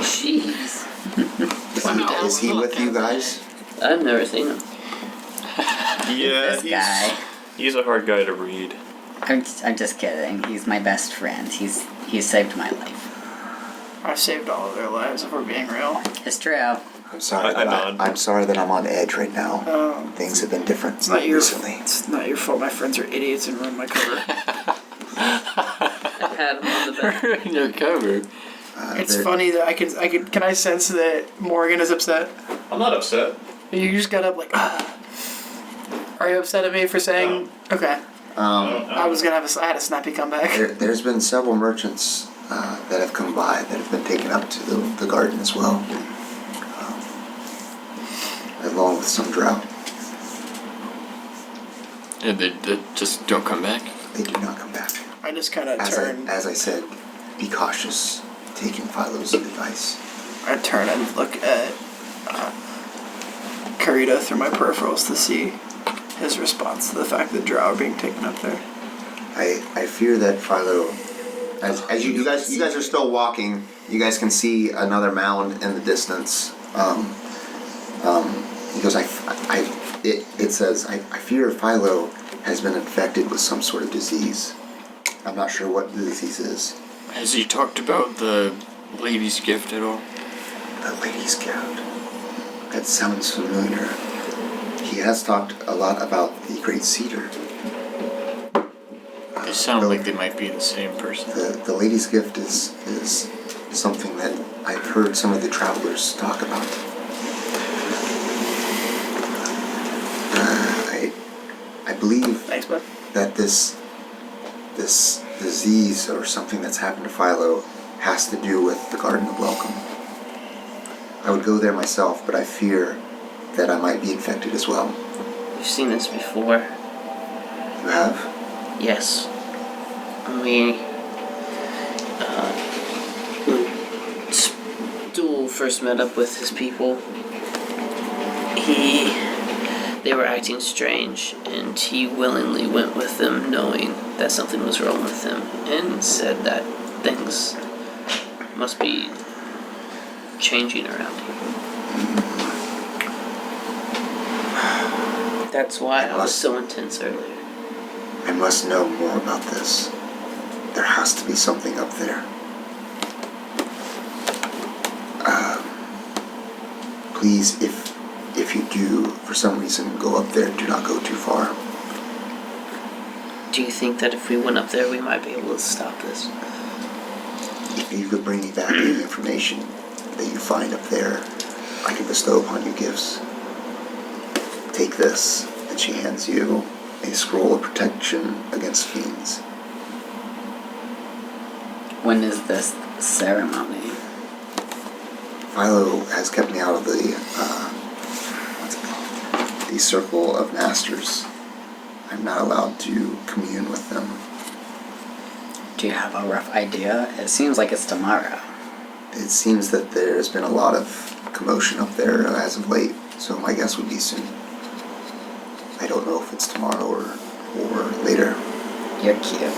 Jeez. Is he with you guys? I've never seen him. Yeah, This guy. he's a hard guy to read. I'm just kidding. He's my best friend. He's saved my life. I've saved all of their lives if we're being real. It's true. I'm sorry. I nod. I'm sorry that I'm on edge right now. Things have been different It's not your recently. It's not your fault. My friends are idiots and ruin my cover. I had him on the back. In your cover. It's They're- funny that I can I sense that Morrigan is upset? I'm not upset. You just got up like, ah. Are you upset at me for saying? Okay. I was gonna I had a snappy comeback. There's been several merchants that have come by that have been taken up to the garden as well, along with some drought. Yeah, they just don't come back. They do not come back. I just kind of As turn. I said, be cautious taking Philo's advice. I turn and look at Kirito through my peripherals to see his response to the fact that drow are being taken up there. I fear that Philo, as you guys are still walking, you guys can see another mound in the distance. He goes, it says, I fear Philo has been infected with some sort of disease. I'm not sure what the disease is. Has he talked about the lady's gift at all? The lady's gift. That sounds familiar. He has talked a lot about the Great Cedar. They sound like they might be the same person. The lady's gift is something that I've heard some of the travelers talk about. I believe Thanks, bud. that this disease or something that's happened to Philo has to do with the Garden of Welcome. I would go there myself, but I fear that I might be infected as well. We've seen this before. You have? Yes. When Stool first met up with his people, they they were acting strange, and he willingly went with them knowing that something was wrong with them, and said that things must be changing around here. That's why I was so intense earlier. I must know more about this. There has to be something up there. Please, if you do, for some reason, go up there, do not go too far. Do you think that if we went up there, we might be able to stop this? If you could bring me back any information that you find up there, I can bestow upon you gifts. Take this, and she hands you a scroll of protection against fiends. When is this ceremony? Philo has kept me out of the, what's it called? The Circle of Masters. I'm not allowed to commune with them. Do you have a rough idea? It seems like it's tomorrow. It seems that there's been a lot of commotion up there as of late, so my guess would be soon. I don't know if it's tomorrow or later. You're cute.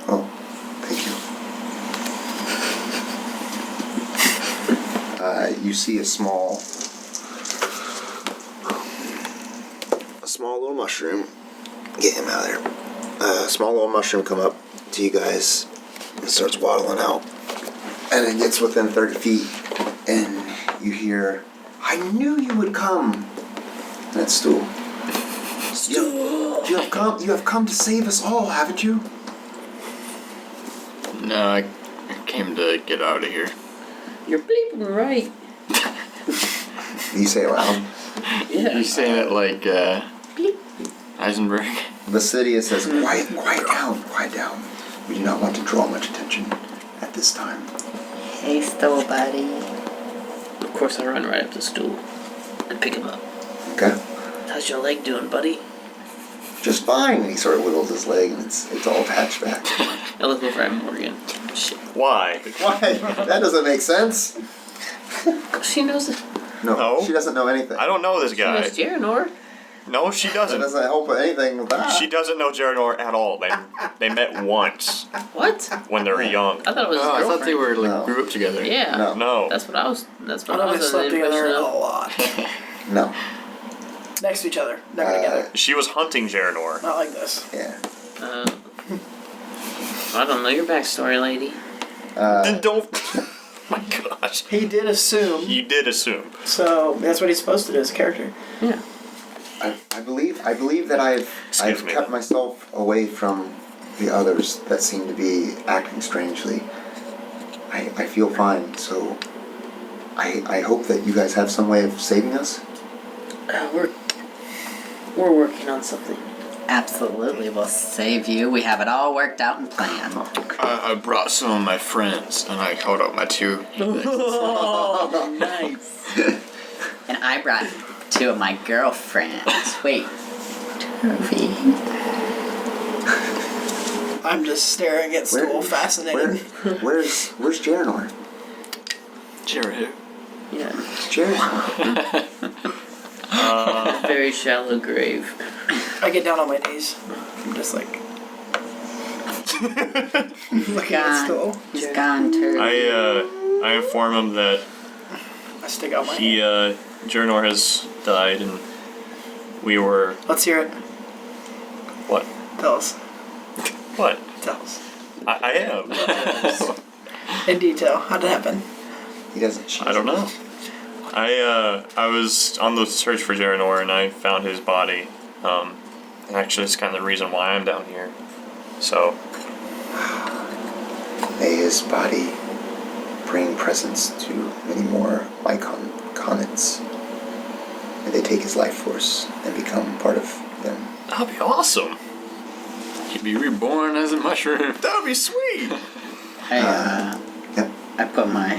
Oh, thank you. You see a small little mushroom. Get him out of there. A small little mushroom come up to you guys and starts waddling out. And it gets within 30 feet. And you hear, I knew you would come. And it's Stool. Stool! You have come to save us all, haven't you? No, I came to get out of here. You're bleeping right. You say it loud. Yeah. You're saying it like Eisenberg. Basidia says, quiet down. We do not want to draw much attention at this time. Hey, Stool buddy. Of course, I run right up to Stool and pick him up. Okay? How's your leg doing, buddy? Just fine. And he sort of wiggles his leg and it's all patched back. I look over at Morrigan. Shit. Why? Why? That doesn't make sense. She knows it. No. She doesn't know anything. I don't know this She guy. knows Jarenor. No, she That doesn't. doesn't help with anything with that. She doesn't know Jarenor at all. They met once What? when they were young. I thought it was his Oh, I girlfriend. thought they were like No. grew up together. Yeah. No. No. That's what I was. That's I what I know they was slept under the together impression a of. lot. No. Next to each other, never together. She was hunting Jarenor. Not like this. Yeah. I don't know your backstory, lady. Then don't. My gosh. He did assume, You did assume. so that's what he's supposed to do as a character. Yeah. I believe that I've Excuse me. kept myself away from the others that seem to be acting strangely. I feel fine, so I hope that you guys have some way of saving us. We're working on something. Absolutely, we'll save you. We have it all worked out and planned. I brought some of my friends, and I held out my two. Oh, nice. And I brought two of my girlfriends. Wait. Turvy. I'm just staring at Stool, fascinated. Where's Jarenor? Jared. Yeah. Jarenor. Very shallow grave. I get down on my knees. I'm just like looking at Stool. He's gone, Turvy. I inform him that I stick out my hand. Jarenor has died, and we were Let's hear it. what? Tell us. What? Tell us. I am. In detail. How'd it happen? He doesn't. I don't know. I was on the search for Jarenor, and I found his body. And actually, it's kind of the reason why I'm down here. So, May his body bring presence to many more Myconids. May they take his life force and become part of them. that'd be awesome. He'd be reborn as a mushroom. That'd be sweet. Yep. I put my...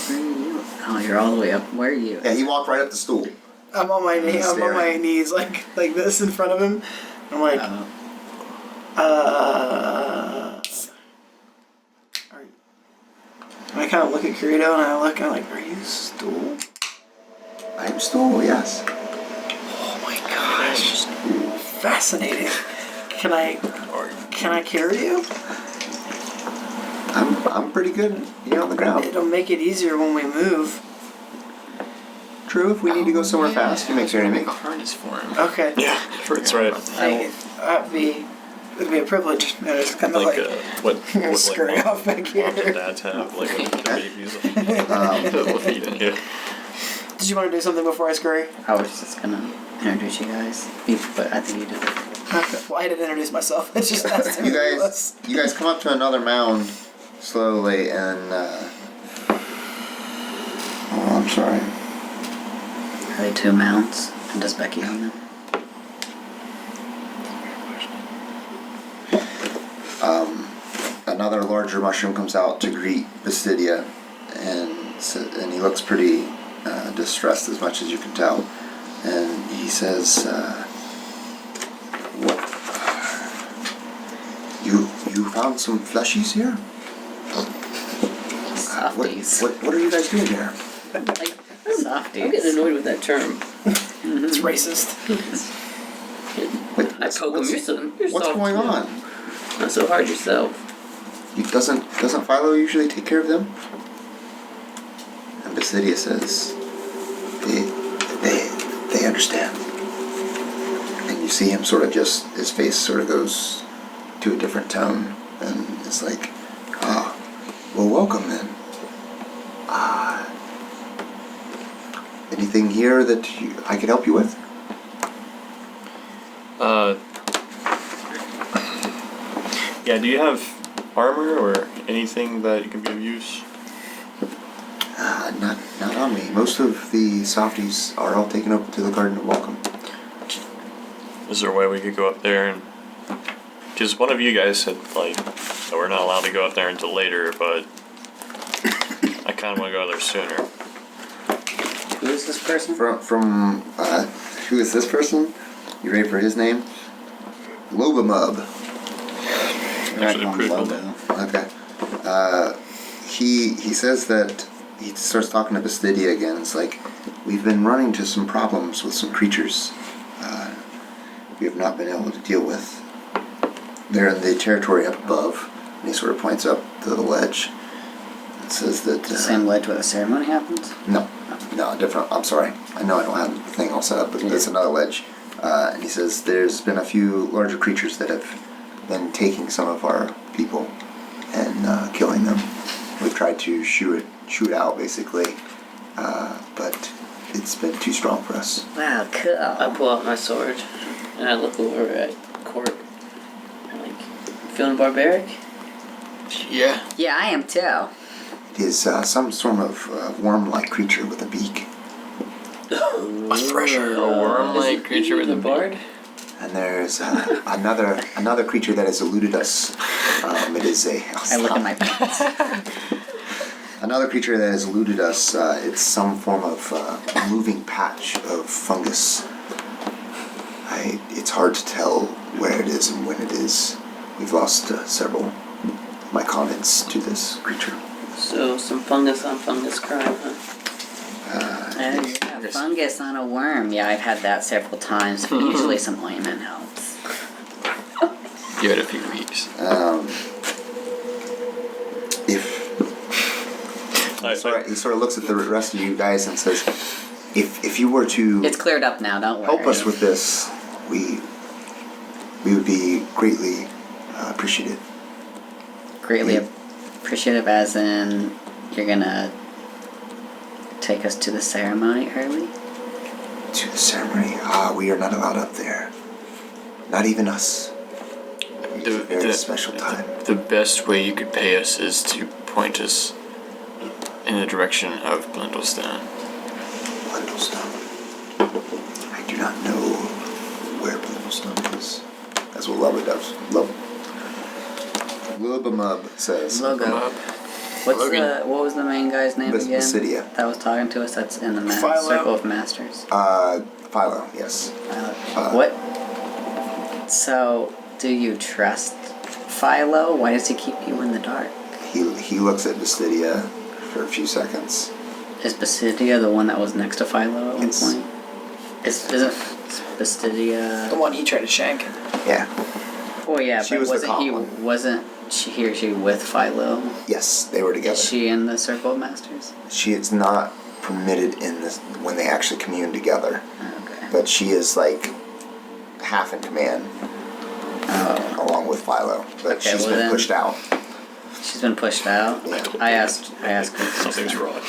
Where are you? Oh, you're all the way up. Where are you? Yeah, he walked right up the stool. I'm on my He's I'm on my staring. knees like this in front of him. I'm like, Oh. am I I kind of look at Kirito and I look and I'm like, are you Stool? I'm Stool, yes. Oh my gosh. Fascinating. Can I carry you? I'm pretty good here on the ground. It'll make it easier when we move. True, if we need to go somewhere fast, you make sure to make. a harness for him. Okay. Yeah, that's right. It'd be a privilege. I just kind of Like, like, what scurry off back moms here. and dads have, like, when they're babies. Yeah. Did you want to do something before I scurry? I was just gonna introduce you guys, but I think you did it. Okay. Well, I didn't introduce myself. It's just asked You guys come up to another mound slowly, and oh, I'm sorry. Are they 2 mounts? And does Becky own them? Another larger mushroom comes out to greet Basidia, and he looks pretty distressed, as much as you can tell. And he says, "What? You found some fleshies here? Softies. What are you guys doing here?" Like I'm softies. getting annoyed with that term. It's racist. I poke him. You're What's soft, going too. on? Not so hard yourself. Doesn't Philo usually take care of them? And Basidia says, they understand. And you see him his face sort of goes to a different tone, and it's like, well, welcome then. Anything here that I could help you with? Yeah, do you have armor or anything that can be of use? Not on me. Most of the softies are all taken up to the Garden of Welcome. Is there a way we could go up there and... Because one of you guys said, like, that we're not allowed to go up there until later, but I kind of want to go there sooner. Who is this person? Who is this person? You ready for his name? Lobamub. Actually, pretty cool. Okay. He says that he starts talking to Basidia again. It's like, we've been running into some problems with some creatures we have not been able to deal with. They're in the territory up above, and he sort of points up to the ledge. It says that... The same ledge where the ceremony happens? No, different. I'm sorry. I know I don't have the thing all set up, but it's another ledge. And he says there's been a few larger creatures that have been taking some of our people and killing them. We've tried to shoot it out, basically, but it's been too strong for us. Wow, cool. I pull out my sword and I look over at Kort. I'm like, feeling barbaric? Yeah. Yeah, I am too. It is some sort of worm-like creature with a beak. A thresher. A worm-like creature with a bard? And there's another creature that has eluded us. It is a... I look at my pants. Another creature that has eluded us, it's some form of moving patch of fungus. It's hard to tell where it is and when it is. We've lost several of my comments to this creature. So, some fungus on fungus crime, huh? Yeah, fungus on a worm. Yeah, I've had that several times. Usually some ointment helps. Give it a few weeks. He sort of looks at the rest of you guys and says, if you were to It's cleared up now, don't worry. help us with this, we would be greatly appreciative. Greatly appreciative, as in you're gonna take us to the ceremony early? To the ceremony? We are not allowed up there. Not even us. It's a very special time. The best way you could pay us is to point us in the direction of Blundellstone. Blundellstone. I do not know where Blundellstone is. That's what Lubba does. Lubamub says. Logo. What was the main guy's name again? Basidia. That was talking to us. That's in the Philo. circle of masters. Philo, yes. What? So, do you trust Philo? Why does he keep you in the dark? He looks at Basidia for a few seconds. Is Basidia the one that was next to Philo at one Yes. point? Isn't Basidia? The one he tried to shank. Yeah. Oh yeah, She but was the wasn't cop he? one. Wasn't he or she with Philo? Yes, they were together. Is she in the Circle of Masters? She is not permitted in this when they actually commune together, Okay. but she is like half in command Oh, along with Philo. But Okay, she's well been then- pushed out. she's been pushed out. Yeah. I asked her. Something's wrong.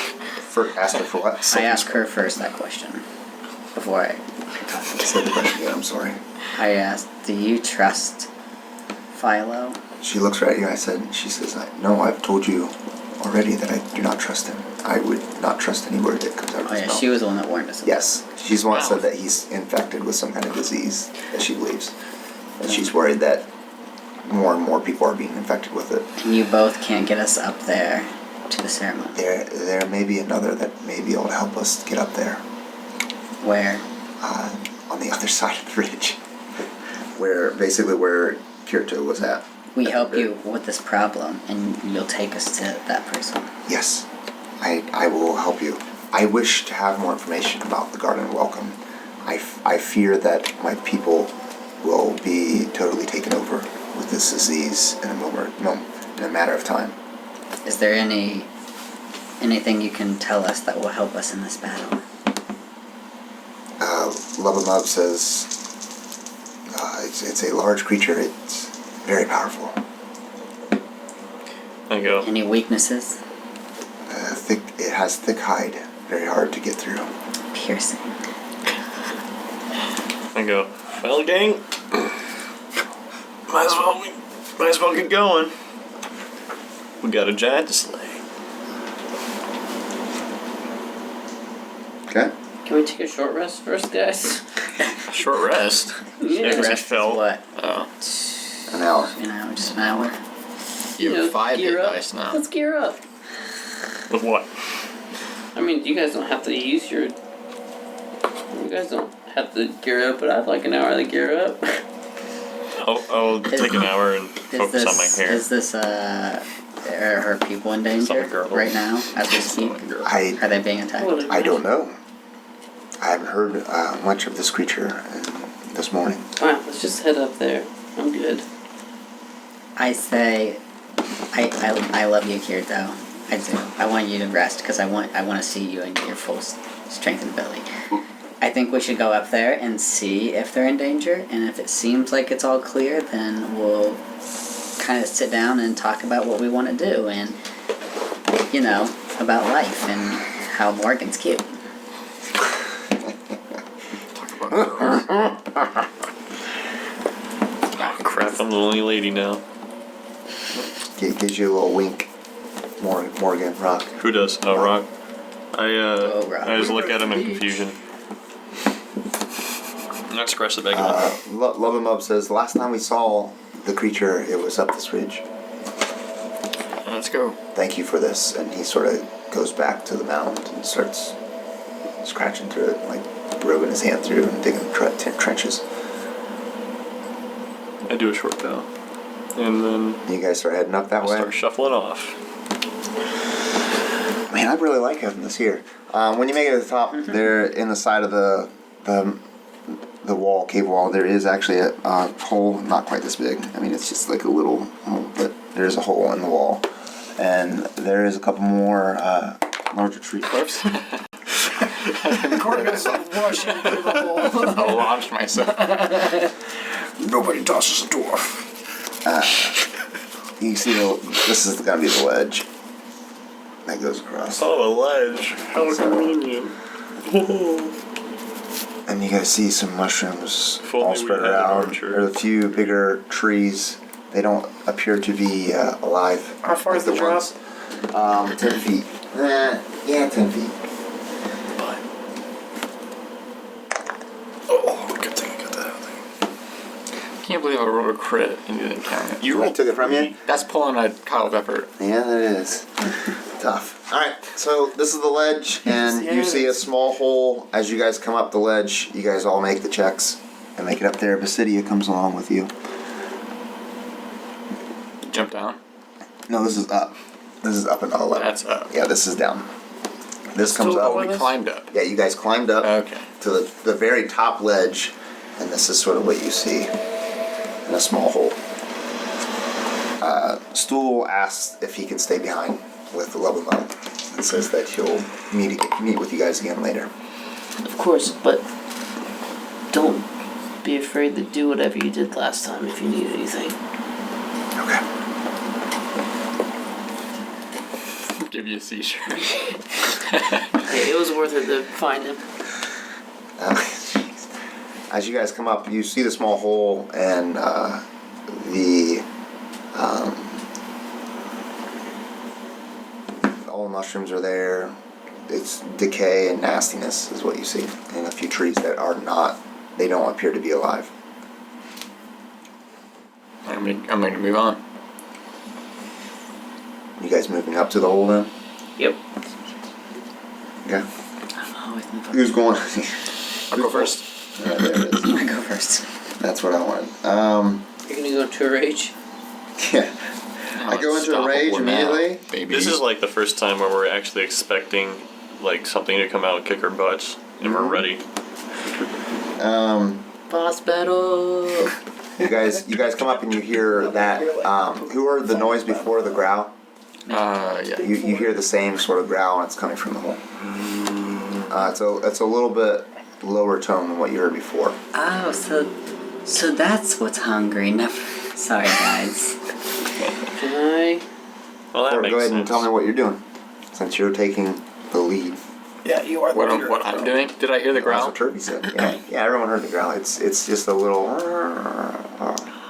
Asked her for what? I asked her first that question before I Say the question again. I'm sorry. I asked, do you trust Philo? She looks right at you. She says, no, I've told you already that I do not trust him. I would not trust any word that comes out of Oh his yeah, mouth. she was the one that warned us. Yes, she's the one that Wow. said that he's infected with some kind of disease that she believes. And she's worried that more and more people are being infected with it. And you both can't get us up there to the ceremony. There may be another that may be able to help us get up there. Where? On the other side of the ridge. Where Kirito was at. We help you with this problem, and you'll take us to that person. Yes, I will help you. I wish to have more information about the Garden of Welcome. I fear that my people will be totally taken over with this disease in a matter of time. Is there anything you can tell us that will help us in this battle? Lubamub says it's a large creature. It's very powerful. There you go. Any weaknesses? It has thick hide. Very hard to get through. Piercing. There you go. Well, gang, might as well get going. We got a giant to slay. Okay. Can we take a short rest first, guys? Short rest. Yeah. Because he Rest is fell. what? Oh. An hour. Just an hour. You have 5 hit gear up. dice now. Let's gear up. With what? I mean, you guys don't have to use your. You guys don't have to gear up, but I'd like an hour to gear up. I'll take an hour and focus on my hair. Is this are her people in danger Something girl. right now as we speak? Are they being attacked? I don't know. I haven't heard much of this creature this morning. Fine, let's just head up there. I'm good. I say, I love you, Kirito. I do. I want you to rest because I want to see you in your full strength and ability. I think we should go up there and see if they're in danger, and if it seems like it's all clear, then we'll kind of sit down and talk about what we want to do, and about life and how Morrigan's cute. Oh crap, I'm the only lady now. Gives you a little wink. Morrigan, Rock. Who does? Oh, Rock. Rock. I just look at him in confusion. Not scratch the bag enough. Love him up says, last time we saw the creature, it was up this ridge. Let's go. Thank you for this. And he sort of goes back to the mound and starts scratching through it, like rubbing his hand through and digging trenches. I do a short bow. And then You guys start heading up that I'll way. start shuffling off. Man, I really like having this here. When you make it to the top, there in the side of the wall, cave wall, there is actually a hole, not quite this big. I mean, it's just like a little hole, but there's a hole in the wall. And there is a couple more larger tree cliffs. Kort goes rushing through the hole. I'll launch myself. Nobody tosses a dwarf. You see, this is going to be the ledge that goes across. Oh, a ledge. How convenient. And you guys see some mushrooms If only all we spread had an around. archer. There's a few bigger trees. They don't appear to be alive. How far is the drop? 10 feet. Yeah, 10 feet. Oh, good thing I got that. Can't believe I rolled a crit and you didn't count it. I took it from you? That's pulling a Kyle's effort. Yeah, that is. Tough. Alright, so this is the ledge, and you see a small hole. As you guys come up the ledge, you guys all make the checks and make it up there. Basidia comes along with you. Jump down. No, this is up. This is up and 11. That's up. Yeah, this is down. This comes Oh, up. we climbed up. Yeah, you guys climbed up Okay. to the very top ledge, and this is sort of what you see in a small hole. Stool asks if he can stay behind with the Love and Love, and says that he'll meet with you guys again later. Of course, but don't be afraid to do whatever you did last time if you need anything. Okay. Give you a C-shirt. Hey, it was worth it to find him. Jeez. As you guys come up, you see the small hole, and all the mushrooms are there. It's decay and nastiness is what you see, and a few trees that are not. They don't appear to be alive. I'm gonna move on. You guys moving up to the hole then? Yep. Okay. I'm always in the Who's going? I'll go first. There it is. I go first. That's what I wanted. You're gonna go to a rage? Yeah. I go into a rage Unstoppable now, immediately. baby. This is like the first time where we're actually expecting like something to come out and kick our butts, and we're ready. Boss battle! You guys come up and you hear that. Who heard the noise before the growl? yeah. You hear the same sort of growl, and it's coming from the hole. It's a little bit lower tone than what you heard before. Oh, so that's what's hungry. Never. Sorry, guys. Can I? Well, that Kort, makes go ahead sense. and tell me what you're doing, since you're taking the lead. Yeah, you are the leader. What I'm doing? Did I hear the That's growl? what Turvy said. Yeah, everyone heard the growl. It's just a little.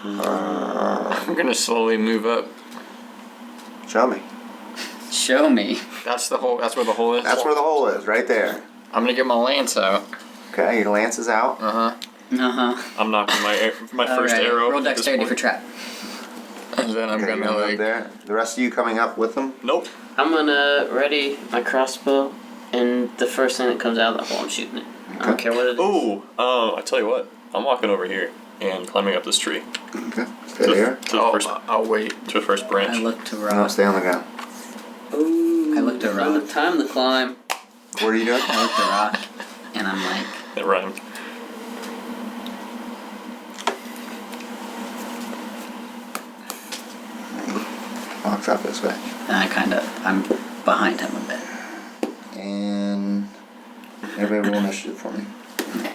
I'm gonna slowly move up. Show me. Show me. That's the hole. That's where the hole is. That's where the hole is, right there. I'm gonna get my lance out. Okay, your lance is out. Uh huh. I'm knocking my first Alright, arrow. roll at this dexterity point. for trap. And then I'm Okay, you're gonna going up like. there. The rest of you coming up with them. Nope. I'm gonna ready my crossbow, and the first thing that comes out of the hole, I'm shooting it. I don't care what it is. Ooh. I tell you what. I'm walking over here and climbing up this tree Okay, stay there. to the first I'll wait. to the first branch. I look to No, rock. stay on the ground. Ooh, I looked around. no time to climb. What are you doing? I look to rock, and I'm like, That rhymed. Walks up this way. and I'm behind him a bit. And everybody roll initiative for me.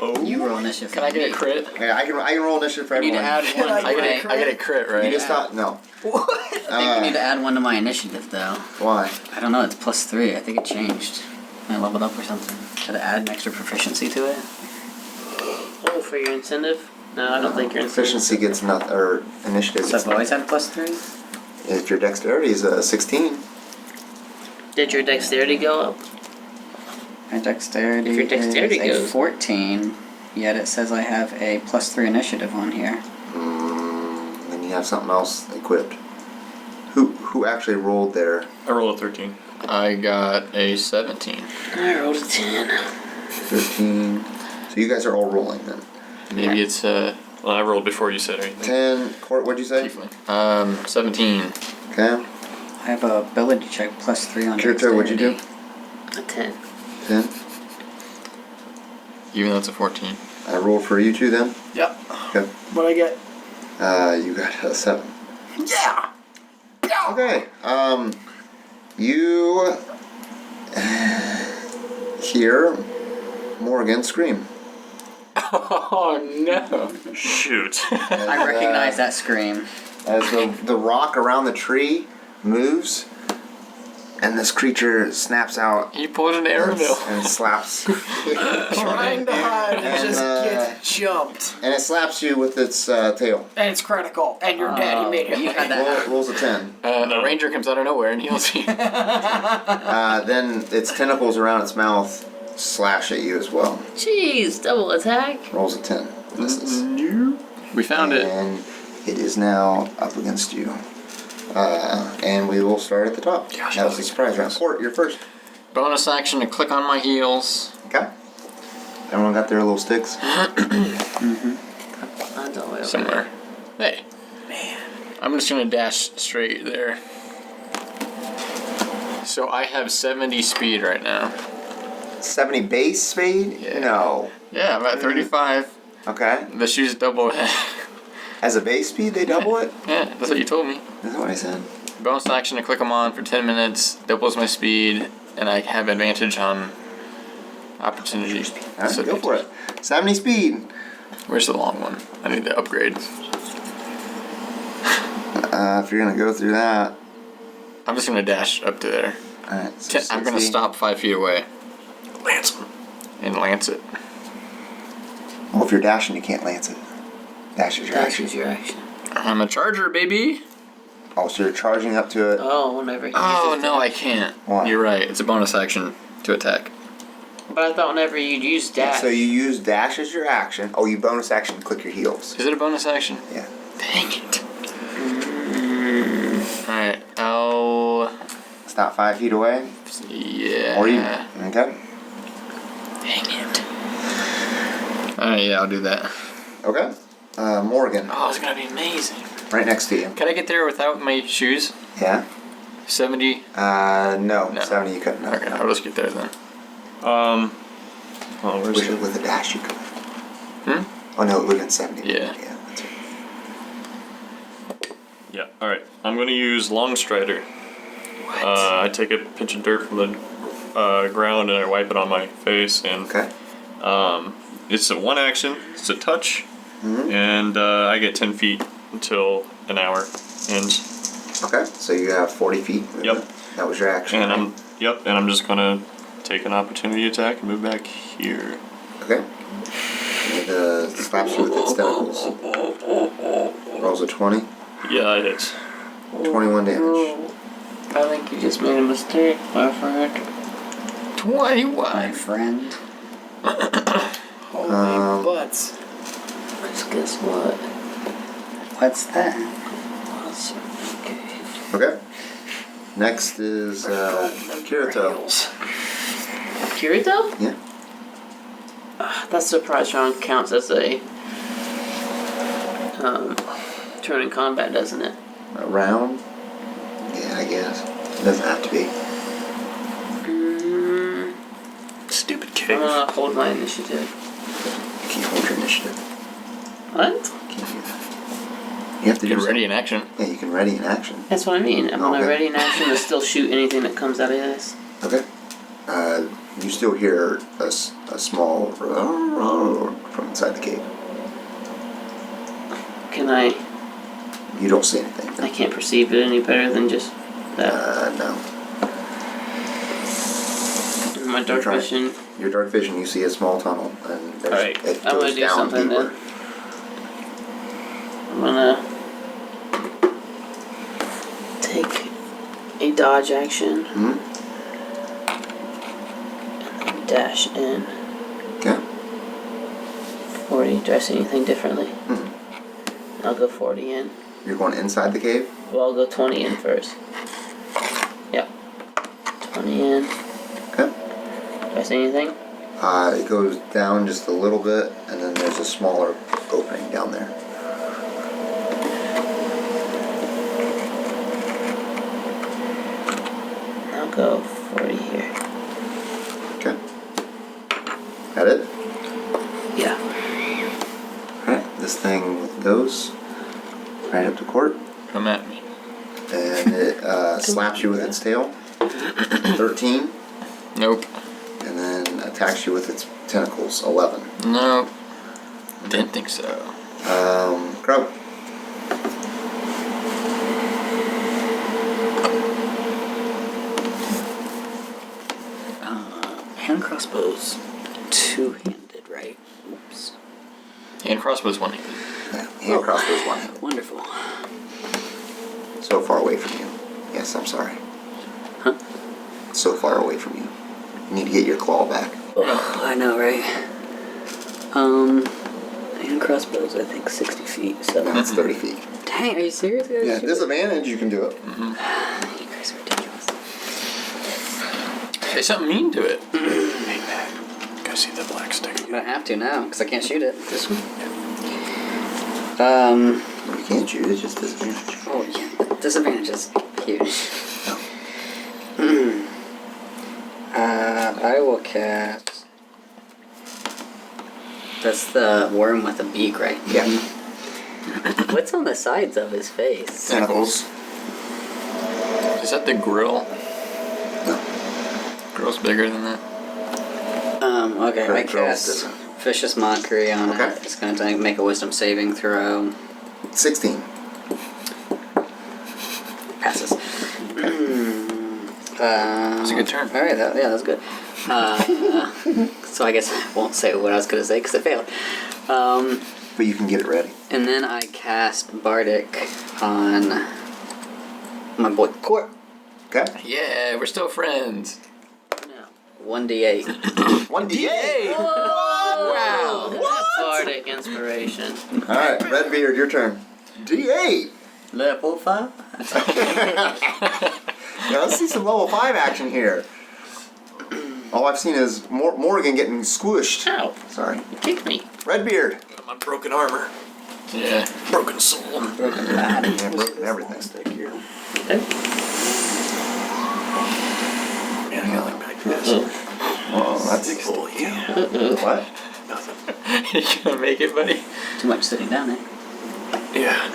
Oh. You roll initiative. Can I get a crit? Okay, I can roll initiative for I need everyone. to add one. I get a crit, right? You just thought no. I think we need to add one to my initiative, though. Why? I don't know. It's +3. I think it changed. I leveled up or something. Should I add an extra proficiency to it? Oh, for your incentive? No, I don't think your incentive. Proficiency gets nothing, or initiative So gets I've always nothing. had +3. If your dexterity is a 16, Did your dexterity go up? My dexterity, If your dexterity is a goes- 14, yet it says I have a +3 initiative on here. then you have something else equipped. Who actually rolled their I rolled a 13. I got a 17. I rolled a 10. 13? So you guys are all rolling then. Maybe it's Well, I rolled before you said anything. 10. Kort, what'd you say? 17. Okay. I have a ability check +3 on Kirito, what'd you do? A 10. 10. Even though it's a 14. I rolled for you two then. Yep. Okay. What I get? You got a 7. Yeah! Okay. You hear Morrigan scream. Oh no! Shoot. I recognize that scream. As the rock around the tree moves, and this creature snaps out He pulled an Arrowville. and slaps. Trying to hide and And, just gets jumped. And it slaps you with its tail. And it's critical. And you're dead immediately. You had that. Rolls a 10. A ranger comes out of nowhere and heals you. Then its tentacles around its mouth slash at you as well. Jeez, double attack. Rolls a 10. Misses. We found it. And it is now up against you. And we will start at the top. Gosh, that was a surprise round. Kort, you're first. Bonus action to click on my heels. Okay. Everyone got their little sticks? Mine's all the way over Somewhere. Hey. Man. I'm just gonna dash straight there. So I have 70 speed right now. 70 base speed? Yeah. No. Yeah, I'm at 35. Okay. The shoes double it. As a base speed, they double it? Yeah, that's what you told me. Is that what I said? Bonus action to click them on for 10 minutes, doubles my speed, and I have advantage on opportunity. Alright, go for it. 70 speed. Where's the long one? I need to upgrade. If you're gonna go through that. I'm just gonna dash up to there. Alright, so I'm gonna 60. stop 5 feet away Lance him. and lance it. Well, if you're dashing, you can't lance it. Dash is your Dash action. is your action. I'm a charger, baby. Oh, so you're charging up to it. Oh, whenever he Oh uses no, dash. I can't. Why? You're right. It's a bonus action to attack. But I thought whenever you'd use dash. So you use dash as your action. Oh, you bonus action to click your heels. Is it a bonus action? Yeah. Dang it. Alright, I'll... It's not 5 feet away. Yeah. Or you. Okay. Dang it. Alright, yeah, I'll do that. Okay. Morrigan, Oh, it's gonna be amazing. right next to you. Can I get there without my shoes? Yeah. 70? No. No. 70 you couldn't. Okay, I'll just get there then. Oh, where's With, it? with a dash you could. Hmm? Oh no, it would have been 70. Yeah. Yeah, that's right. Yeah, alright. I'm gonna use Long Strider. What? I take a pinch of dirt from the ground and I wipe it on my face, and Okay. it's a one action, it's a touch, Mm-hmm. and I get 10 feet until an hour ends. Okay. So you have 40 feet. movement. Yep. That was your action. And right? I'm just gonna take an opportunity attack and move back here. Okay. It slaps you with its tentacles. Rolls a 20. Yeah, it hits. 21 damage. I think you just made a mistake, my friend. 21. My friend. Holy butts. Cause guess what? What's that? Okay. Okay. Next is Kirito. Kirito? Yeah. That surprise round counts as a turn in combat, doesn't it? A round? Yeah, I guess. It doesn't have to be. Stupid I'm cave. gonna hold my initiative. You can't hold your initiative. What? You can't do that. You have to Get do ready in action. Yeah, you can ready in action. That's what I mean. I'm gonna Okay. ready in action to still shoot anything that comes out of this. Okay. You still hear a small from inside the cave. Can I? You don't see anything. I can't perceive it any better than just that. No. My dark trying. vision. Your dark vision, you see a small tunnel, and there's, Alright, it I'm goes gonna do down something deeper. then. I'm gonna take a dodge action Hmm? and dash in Okay. 40. Do I see anything differently? I'll go 40 in. You're going inside the cave? Well, I'll go 20 in first. Yep. 20 in. Okay. Do I see anything? It goes down just a little bit, and then there's a smaller opening down there. I'll go 40 here. Okay. That it? Yeah. Alright, this thing goes right up to Kort, Come at me. and it slaps you with its tail. 13, Nope. and then attacks you with its tentacles. 11. Nope. Didn't think so. Crow. Hand crossbows. Two-handed, right? Oops. And crossbow's one handed. Yeah, hand crossbow's one. Wonderful. So far away from you. Yes, I'm sorry. Huh? So far away from you. You need to get your claw back. Oh, I know, right? Hand crossbows, I think 60 feet, so. That's 30 feet. Dang, are you serious? guys? Yeah, disadvantage, you can do it. You guys are ridiculous. Say something mean to it. Hey, Matt. Go see the black stick. I'm gonna have to now, because I can't shoot it. This one? You can't shoot, it's just disadvantage. Oh, yeah. Disadvantage is huge. No. I will cast. That's the worm with a beak, right? Yeah. What's on the sides of his face? Tentacles. Is that the grill? No. Grill's bigger than that. Okay, I Grill's cast different. Vicious Mockery on Okay. it. It's going to make a wisdom saving throw. 16. Passes. That's a good turn. Alright, that was good. So I guess I won't say what I was going to say because I failed. But you can get it ready. And then I cast Bardic on my boy Kort. Okay. Yeah, we're still friends. 1d8. 1d8. Wow. Bardic inspiration. All right, Redbeard, your turn. D8. Level 5. Yeah, let's see some level 5 action here. All I've seen is Morrigan getting squished. Ow. Sorry. Kick me. Redbeard. My broken armor. Yeah. Broken soul. Broken body. Yeah, broken everything. Stick here. Okay. Man, I got like back to this. Oh, that's Oh, yeah. what? You gonna make it, buddy? Too much sitting down there. Yeah.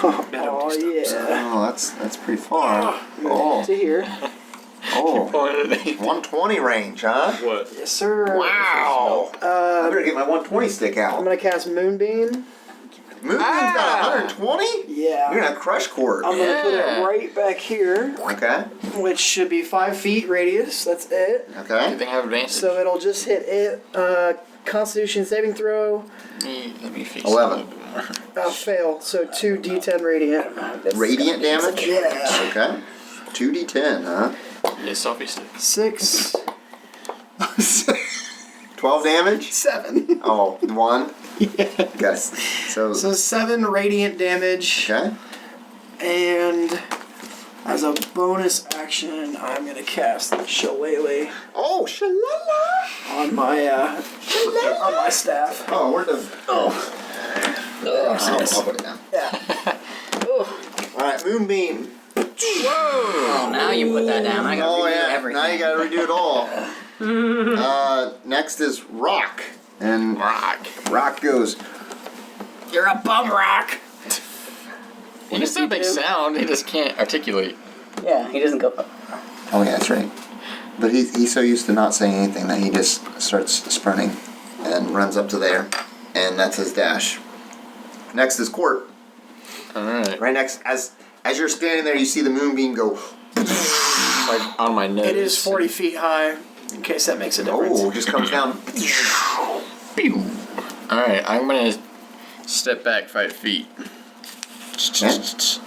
Oh yeah. Oh, that's pretty far. Oh, To here. oh. 180. 120 range, huh? What? Yes, sir. Wow. I better get my 120 stick I'm out. gonna cast Moonbeam. Moonbeam's got 120? Yeah. You're gonna crush Kort. I'm gonna put Yeah. it right back here, Okay. which should be 5 feet radius. That's it. Do you Okay. think I have advantage? So it'll just hit it. Constitution saving throw. Let me fix 11. it a little bit more. Fail. So 2d10 radiant. Radiant damage? Yeah. Okay. 2d10, huh? Yeah, selfie stick. 6, 12 damage? 7. Oh, 1? Yeah. Okay. So, So 7 radiant damage. okay. And as a bonus action, I'm gonna cast Shillelagh Oh, shalala! on my on my staff. Oh, where the... Oh. I'll put it down. Yeah. Alright, Moonbeam. Oh, now you put that down. I gotta Oh, redo yeah. everything. Now you gotta redo it all. Next is Rock. And Rock goes, You're a bum rock. He can still make sound, he just can't articulate. Yeah, he doesn't go. oh yeah, that's right. But he's so used to not saying anything that he just starts sprinting and runs up to there. And that's his dash. Next is Kort. Alright. Right next, as you're standing there, you see the Moonbeam go, Like on my nose. It is 40 feet high, in case that makes a difference. oh, just comes down. Pew. Alright, I'm gonna step back 5 feet. It's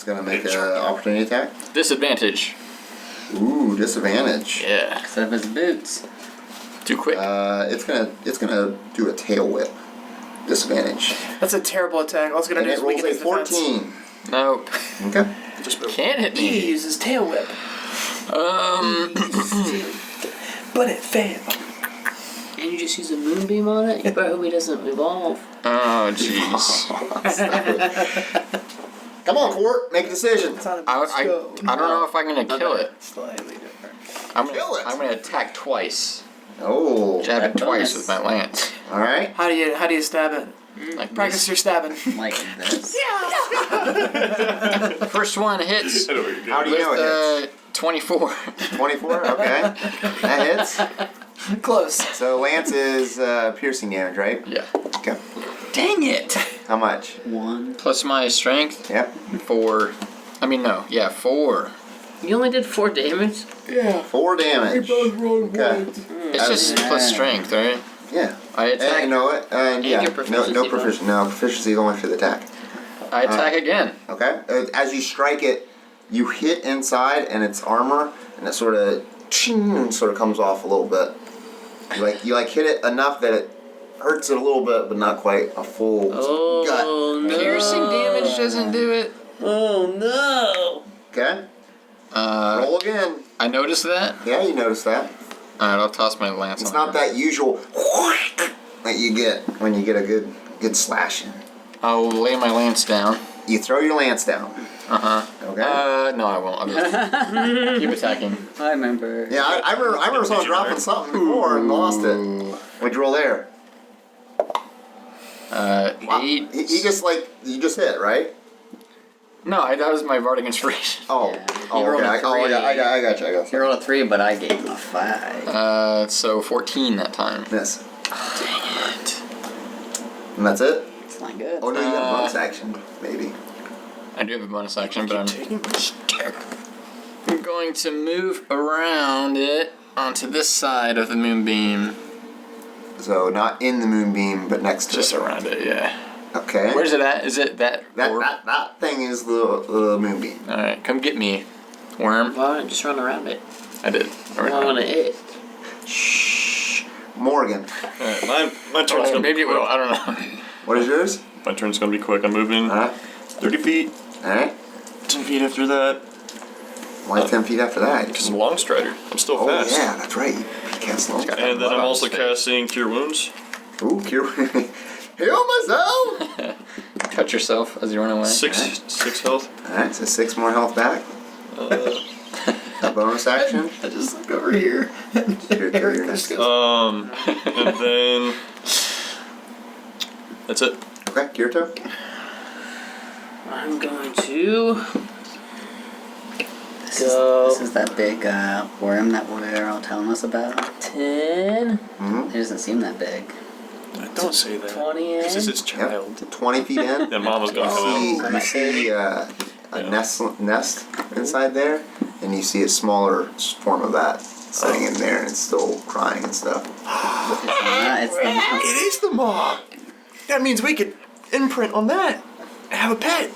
gonna make an opportunity attack. Disadvantage. Ooh, disadvantage. Yeah. Because of his boots. Too quick. It's gonna do a tail whip. Disadvantage. That's a terrible attack. All it's gonna And do it is weaken rolls a his defense. 14. Nope. Okay. Can't hit He me. uses tail whip, but it failed. And you just use a moonbeam on it? You better hope he doesn't evolve. Oh, jeez. Come on, Kort, make a decision. It's not a I don't know if I'm gonna kill it. Slightly different. I'm Kill it. gonna attack twice. Oh. Jab it Bonus. twice with my lance. All right. How do you stab it? Like Practice this. your stabbing. Like this. First one hits I know what you're How do you know it with 24. 24. Okay. That hits. Close. So Lance is piercing damage, right? Yeah. Okay. Dang it! How much? 1. Plus my strength. Yep. 4. I mean, no. Yeah, 4. You only did 4 damage? Yeah. 4 damage. Okay. It's just plus strength, right? Yeah. I And attack. you know what? Yeah. your No proficiency proficiency. No proficiency only for the attack. I attack again. Okay. As you strike it, you hit inside and its armor, and it sort of comes off a little bit. You hit it enough that it hurts it a little bit, but not quite a full gut. Oh no. Piercing damage doesn't do it. Oh no. Okay. Uh, Roll again. I noticed that. Yeah, you noticed that. Alright, I'll toss my lance It's on not the ground. that usual that you get when you get a good slash in. I'll lay my lance down. You throw your lance down. Okay. No, I won't. I'll just keep attacking. I remember. Yeah, I remember someone dropping something before and lost it. What'd you roll there? Wow. 8. He just you just hit, right? No, that was my Bardic Inspiration. Oh, Yeah. oh, rolled okay. a 3. I got you. He rolled a 3, but I gave him a 5. So 14 that time. Miss. Dang it. And that's it? It's not good. Oh, no, you got bonus action, maybe. I do have a bonus action, but I'm going to move around it onto this side of the moonbeam. So, not in the moonbeam, but next to Just it. around it, yeah. Okay. Where's it at? Is it that? orb? That thing is the moonbeam. Alright, come get me, worm. Why don't you just run around it? I did. I want to hit. Shh. Morgan. Alright, my turn's Oh, gonna maybe be it will. quick. I don't know. What is yours? My turn's gonna be quick. I'm moving Alright. 30 feet, Alright. 10 feet after that. Why 10 feet after that? Because I'm a long strider. I'm still Oh, fast. yeah, that's right. You cast long. got And then blood I'm on also his face. casting Cure Wounds. Ooh, cure. Heal myself! Cut yourself as you run away. 6 health. Alright, so 6 more health back. A bonus action. I just look over here. You're next. And then that's it. Okay, Kirito. I'm going to This go is that big worm that we're all telling us about. 10, It doesn't seem that big. Don't say that. 20 in. This is his Yep. child. 20 feet in. And Mama's gonna come You see a nest inside there, and you see a smaller form of that sitting in there, and it's still crying and stuff. It's not. It is the mob. That means we could imprint on that. Have a pet.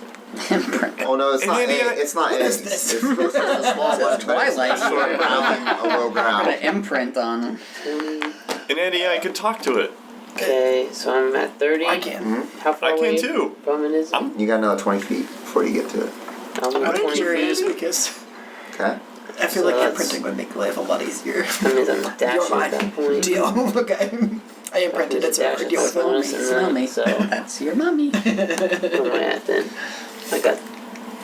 Imprint. Oh no, it's And not. maybe It's not eggs. It's just a small one, but Twilight. it's sort of around a low Put ground. an imprint on him. 20. And Andy, I could talk to it. Okay, so I'm at 30. I can. How far I can away too. from it is it? You got another 20 feet before you get to it. I'm at I'm 20 curious feet. because Okay. I feel So like that's- imprinting would make life a lot easier. That means I'm dashing You're at that point. Deal. Okay. I imprinted it, so I Dash deal is with it. bonus and Smell me. So That's your mommy. what am I at then? I got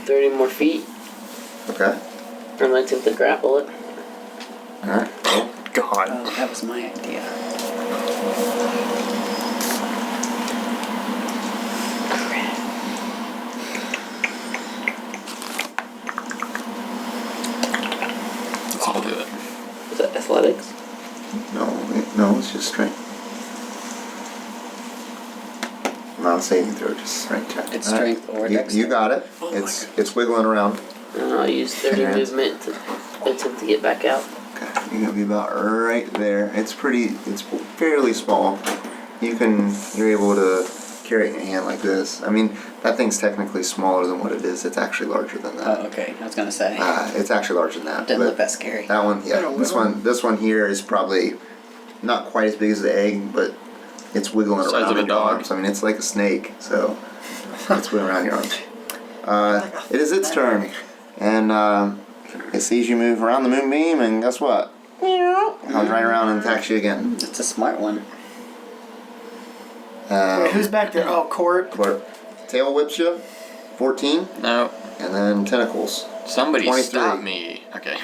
30 more feet. Okay. I'm gonna attempt to grapple it. Alright. God. Oh, that was my idea. I'll do it. Is that athletics? No, it's just strength. Not a saving throw, just strength check. It's Alright. strength or You dexterity. got it. It's wiggling around. And I'll use 30 Yeah. movement to attempt to get back out. Okay, you're gonna be about right there. It's fairly small. You're able to carry it in your hand like this. I mean, that thing's technically smaller than what it is. It's actually larger than that. Oh, okay. I was gonna say. It's actually larger than that. Didn't but look that scary. That one, yeah. Kinda This one here is probably not quite as big as the egg, but it's wiggling Size around of a in your dog. arms. I mean, it's like a snake, so it's wiggling around your arms. It is its turn, and it sees you move around the moonbeam, and guess what? Comes right around and attacks you again. It's a smart one. Wait, who's back there? Oh, Kort. Kort. Tail whips you, 14, No. and then tentacles, Somebody 23. stop me. Okay.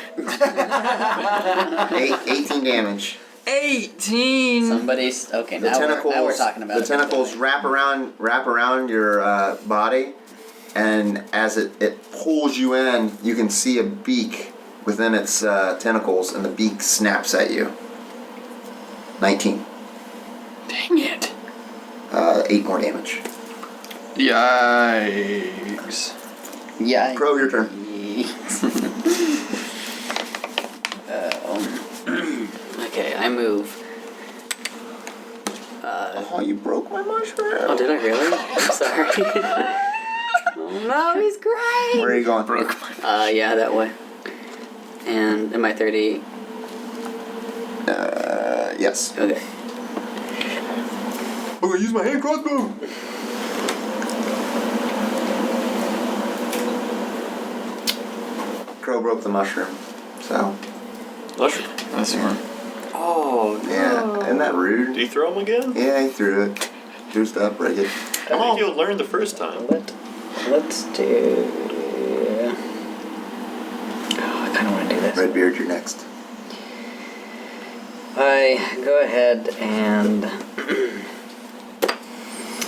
18 damage. 18. Somebody's okay. The Now tentacles, we're talking about the tentacles wrap around your body, and as it pulls you in, you can see a beak within its tentacles, and the beak snaps at you. 19. Dang it. 8 more damage. Yikes. Yeah. Crow, your turn. Okay, I move. Oh, you broke my mushroom. Oh, did I really? I'm sorry. Oh no, he's crying. Where are you going? Broke my. Yeah, that way. And am I 30? Yes. Okay. I'm gonna use my hand crossbow. Crow broke the mushroom, so Mushroom. That's one. Oh, yeah. Isn't that rude? do you throw him again? Yeah, he threw it. Threw stuff, break it. I think you learned the first time. Let's do. Redbeard, you're next. I go ahead and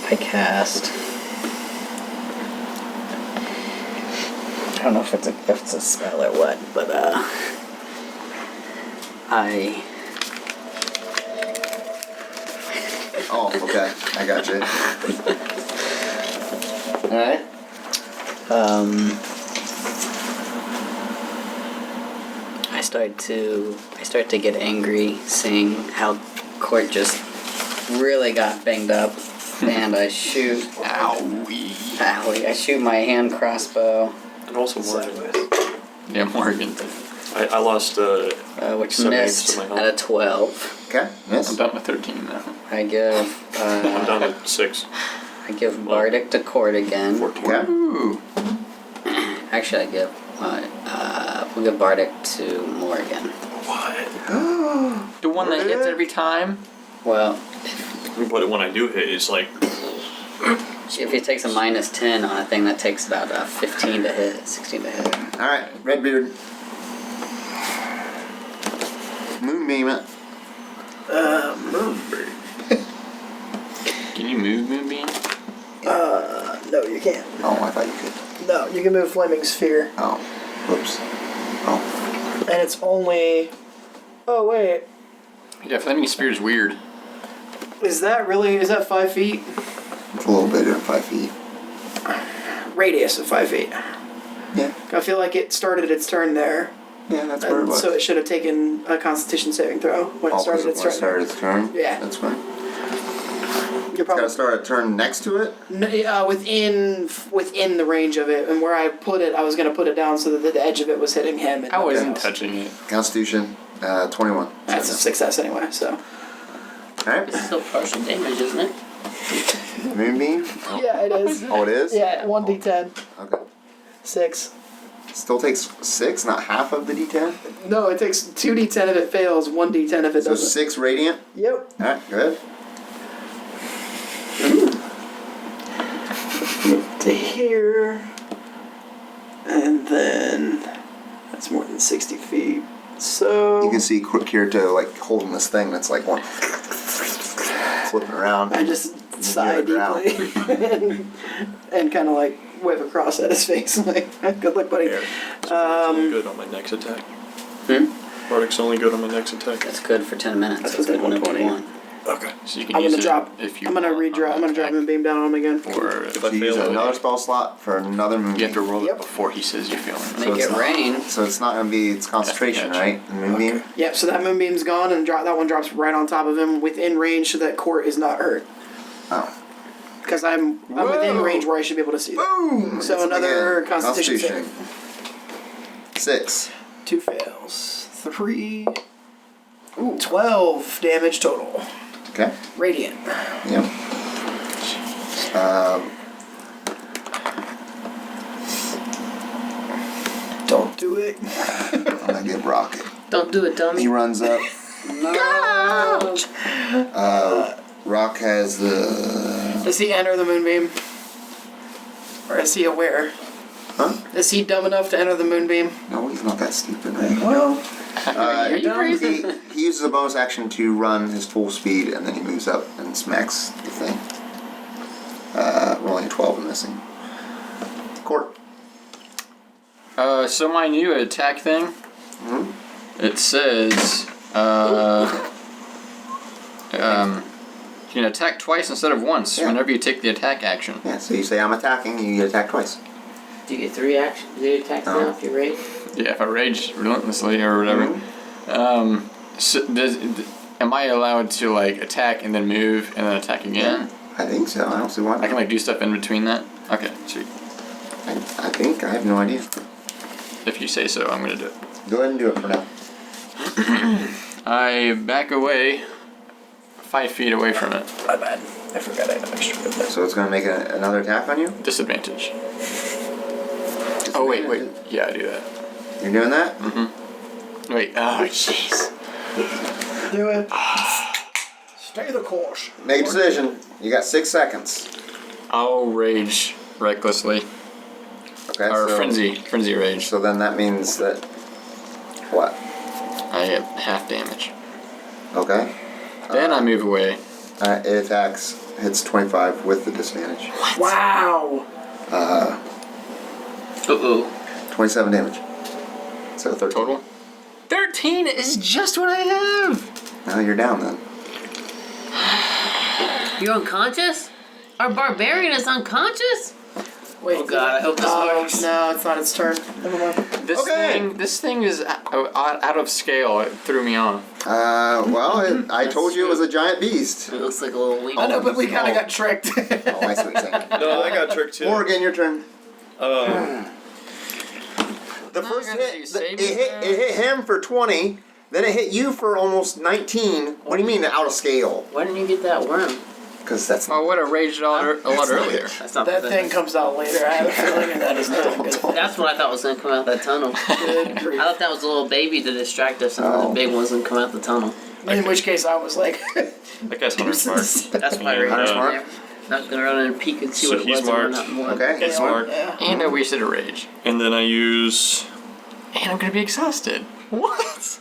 I cast. I don't know if it's a spell or what, but I. Oh, okay. I got you. Alright. I start to get angry seeing how Kort just really got banged up, and I shoot. Owie. Owie! I shoot my hand crossbow, And also Morrigan. Yeah, Morrigan. I lost which 7/8 missed of my at a health. 12. Okay, I'm miss. done with 13 now. I give. I'm down to 6. I give Bardic to Kort again. 14. Okay. Ooh. Actually, I give. We'll give Bardic to Morrigan. What? The one that hits every time? Well, But when I do hit, it's like. if he takes a -10 on a thing that takes about 15 to hit, 16 to hit. Alright, Redbeard. Moonbeam it. Can you move Moonbeam? No, you can't. Oh, I thought you could. No, you can move Flaming Sphere. Oh, whoops. Oh, And it's only... Oh, wait. Yeah, Flaming Spear is weird. Is that 5 feet? it's a little bigger than 5 feet. Radius of 5 feet. Yeah, I feel like it started its turn there. yeah, that's where it was. So it should have taken a Constitution saving throw when it started its turn. Started its turn? Yeah. That's fine. You're Gotta probably start a turn next to it? within the range of it, and where I put it, I was gonna put it down so that the edge of it was hitting him. And I wasn't nothing else. touching it. Constitution, 21. That's a success anyway. So Alright. It's still partial damage, isn't it? Moonbeam? yeah, it is. Oh, it is? Yeah, 1d10, Okay. 6. Still takes 6, not half of the d10? No, it takes 2d10 if it fails, 1d10 if it So doesn't. 6 radiant? Yep. Alright, good. To here, and then that's more than 60 feet. So You can see Kirito like holding this thing that's like one flipping around. I just sigh Near the deeply and kind of like wave across at his face like, "Good luck, buddy." Bardic's only good on my next attack. Bardic's only good on my next attack. That's good for 10 minutes. That's That's good good, whenever you 120. want. Okay. So you can I'm use gonna it drop. if you I'm gonna want redraw. on I'm gonna drop attack. him beam down on him again. Or If I So you use fail it, another spell slot for another moonbeam. you have to roll Yep. it before he says you're feeling it. Make it's it not- rain. So it's not gonna be its concentration, That's the right? The moonbeam. Yep. So that moonbeam's gone, and that one drops right on top of him within range, so that Kort is not hurt. Oh. Because I'm within Whoa. range where I should be able to see that. Boom! So Hits him another again. Constitution save. 6. 2 fails. 3. Ooh, 12 damage total. Okay. Radiant. Yep. Don't do it. I'm gonna get Rocket. Don't do it, He dummy. runs up. No! Rock has the. Does he enter the moonbeam? Or is he aware? Huh? Is he dumb enough to enter the moonbeam? No, he's not that stupid. Right? Well, Are you crazy? He uses a bonus action to run his full speed, and then he moves up and smacks the thing. Rolling a 12 and missing. Kort. So my new attack thing, it says, you can attack twice instead of once Yeah. whenever you take the attack action. Yeah, so you say I'm attacking, and you get attacked twice. Do you get 3 actions? Do you attack now if you rage? Yeah, if I rage relentlessly or whatever. So am I allowed to like attack and then move and then attack again? I think so. I don't see why not. I can like do stuff in between that? Okay, sweet. I think. I have no idea. If you say so, I'm gonna do it. Go ahead and do it for now. I back away 5 feet away from it. my bad. I forgot I had an extra with that. So it's going to make another attack on you? Disadvantage. Oh wait. Yeah, I do that. You're doing that? Wait, oh jeez. Do it. Stay the course. Make a decision. You got 6 seconds. I'll rage recklessly. Okay. Or so, frenzy rage. So then that means that What? I get half damage. Okay. Then I move away. It attacks, hits 25 with the disadvantage. Wow. Uh-oh. 27 damage. So 13. Total? 13 is just what I have! Now you're down then. You're unconscious? Our barbarian is unconscious? Wait. Oh god, I hope this works. No, it's not its turn. Never mind. This thing is out of scale. It threw me off. I told you it was a giant beast. It looks like a little weed. I know, but we kind of got tricked. Oh, I see what you're saying. No, I got tricked too. Morrigan, your turn. The Not first gonna do hit, saving it hit him for 20, then it hit you for almost 19. What do you mean out of scale? Why didn't you get that worm? Because that's I would have raged a lot earlier. That's not That the thing comes out later. I have a feeling, and that is not a good thing. That's what I thought was gonna come out that tunnel. Good I grief. thought that was a little baby to distract us, and then the big one's gonna come out the tunnel. In which case, I was like, That guy's Hunter's Mark. That's why I Yeah. ran Mark? there. I was gonna run in and peek and see So what it he's was. And marked. not more. Okay. He's marked. yeah. And I wasted a rage. And then I use... And I'm gonna be exhausted. What?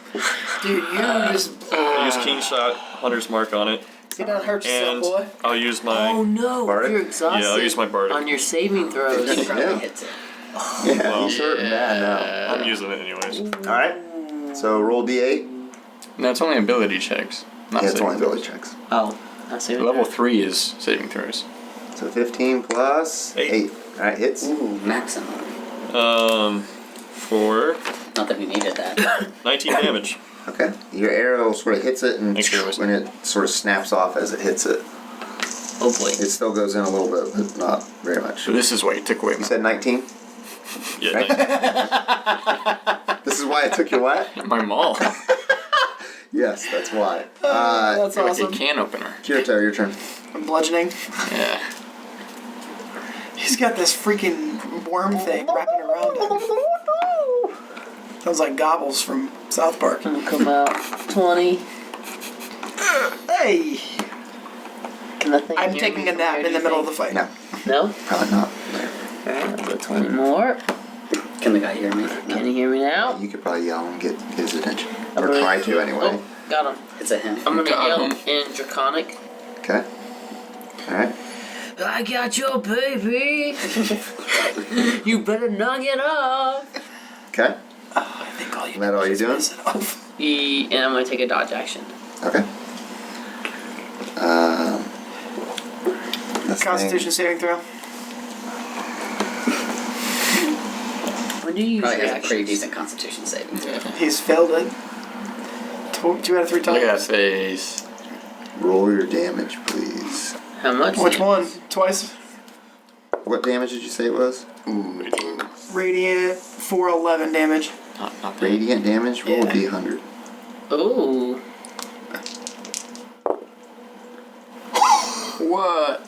Dude, you just I use Keen Shot, Hunter's Mark on it. you don't hurt yourself, And boy. I'll use my... Oh no! Bardic? If you're exhausted. Yeah, I'll use my Bardic. on your saving throws. He probably Yeah. hits it. Yeah, Well, he's hurting bad now. I'm using it anyways. Alright. So roll d8. No, it's only ability checks. Not Yeah, it's only saving ability throws. checks. Oh, that's saving Level throw. 3 is saving throws. So 15 plus 8. Alright, hits. Ooh, maximum. For Not that we needed that. 19 damage. Okay. Your arrow sort of hits it and Thanks, Lewis. when it sort of snaps off as it hits it. Oh boy. It still goes in a little bit, but not very much. So this is why you took away You my... said 19? Yeah, Right. 19. This is why I took your what? My maul. Yes, that's why. That's Like a awesome. can opener. Kirito, your turn. Bludgeoning. Yeah. He's got this freaking worm thing wrapping around him. Sounds like Gobbles from South Park. Gonna come out 20. Hey! Can that thing I'm hear taking me a from nap here, in do the you middle of the think? fight. No, No? probably not. Alright, I'll go 20 more. Can the guy hear me? Can you hear me now? You could probably yell and get his attention. I'm Or gonna- try to anyway. Oh, got him. It's a him. I'm gonna Got yell him. in Draconic. Okay. Alright. I got your baby. You better knock it off. Okay. I think all you Is that all you're doing? piss it off. And I'm gonna take a dodge action. Okay. This Constitution saving throw. When do you use Probably your has a pretty actions? decent constitution saving. He's failed it. 2 out of 3 Look at that times. face. Thing, roll your damage, please. How much? Which one? Twice? What damage did you say it was? Ooh. Radiant, 411 damage. Not bad. Radiant damage? Roll Yeah. D100. Ooh. What?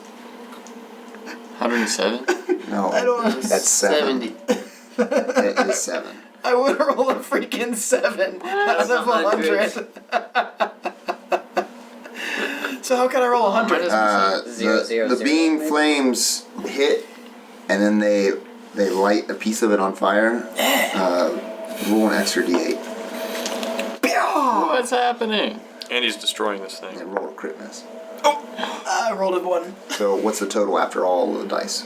107? No. I don't- That's 7. 70. It is 7. I would have rolled a freaking 7 out of 100. So how can I roll 100? Zero, zero, The zero, beam maybe? flames hit, and then they light a piece of it on fire. Roll an extra D8. What's happening? And he's destroying this thing. And roll a crit miss. I rolled a 1. So what's the total after all of the dice?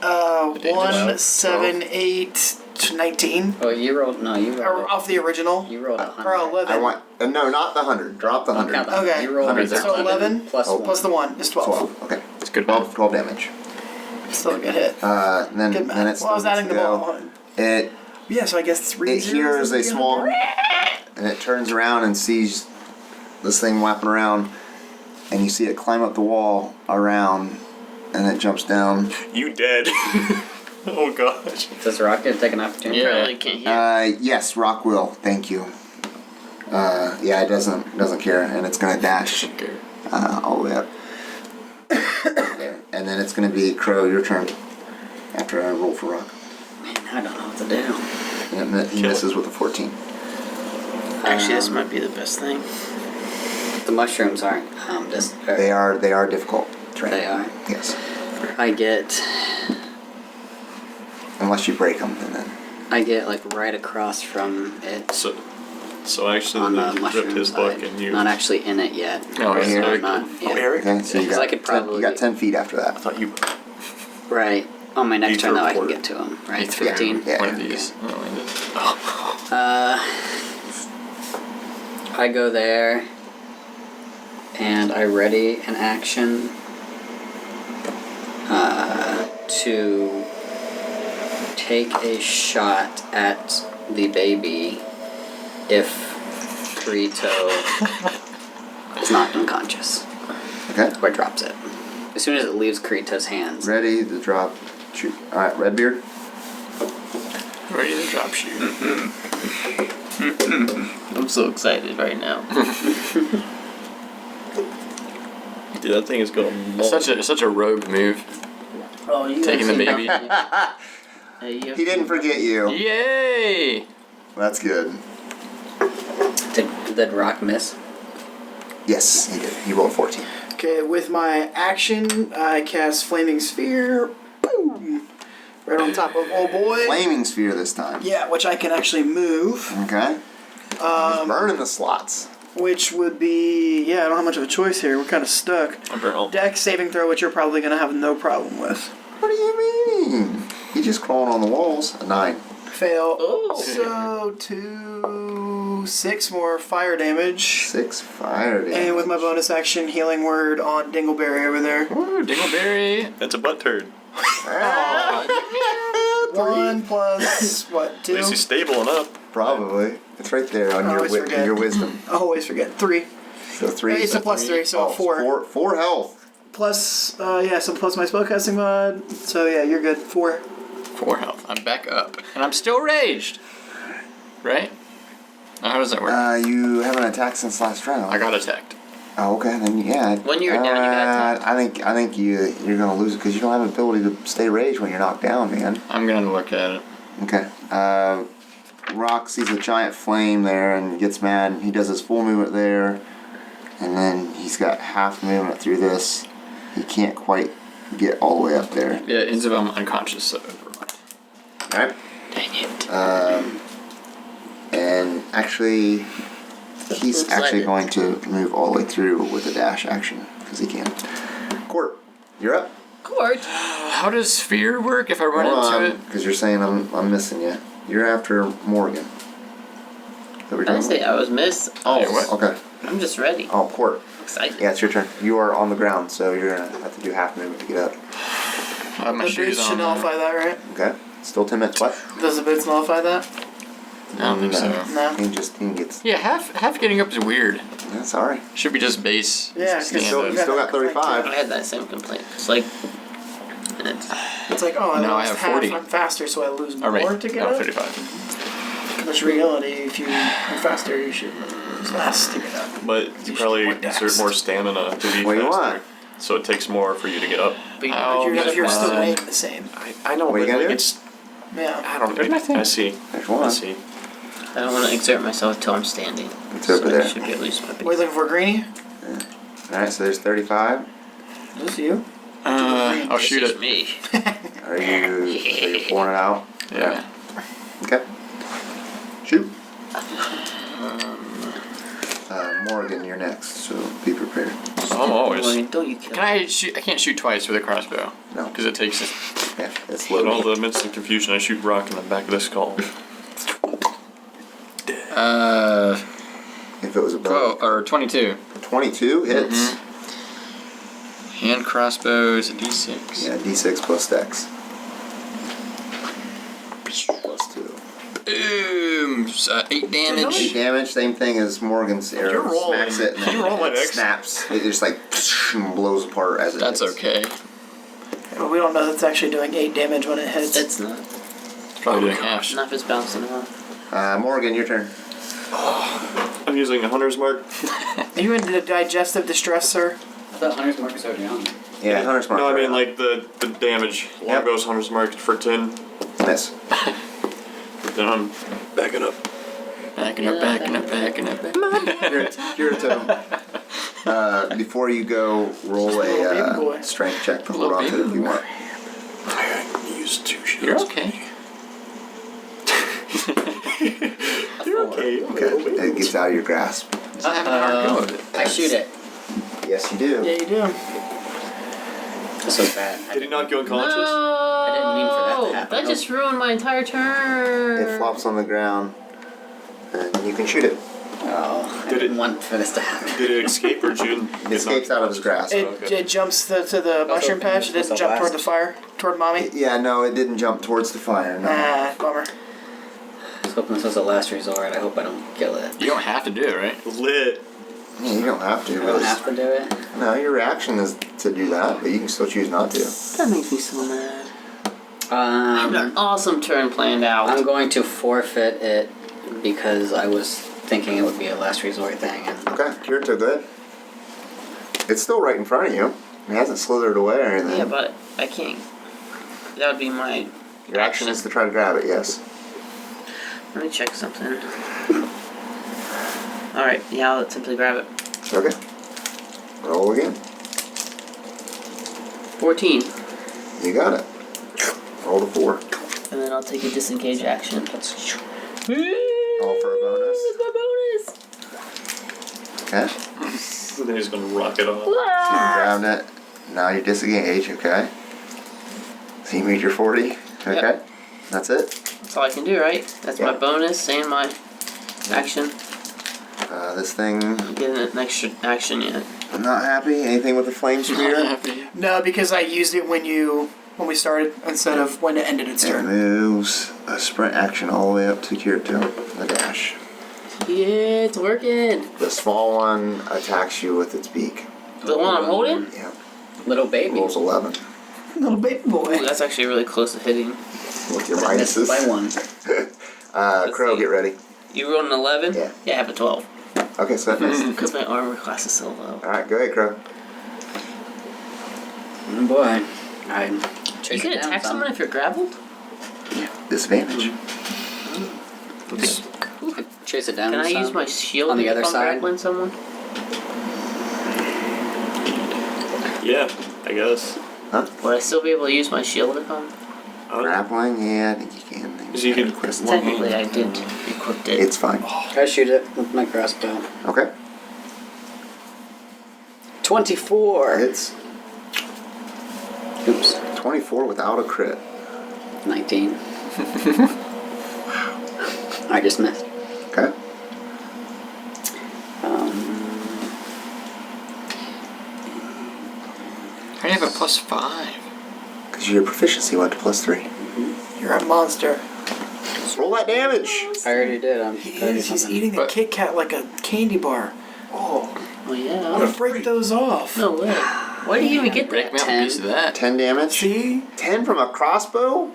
1, 7, 8, 19. Oh, you rolled. No, you Or rolled. off the original. You rolled a Or 100. 11. I want no, not the 100. Drop the 100. Count that. Okay. You rolled 100. So 11 plus Oh. 1. plus the 1 is 12. 12. Okay. It's good. 12 damage. Still a good hit. Then Good then math. it's Well, I was adding the ball. It Yeah, so I guess 3 it hears a small and it turns around and sees this thing whapping around, and you see it climb up the wall around, and it jumps down. You dead. Oh gosh. Does Rocket take an opportunity? Yeah. Really can't hear. Yes, Rock will. Thank you. Yeah, it doesn't care, and it's gonna dash all the way up. And then it's gonna be Crow, your turn. After I roll for Rock, Man, I don't know what to do. and then he Kill misses with a 14. Actually, this might be the best thing. The mushrooms aren't just. They are difficult. To They are. Yes, I get unless you break them, and then like right across from it. So So I actually on the ripped mushroom his side. book and you. Not actually in it yet. Oh, Right here? Not yet. Eric? Okay, so you Because got, I could 10, probably- you got 10 feet after I that. thought you. Right. On my next You turn, though, I can report. get to him. Right. You threw 15. Yeah. one of these. I go there, and I ready an action to take a shot at the baby if Kirito is not unconscious Okay. or drops it. As soon as it leaves Kirito's hands. Ready to drop. Shoot. Alright, Redbeard. Ready to drop shoot. I'm so excited right now. Dude, that thing is going. Such a rogue move. Oh, you Taking the baby. Hey, you He didn't forget you. Yay! That's good. Did Rock miss? Yes, he did. He rolled 14. Okay, with my action, I cast Flaming Sphere. Boom! Right on top of old boy. Flaming sphere this time. Yeah, which I can actually move. Okay. He's burning the slots. Which would be, I don't have much of a choice here. We're kind of stuck. I'm burnt all. Dex saving throw, which you're probably going to have no problem with. What do you mean? He just crawled on the walls. A 9. Fail. Oh. So 6 more fire damage. 6 fire damage. And with my bonus action, healing word on Dingleberry over there. Ooh, Dingleberry. That's a butt turd. 1 plus, what, 2? At least he's stable enough. Probably. It's right there on I your always forget. your wisdom. I always forget. 3. So 3. It's a plus 3, so 4. 4 health. Plus, so plus my spellcasting mod. So yeah, you're good. 4. 4 health. I'm back up. And I'm still raged. Right? Now, how does that work? You haven't attacked since last round. I got attacked. Oh, okay. Then yeah. When you were down, you got attacked. I think you're gonna lose it because you don't have the ability to stay raged when you're knocked down, man. I'm gonna look at it. Okay. Rock sees a giant flame there and gets mad. He does his full movement there, and then he's got half movement through this. He can't quite get all the way up there. Yeah, it ends up I'm unconscious, so. All right. Dang it. And actually, he's Looks actually like going to move all the way through with a dash action because he can. Kort, you're up. Kort. How does fear work if I run Hold into on, it? because you're saying I'm missing you. You're after Morrigan. Is that what I you're didn't say doing? I was missed. Oh, Yeah, what? okay. I'm just ready. Oh, Kort. Excited. Yeah, it's your turn. You are on the ground, so you're gonna have to do half movement to get up. I have my The shoes boots should on. nullify that, right? Okay. Still 10 minutes left. Does the boots nullify that? I don't think so. No. He gets. Yeah, half getting up is weird. That's alright. Should be just base. Yeah, stand still- up. you still got 35. I had that same complaint. It's like minutes. It's like, oh, I Now I lost have half, 40. I'm faster, so I lose All right. more to get Oh, up. 35. Which reality, if you're faster, you should lose less to get up. But you probably should insert dex. more stamina to be What do you faster. want? So it takes more for you to get up. But you- Oh, You're still fun. making the same. I know, What you but gonna like do? it's. Yeah. I don't There's my thing. I see. There's I one. see. I don't want to exert myself until I'm standing. It's over so there. I should be at least my What are you looking for, Greenie? Alright, so there's 35. Is this you? I'll shoot This it. is me. Are you pulling it out? Yeah. Okay. Shoot. Morrigan, you're next, so be prepared. I'm always. Morrigan, don't you kill Can I shoot? I can't shoot twice with a crossbow. No. Because it takes. Yeah, it's In all loaded. the midst of confusion, I shoot rock in the back of the skull. If it was a bow. 12 or 22. 22 hits. Hand crossbows a d6. Yeah, d6 plus dex. Plus 2. Boom! 8 damage. 8 damage, same thing as Morgan's arrow. You're rolling. Smacks it and then You roll my it dex. snaps. It just like and blows apart as it That's hits. okay. But we don't know that's actually doing 8 damage when it hits. It's not. It's probably doing half. Not if it's bouncing off. Morgan, your turn. I'm using a hunter's mark. Are you into digestive distress, sir? I thought Hunter's Mark was already on. Yeah, Hunter's Mark. No, I mean like the damage. Longbow's hunter's mark for 10. Miss. Then I'm backing up. Backing up, backing up, backing up. Kirito. Before you go, roll Little baby boy. a strength check to Little hold on to it baby if you want. I used 2 shields. You're okay. You're Okay. Okay, it gets out of your grasp. Not having a hard go of it. I shoot it. Yes, you do. Yeah, you do. This was bad. Did he not go unconscious? I didn't mean for that to happen. That just ruined my entire turn. It flops on the ground, and you can shoot it. Oh, I Did it- didn't want for this to happen. Did it escape or June? It escapes out of his grasp. It jumps to the mushroom patch. It doesn't jump toward the fire, toward mommy. Yeah, no, it didn't jump towards the fire. No. Ah, bummer. I was hoping this was the last resort. I hope I don't kill it. You don't have to do it, right? Lit. Yeah, you don't have to. I don't have to do it. No, your reaction is to do that, but you can still choose not to. That makes me so mad. I have an awesome turn planned out. I'm going to forfeit it because I was thinking it would be a last resort thing. And Okay, Kirito, good. It's still right in front of you. It hasn't slithered away or anything. Yeah, but I can't. That would be my. Your action is to try to grab it, yes. Let me check something. Alright, yeah, I'll simply grab it. Okay. Roll again. 14. You got it. Roll the 4. And then I'll take a disengage action. All for a bonus. My bonus! Okay. Then he's gonna rock it off. You grabbed it. Now you disengage, okay. So you made your 40. Okay. Yep. That's it. That's all I can do, right? That's my Yeah. bonus and my action. This thing, I'm getting an extra action yet. I'm not happy. Anything with the flame spear? No, because I used it when we started instead of when it ended its It turn. moves a sprint action all the way up to Kirito. The dash. Yeah, it's working. The small one attacks you with its beak. The one I'm holding? Yeah. little baby. Rolls 11. Little baby boy. Ooh, that's actually really close to hitting. With your I missed minuses. by 1. Crow, see. get ready. You rolled an 11? Yeah. Yeah, I have a 12. Okay, so that missed. Because my armor class is so low. Alright, go ahead, Crow. Oh boy. I You chase can it down attack some. someone if you're grappled? Disadvantage. Chase it down Can I some. use my shield On the if other I'm side? grappling someone? Yeah, I guess. Would I still be able to use my shield if I'm... Grappling, yeah, I think you can. So you can- Technically, I did equip it. It's fine. I shoot it with my crossbow. Okay. 24. Hits. Oops. 24 without a crit. 19. I just missed. Okay. I have a +5. Because your proficiency went to +3. You're a monster. Roll that damage! I already did. I'm He's eating the But- Kit Kat like a candy bar. Oh, Oh, yeah. I'm gonna break those off. No way. Why do you even get Break that? me up a 10. piece of that. 10 damage. See? 10 from a crossbow?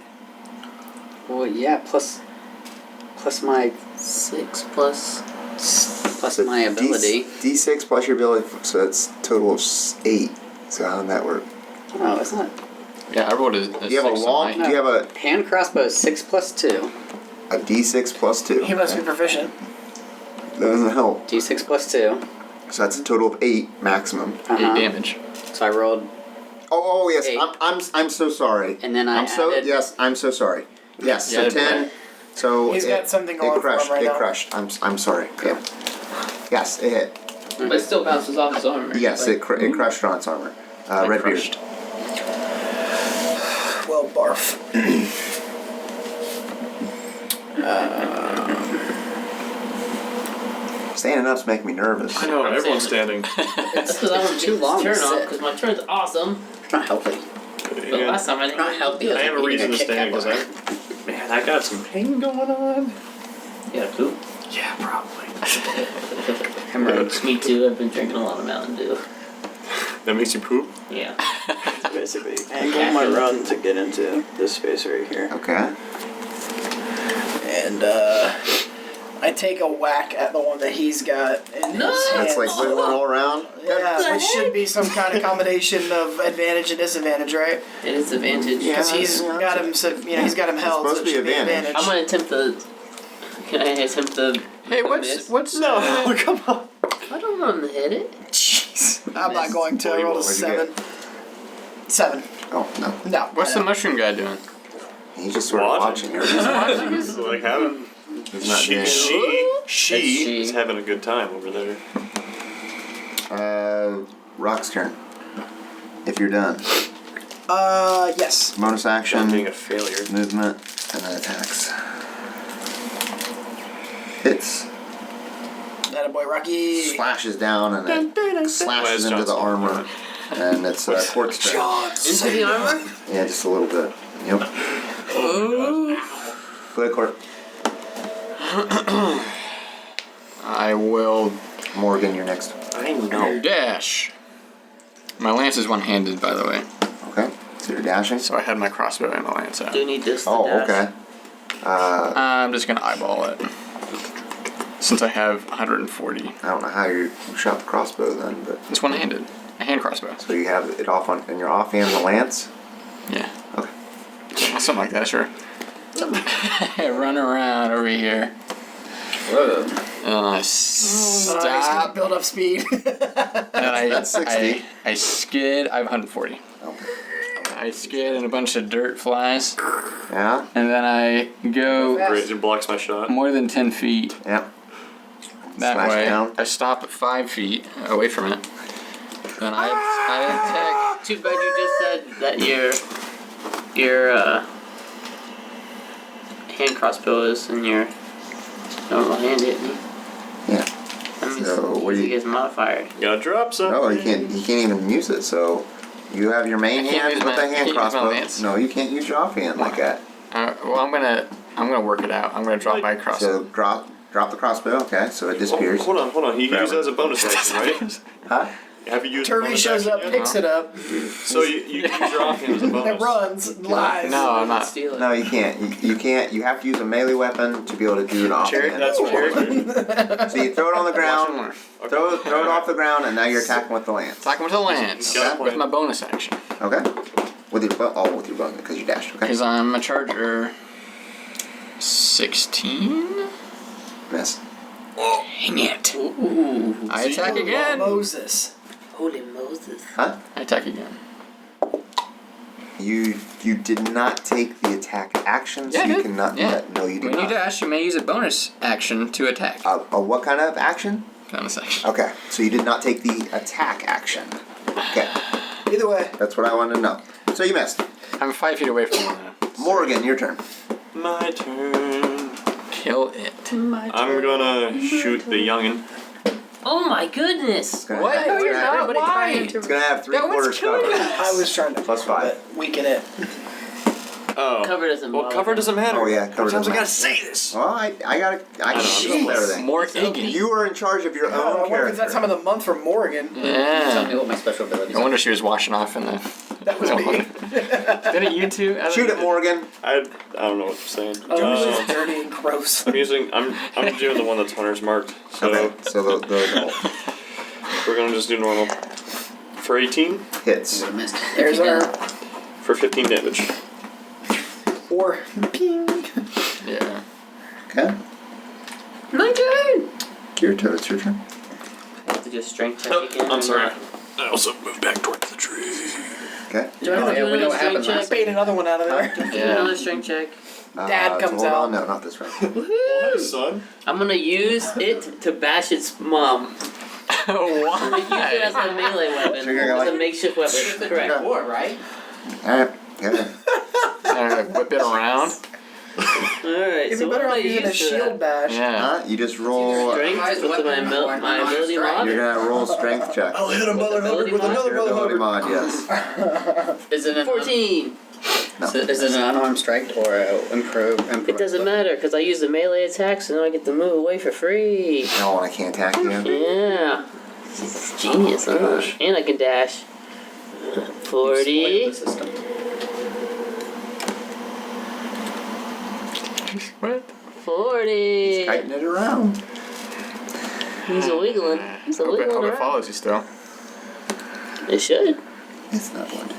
Well, yeah, plus my 6 plus... plus my ability. D6 plus your ability, so that's a total of 8. So how did that work? Oh, it's not. Yeah, I rolled a Do you have a 6 long? on Do mine. you have a Hand crossbow is 6 plus 2. D6 plus 2? He must be proficient. That doesn't help. D6 plus 2. So that's a total of 8 maximum. 8 damage. So I rolled, Oh yes. 8. I'm so sorry. and then I I'm so added. yes. I'm so sorry. Yes. So Yeah, 10. So He's got something going it for him crushed. right It now. crushed. I'm sorry. Yeah. Yes, it hit. But it still bounces off his armor. Yes, Like, it crushed on its armor. Redbeard. crushed. Well, barf. Standing up's making me nervous. I know, everyone's standing. That's because I want to Too get long this to turn off, sit. because my turn's awesome. It's not healthy. But Yeah. last time I didn't Not healthy. I have a Eating reason to Kit stand Kat because bar. man, I got some pain going on. Yeah, poop. Yeah, probably. Hemorrhoids. Me too, I've been drinking a lot of Mountain Dew. That makes you poop? Yeah. Basically, angle my run to get into this space right here. Okay. And I take a whack at the one that he's got in his No! hands. That's like wiggling all around. Yeah, which should be some kind of combination of advantage and disadvantage, right? It is advantage. Because he's Yeah, got him, so he's got him held. supposed so to it be should advantage. I'm gonna attempt the. Can I attempt the? Hey, miss? what's No, come on. I don't want to hit it. Jeez, I'm not going to. I rolled a What'd you 7. 7. Oh no. No. What's I the don't. mushroom guy doing? He's just sort of watching Watching. her. Like having. He's not doing it. She is having a good time over there. Rock's turn. If you're done. Yes. Bonus I'm action, being a failure. movement, and then attacks. Hits. That boy, Rocky. Slashes down and it slashes Where's into the Johnson? armor. And it's Kort's turn. Into the armor? Yeah, just a little bit. Yep. Go ahead, Kort. I will Morrigan, you're next. I know. dash. My lance is one-handed, by the way. Okay. So you're dashing? So I had my crossbow and my lance out. Do you need this to Oh, dash? okay. I'm just gonna eyeball it. Since I have 140. I don't know how you shot the crossbow then, but It's one-handed. A hand crossbow. so you have it off on in your offhand the lance. Yeah. Okay. Something like that, sure. Run around over here. Whoa. And I He's gonna stop. build up speed. And I, That's 60. I skid. I have 140. I skid and a bunch of dirt flies. Yeah. And then I go Great, it blocks my shot. more than 10 feet Yep. that Slash way. down. I stop at 5 feet away from it. Then I attack. Too bad you just said that your hand crossbow is in your normal hand, didn't you? Yeah. That means So, what do he you- gets modifier. Gotta drop some. No, you can't. You can't even use it. So you have your main I can't hand use with my- a I can't hand use my crossbow. lance. No, you can't use your offhand like that. Well, I'm gonna work it out. I'm gonna drop my crossbow. So drop the crossbow. Okay, so it Oh, disappears. hold on. He Grab uses it. it as a bonus action, right? Huh? Have you used Turvy bonus shows action up, yet? picks it up, So you use your offhand as a bonus. and runs, lies. No, I'm not. Steal it. No, you can't. You can't. You have to use a melee weapon to be able to do an offhand. That's fair. So you throw it on the Watch ground, more. throw it off the ground, and now you're attacking with the lance. Attack him with a lance Got it. with my bonus action. Okay. With your with your button because you dashed. Okay. Because I'm a charger. 16. Miss. Dang it! Ooh. I attack again. Moses. Holy Moses. Huh? I attack again. You did not take the attack action, so Yeah, I you did. cannot do Yeah. that. No, you did When you not. dash, you may use a bonus action to attack. A what kind of action? Bonus action. Okay, so you did not take the attack action. Okay, Either way, that's what I wanted to know. So you missed. I'm 5 feet away from him now. Morrigan, your turn. My turn. Kill it. I'm gonna shoot the youngin. Oh my goodness! It's gonna What? have, No, it's you're gonna not. have, Why? it's gonna have That one's 3/4 killing cover. I was trying to Plus 5. weaken it. Oh. Cover doesn't Well, bother. cover doesn't matter. Oh yeah, cover Sometimes doesn't I gotta matter. say this. Well, I can know, do everything. More iggy. You were in charge of your Oh, I own wonder if it's that character. time of the month for Morrigan. Tell me Yeah. what my special abilities No are. wonder she was washing off in the. That was me. Didn't you two? Shoot it, Morrigan. I don't know what you're saying. Oh, dirty and gross. I'm doing the one that's hunter's marked. So Okay, so the we're gonna just do normal. For 18, hits. Would've missed. There's our for 15 damage. or ping. Yeah. Okay. My turn! Kirito, it's your turn. I have to just strength check Oh, again. I'm sorry. I also moved back towards the tree. Okay. Do I have to Oh, yeah, do we know another what happened strength last check? Bait another one out of there. Do Yeah. another strength check. Dad comes hold out. on. No, not this round. Hey, son. I'm gonna use it to bash its mom. I'm gonna use it as Why? a melee weapon. So you're gonna As a like- makeshift weapon. Correct. Kort, right? Alright, go ahead. Whip it around. Alright, It'd so be what better do I off using a use for shield that? bash. Yeah. You just roll. Strength with my ability mod? You're gonna roll strength check. I'll hit another Ability with mod? another Your ability motherfucker. mod, yes. Is it an 14! Is it an unarmed strike or a improve? It doesn't matter because I use the melee attacks and then I get to move away for free. No, I can't attack you. Yeah. This is genius, huh? And I can dash. 40. What? 40. Kiting it around. He's a wiggling. He's a Hope wiggling it around. follows you still. It should. It's not going to.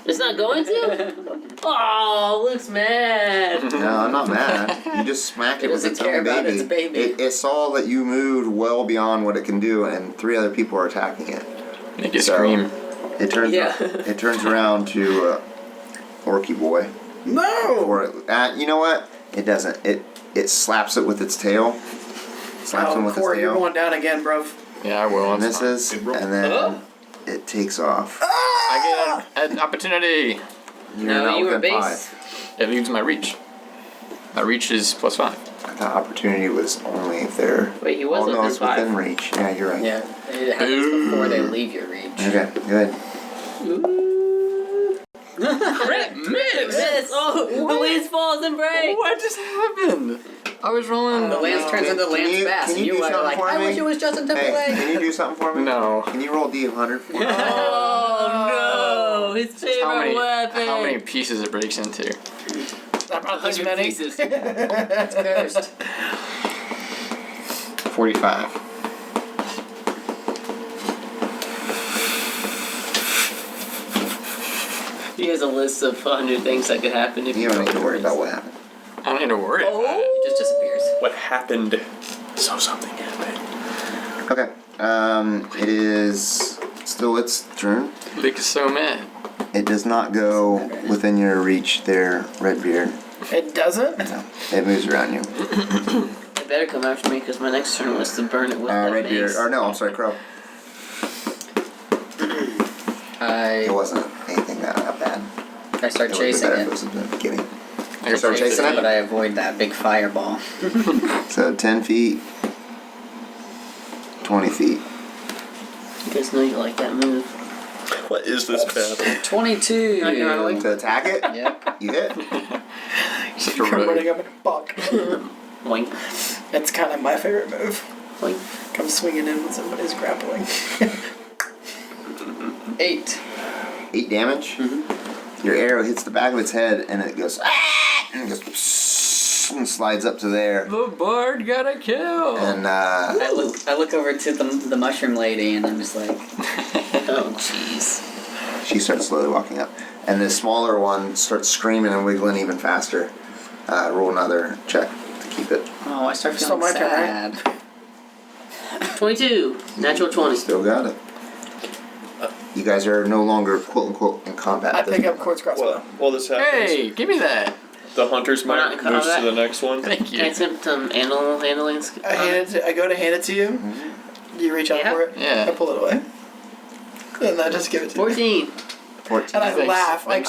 It's not going to? Oh, Luke's mad. No, I'm not mad. You just smacked it It with doesn't its care own about baby. its baby. It saw that you moved well beyond what it can do, and 3 other people are attacking it. Make it So- scream. It turns. Yeah. It turns around to Orky boy. No! Or you know what? It doesn't. it slaps it with its tail. Slaps him with its Kort, you're tail. going down again, bro. Yeah, I will. And it's fine. misses, and then it takes off. I get an opportunity. You're No, not you were within base. 5. It leaves my reach. My reach is +5. I thought opportunity was only if they're. Wait, he was oh, no, within it's 5. within reach. Yeah, you're right. Yeah, it happens before they leave your reach. Okay, good. Crit miss! Miss! Oh, the lance falls and breaks! What just happened? I was rolling. The lance turns into Lance Bass, can and you you do were something like, for I me? wish it was Justin Hey, Timberlake. can you do something for me? No. Can you roll D100 for me? Oh no! His favorite weapon! How many pieces it breaks into? About this 100 many. pieces. That's cursed. 45. He has a list of 100 things that could happen if You don't need to worry about what happened. I don't need to worry about it. It just disappears. What happened? So something happened. Okay. It is still its turn. Vic is so mad. It does not go within your reach there, Redbeard. It doesn't? No. It moves around you. It better come after me because my next turn was to burn it with that Redbeard. mace. Or no, I'm sorry, Crow. It wasn't anything that bad. I start It would be chasing better if it it, was in the beginning. I start chasing it? but I avoid that big fireball. So 10 feet, 20 feet. You guys know you like that move. What is this path? 22. Not gonna run To attack it, Yep. you hit. Such a You're running rogue. up in a buck. Boink. It's kind of my favorite move. Boink. Come swinging in when somebody's grappling. 8. 8 damage. Your arrow hits the back of its head and it goes, and it goes and slides up to there. The bard got a kill. And I look over to the mushroom lady and I'm just like, Oh, jeez. she starts slowly walking up. And the smaller one starts screaming and wiggling even faster. Roll another check to keep it. oh, I start Still feeling my turn, sad. 22. Natural 20. Still got it. You guys are no longer quote unquote in combat. I at this pick up point. Kort's crossbow. Well, this happens. Hey, give me that. The hunter's We're not mark in moves to combat. the next one. Thank Can I you. attempt animal handling? I go to hand it to you. You reach out Yeah. for it. Yeah. I pull it away. And I just give it to you. 14. 14. And I Thanks. laugh like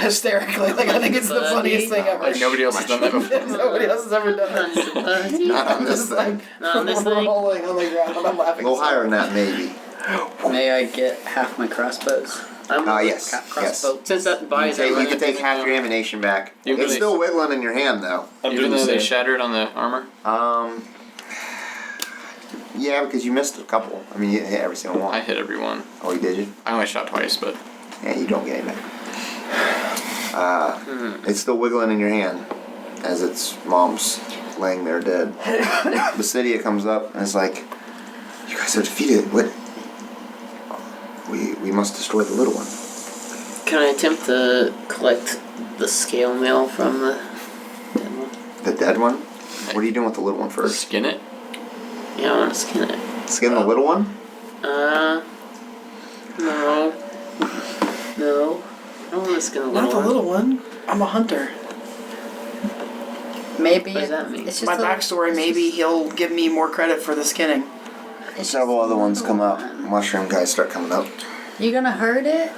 hysterically. Like I think it's the funniest thing ever. Like nobody else has done that before. Nobody else has ever done that. Not on I'm this just thing. like Not on this thing. rolling on the ground. I'm A laughing. little so higher hard. than that, maybe. May I get half my crossbows? Yes. Yes. Crossbow. Since that buys Okay, you everyone can take half your ammunition back. You It's really- still wiggling in your hand, though. I'm Even doing the though they same. shattered on the armor. Yeah, because you missed a couple. I mean, you hit every single I one. hit every one. Oh, you did you? I only shot twice, but Yeah, you don't get any back. It's still wiggling in your hand as its mom's laying there dead. Basidia comes up and is like, "You guys are defeated. What? We must destroy the little one." Can I attempt to collect the scale mail from the dead one? The dead one? What are you doing with the little one first? skin it. Yeah, I want to skin it. Skin the little one? No. No. I don't want to skin the little Not the one. little one. I'm a hunter. Maybe What does that mean? It's just My a- backstory, maybe he'll give me more credit for the skinning. it's Several just other a ones come little up. one. Mushroom guys start coming up. You gonna hurt it?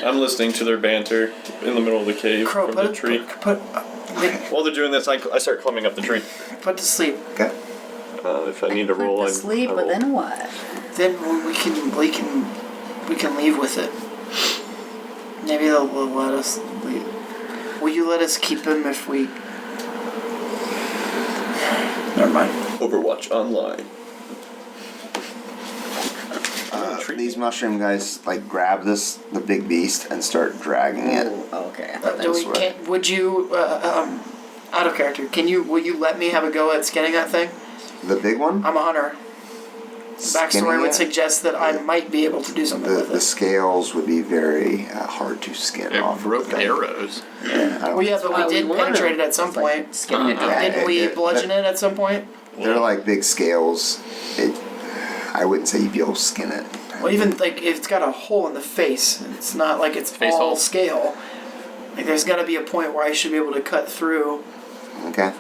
I'm listening to their banter in the middle of the cave Crow, from put the it, tree. put While they're doing this, I start climbing up the tree. put to sleep. Okay. If I need to roll, Put I to sleep, I but roll. then what? Then we can leave with it. Maybe they'll let us leave. Will you let us keep him if we? Never mind. Overwatch Online. These mushroom guys like grab the big beast and start dragging it. Oh, okay. Would you, out of character, will you let me have a go at skinning that thing? The big one? I'm a hunter. Backstory Skinning would it? suggest that I might be able to do something with The it. scales would be very hard to skin It off. broke of the thing. arrows. Yeah, I don't Well, yeah, think but why we we did want penetrate him. it at some point. Skinning it dry. Didn't we bludgeon it at some point? they're like big scales. I wouldn't say you'd be able to skin it. Well, even like if it's got a hole in the face, it's not like it's Face all hole. scale. Like there's got to be a point where I should be able to cut through. Okay.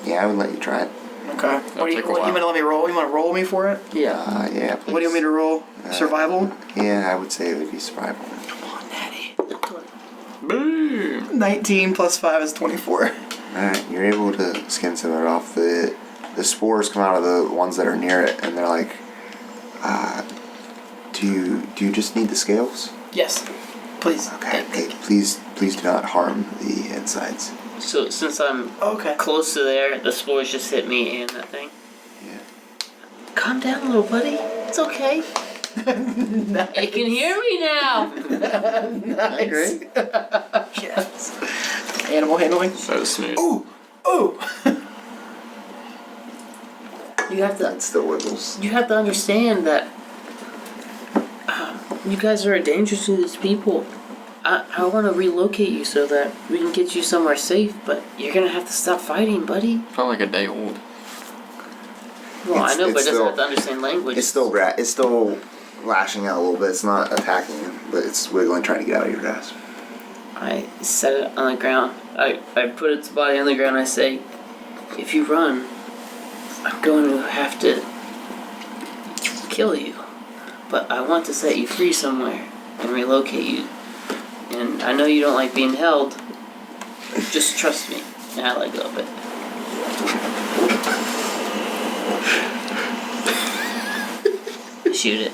Yeah, I would let you try it. Okay. What do you take a what, you while. gonna let me roll? You wanna roll me for it? Yeah. Yeah. What do you want me to roll? Survival? Yeah, I would say it would be survival. Come on, Daddy. Boom. 19 plus 5 is 24. Alright, you're able to skin some of it off. The spores come out of the ones that are near it, and they're like, do you just need the scales? Yes. Please. Okay, please do not harm the insides. So since I'm Okay. close to there, the spores just hit me and that thing. Yeah. Calm down, little buddy. It's okay. It can hear me now. Nice. Great. Yes. Animal handling. So smooth. Ooh. Ooh. You have That to. still wiggles. You have to understand that you guys are a danger to these people. I want to relocate you so that we can get you somewhere safe, but you're gonna have to stop fighting, buddy. Felt like a day old. Well, I It's- know, but it's it doesn't still- have to understand language. It's still lashing out a little bit. It's not attacking you, but it's wiggling, trying to get out of your grasp. I set it on the ground. I put its body on the ground. I say, if you run, I'm going to have to kill you. But I want to set you free somewhere and relocate you. And I know you don't like being held. Just trust me. And I let go of it. Shoot it.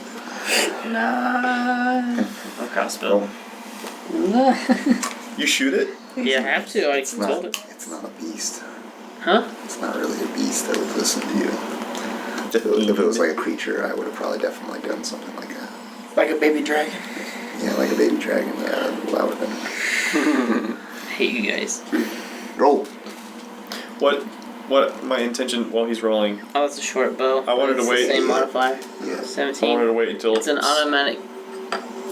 No. A crossbow. You shoot it? Yeah, I have to. I It's told not. it. It's not a beast. Huh? It's not really a beast that would listen to you. If it was like a creature, I would have probably definitely done something like that. Like a baby dragon. Yeah, like a baby dragon. Yeah, that would have been. I hate you guys. Roll. What my intention while he's rolling? Oh, it's a short bow. I wanted to It's wait. The same modifier. Yeah. I 17. wanted to wait until It's an automatic.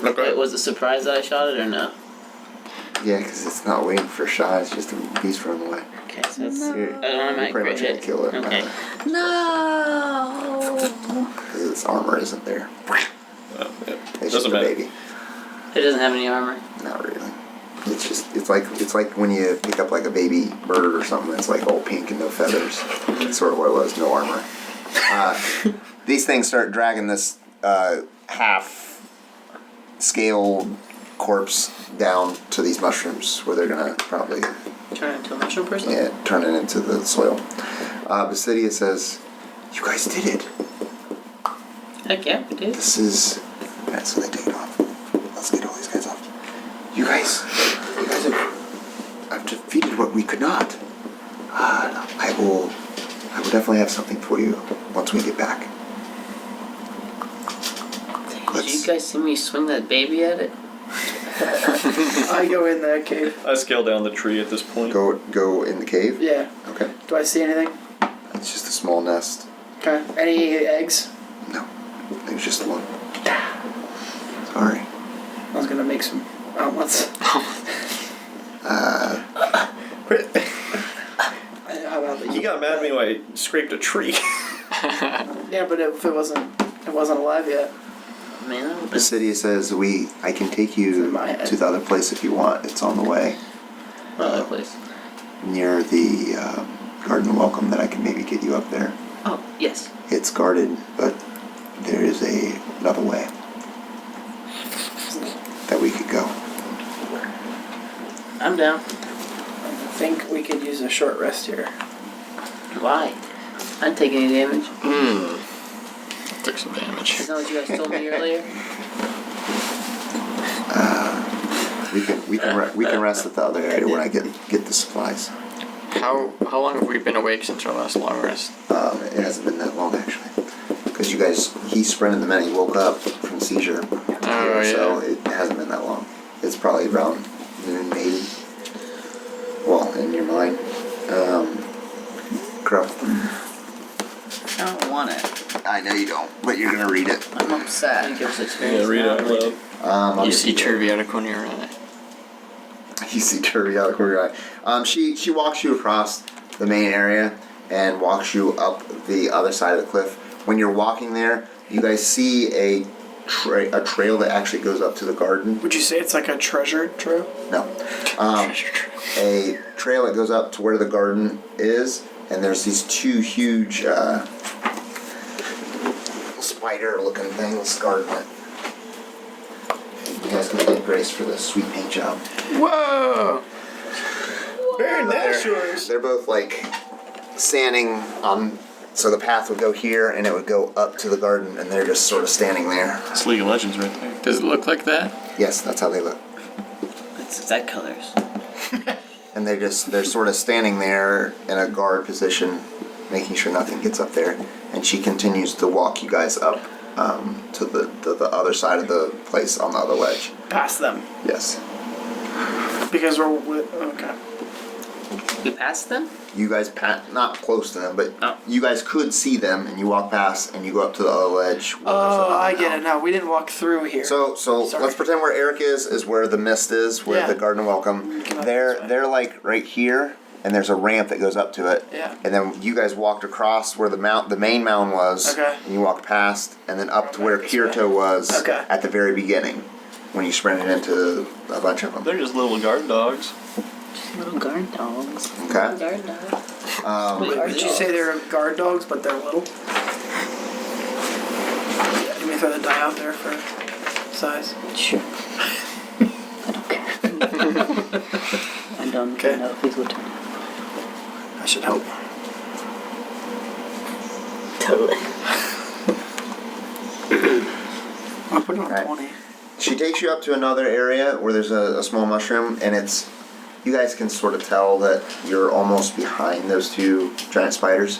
Okay. Wait, was it surprise that I shot it or no? Yeah, because it's not waiting for a shot. It's just a beast running away. Okay, so it's You're an automatic pretty much crit gonna hit. kill it. Okay. No. Because its armor isn't there. Yeah. It's just Doesn't a matter. baby. It doesn't have any armor. Not really. It's like when you pick up like a baby bird or something that's like all pink and no feathers. That's sort of what it was, no armor. These things start dragging this half scaled corpse down to these mushrooms where they're gonna probably Turn it into a mushroom person? turn it into the soil. Basidia says, "You guys did it. Heck yeah, we did. This is." Alright, so they take it off. Let's get all these guys off. You guys have defeated what we could not. I will definitely have something for you once we get back. Did you guys see me swing that baby at it? I go in the cave. I scale down the tree at this point. Go in the cave. Yeah. Okay. Do I see anything? It's just a small nest. Okay. Any eggs? No, there's just one. Sorry. I was gonna make some omelets. How about the He got mad at me when I scraped a tree. Yeah, but if it wasn't alive yet. Man, that would've been- Basidia says, I can take It's you in my head. to the other place if you want. It's on the way. what other place? Near the Garden of Welcome that I can maybe get you up there. Oh, yes. It's guarded, but there is another way that we could go. I'm down. I think we could use a short rest here. Why? I didn't take any damage. Took some damage. Is that what you guys told me earlier? We can rest at the other area when I get the supplies. How long have we been awake since our last long rest? It hasn't been that long actually, because he sprinted the minute he woke up from seizure. Oh, So yeah. it hasn't been that long. It's probably around noon maybe. Well, in your mind, Crow. I don't want it. I know you don't, but you're gonna read it. I'm I upset. think it was experience. Yeah, read it now. out loud. I'll You just see read it. Turvy out of corner of your eye. You see Turvy out of the corner of your eye. She walks you across the main area and walks you up the other side of the cliff. When you're walking there, you guys see a a trail that actually goes up to the garden. Would you say it's like a treasure trove? No. A trail that goes up to where the garden is, and there's these two huge spider-looking things guarding it. You guys can thank Grace for the sweet paint job. Whoa! Very nice. They're both like standing on, so the path would go here and it would go up to the garden, and they're just sort of standing there. It's League of Legends right there. Does it look like that? Yes, that's how they look. It's exact colors. And they're sort of standing there in a guard position, making sure nothing gets up there. And she continues to walk you guys up to the other side of the place on the other ledge. Past them. Yes. Because we're with. Okay. We passed them? You guys not close to them, but Oh. you guys could see them, and you walk past, and you go up to the other ledge. where there's Oh, another I get mound. it now. We didn't walk through here. So Sorry. let's pretend where Eric is where the mist is, where Yeah. the Garden of Welcome. Come up They're this way. they're like right here, and there's a ramp that goes up to it. Yeah. And then you guys walked across where the main mound was. Okay. And you walked past, and then up to where This way. Kirito was Okay. at the very beginning, when you sprinted into a bunch of them. They're just little guard dogs. Little guard dogs. Okay. Guard dogs. Would you say they're guard dogs, but they're little? You may throw the die out there for size. Sure. I don't care. I don't Okay. know if he's lieutenant. I should hope. Totally. I'll put it on Right. 20. She takes you up to another area where there's a small mushroom, and it's, you guys can sort of tell that you're almost behind those two giant spiders.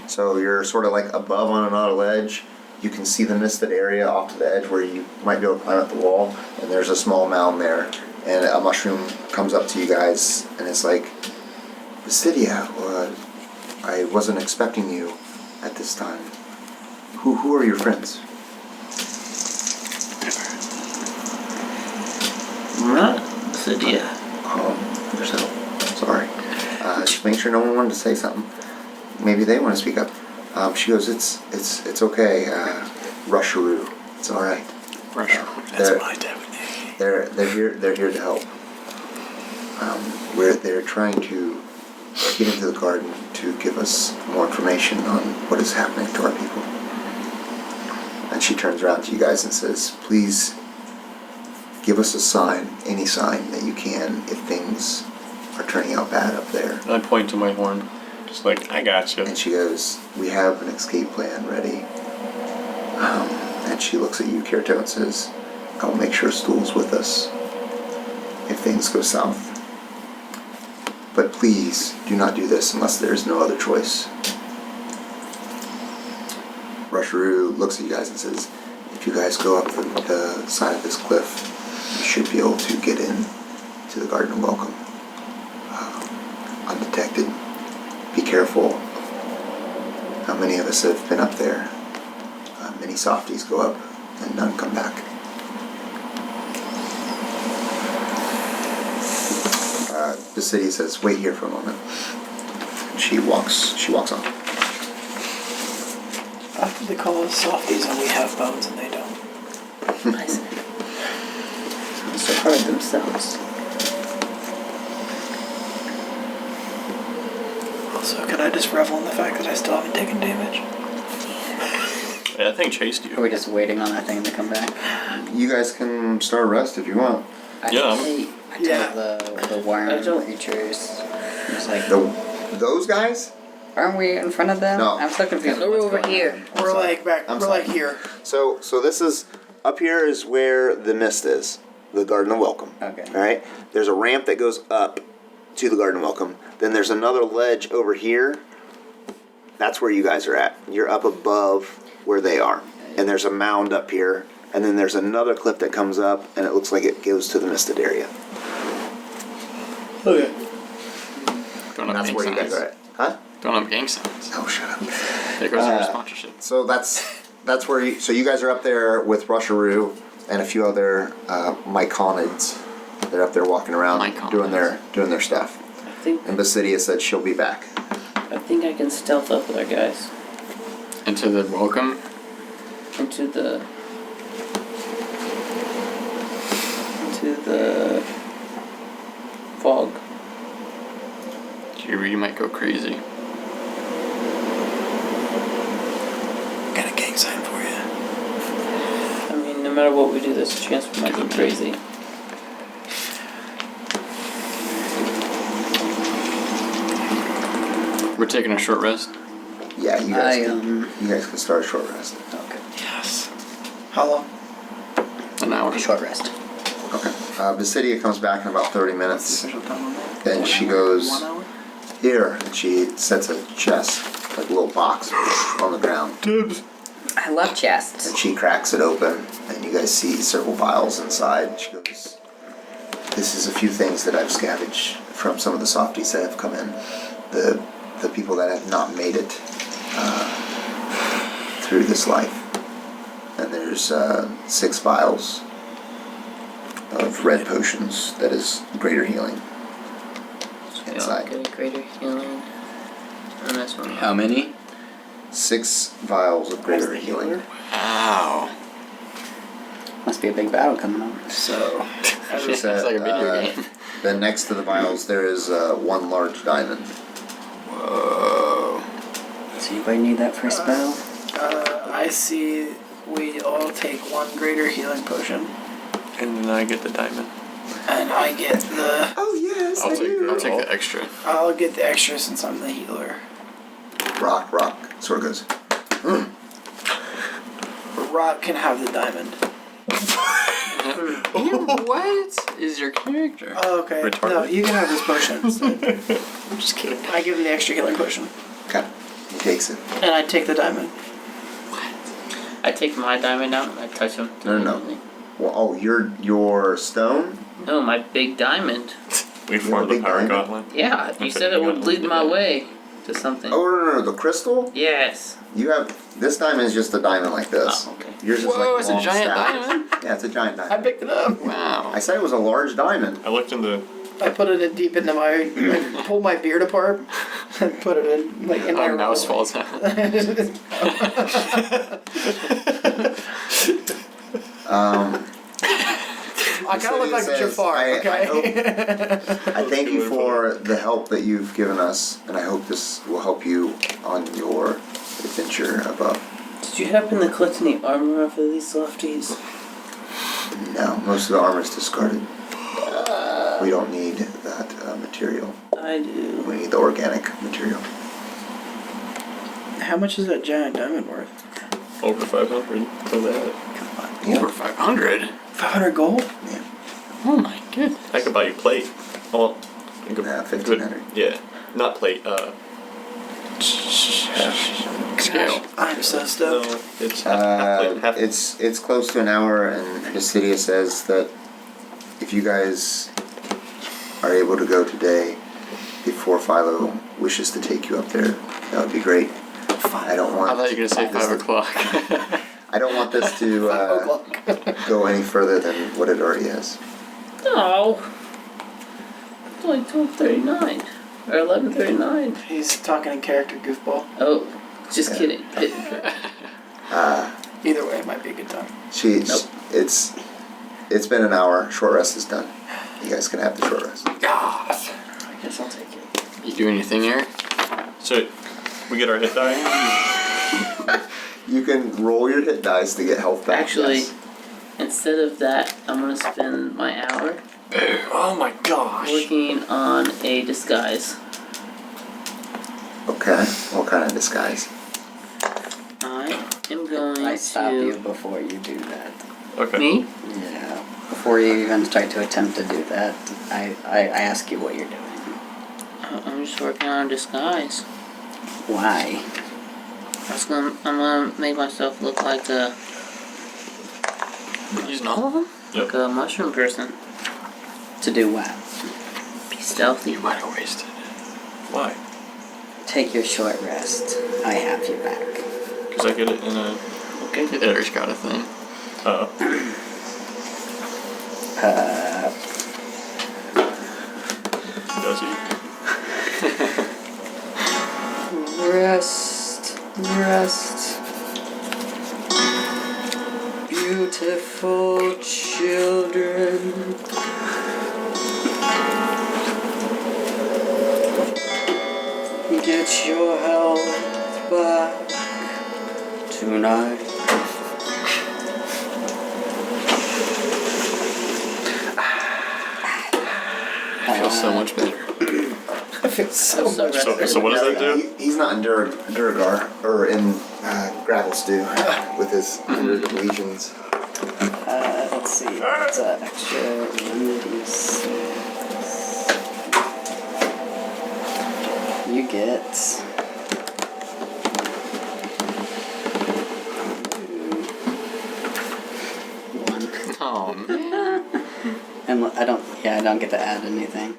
So you're sort of like above on another ledge. You can see the misted area off to the edge where you might be able to climb up the wall, and there's a small mound there. And a mushroom comes up to you guys, and it's like, Basidia, I wasn't expecting you at this time. Who are your friends? Lydia. Sorry. Just make sure no one wanted to say something. Maybe they want to speak up. She goes, it's okay. Rusharoo, it's all right. Rusharoo. That's They're- my type of name. They're here to help. They're trying to get into the garden to give us more information on what is happening to our people. And she turns around to you guys and says, please give us a sign, any sign that you can, if things are turning out bad up there. I point to my horn. Just like, I got you. And she goes, we have an escape plan ready. And she looks at you, Kirito, and says, I will make sure Stool's with us if things go south. But please do not do this unless there is no other choice. Rusharoo looks at you guys and says, if you guys go up the side of this cliff, you should be able to get in to the Garden of Welcome undetected. Be careful. How many of us have been up there? Many softies go up and none come back. The city says, wait here for a moment. She walks off. After they call us softies and we have bones and they don't. I see. Must have hurt themselves. Also, can I just revel in the fact that I still haven't taken damage? Yeah, that thing chased Are you. we just waiting on that thing to come back? You guys can start a rest if you want. Yeah. I Yeah. tell the worm I don't- creatures. It's like, Those guys? aren't we in front of them? No. I'm so confused. We're What's over going here. on. We're like back. I'm we're sorry. like here. So this is, up here is where the mist is. The Garden of Welcome. Okay. Alright? There's a ramp that goes up to the Garden of Welcome. Then there's another ledge over here. That's where you guys are at. You're up above where they are. And there's a mound up here. And then there's another cliff that comes up, and it looks like it goes to the misted area. Okay. Don't And have that's gang where you guys signs. are at. Huh? Don't have gang signs. Oh, shut up. There goes our sponsorship. So that's where you, so you guys are up there with Rusharoo and a few other myconids. They're up there walking around Myconids. doing their stuff. I think And Basidia said she'll be back. I can stealth up with our guys Into the welcome. into the the fog. You might go crazy. Got a gang sign for you. I mean, no matter what we do, there's a chance we might go crazy. We're taking a short rest. Yeah, you guys can start a short rest. Okay. Yes. How long? An hour. Short rest. Okay. Visidia comes back in about 30 minutes. Special time on that? Then she goes 1 hour? here, and she sets a chest, like a little box, on the ground. I love chests. And she cracks it open, and you guys see several vials inside. She goes, "This is a few things that I've scavenged from some of the softies that have come in. The people that have not made it through this life. And there's 6 vials of red potions that is greater healing inside. Get a greater healing. And that's one. How many? 6 vials of greater healing. Wow. Must be a big battle coming up. So, She It's said, like a video game. Then next to the vials there is 1 large diamond. Whoa. Does anybody need that for a spell? I see we all take 1 greater healing potion. And then I get the diamond. And I get the... Oh yes, I'll take the extra. I'll get the extra since I'm the healer. Rock. Sort of goes. Rock can have the diamond. What is your character? Oh, okay. Retarded. No, you can have this potion instead. I'm just kidding. I give him the extra healing potion. Okay. He takes it. And I take the diamond. I take my diamond out and I touch him. No. Well, oh, your stone? No, my big diamond. We formed big the power diamond? gauntlet. Yeah, you said it would lead my way to something. Oh no, the crystal? Yes. You have this diamond is just a diamond like this. Oh, okay. Yours is Whoa, like it's a long giant staff. diamond? Yeah, it's a giant I diamond. picked it up. Wow. I said it was a large diamond. I looked in the. I put it in deep into my... I pulled my beard apart and put it in, like, in my... A mouse falls out. I kind of look like Says, Jafar, okay? I thank you for the help that you've given us, and I hope this will help you on your adventure above. Did you happen to collect any armor off of these softies? No, most of the armor is discarded. We don't need that material. I do. We need the organic material. How much is that giant diamond worth? Over 500 for that. Over 500? 500 gold? Yeah, Oh my goodness. I could buy you plate. Well, I could, 1,500. Yeah, not plate. Scale. I'm so No, stoked. it's half plate. Half. It's close to an hour, and Hesidia says that if you guys are able to go today before Philo wishes to take you up there, that would be great. I don't want. I thought you were going to say 5 o'clock. I don't want this to go any further than what it already is. No. It's only 12:39 or 11:39. He's talking in character, goofball. Oh, just kidding. Either way, it might be a good time. It's been an hour. Short rest is done. You guys can have the short rest. I guess I'll take it. You do anything, Eric? So, we get our hit die. You can roll your hit dice to get health back. Actually, yes. instead of that, I'm gonna spend my hour Oh my gosh. working on a disguise. Okay. What kind of disguise? I am going I stop you to before you do that. Okay. me. Yeah. Before you even start to attempt to do that, I ask you what you're doing. I'm just working on a disguise. Why? I'm gonna make myself look like a Using all of them? like a mushroom person. To do what? Be stealthy. You might have wasted it. Why? Take your short rest. I have you back. Because I get it in a. Okay. Eric's got a thing. Does he? Rest. Beautiful children. get your health back tonight. I feel so much better. I feel so I'm so much rested. better. So what does that do? He's not in Duragar, or in Gravel Stew with his 100 legions. Let's see. It's an extra 1d6. You get. Oh man. And I don't get to add anything.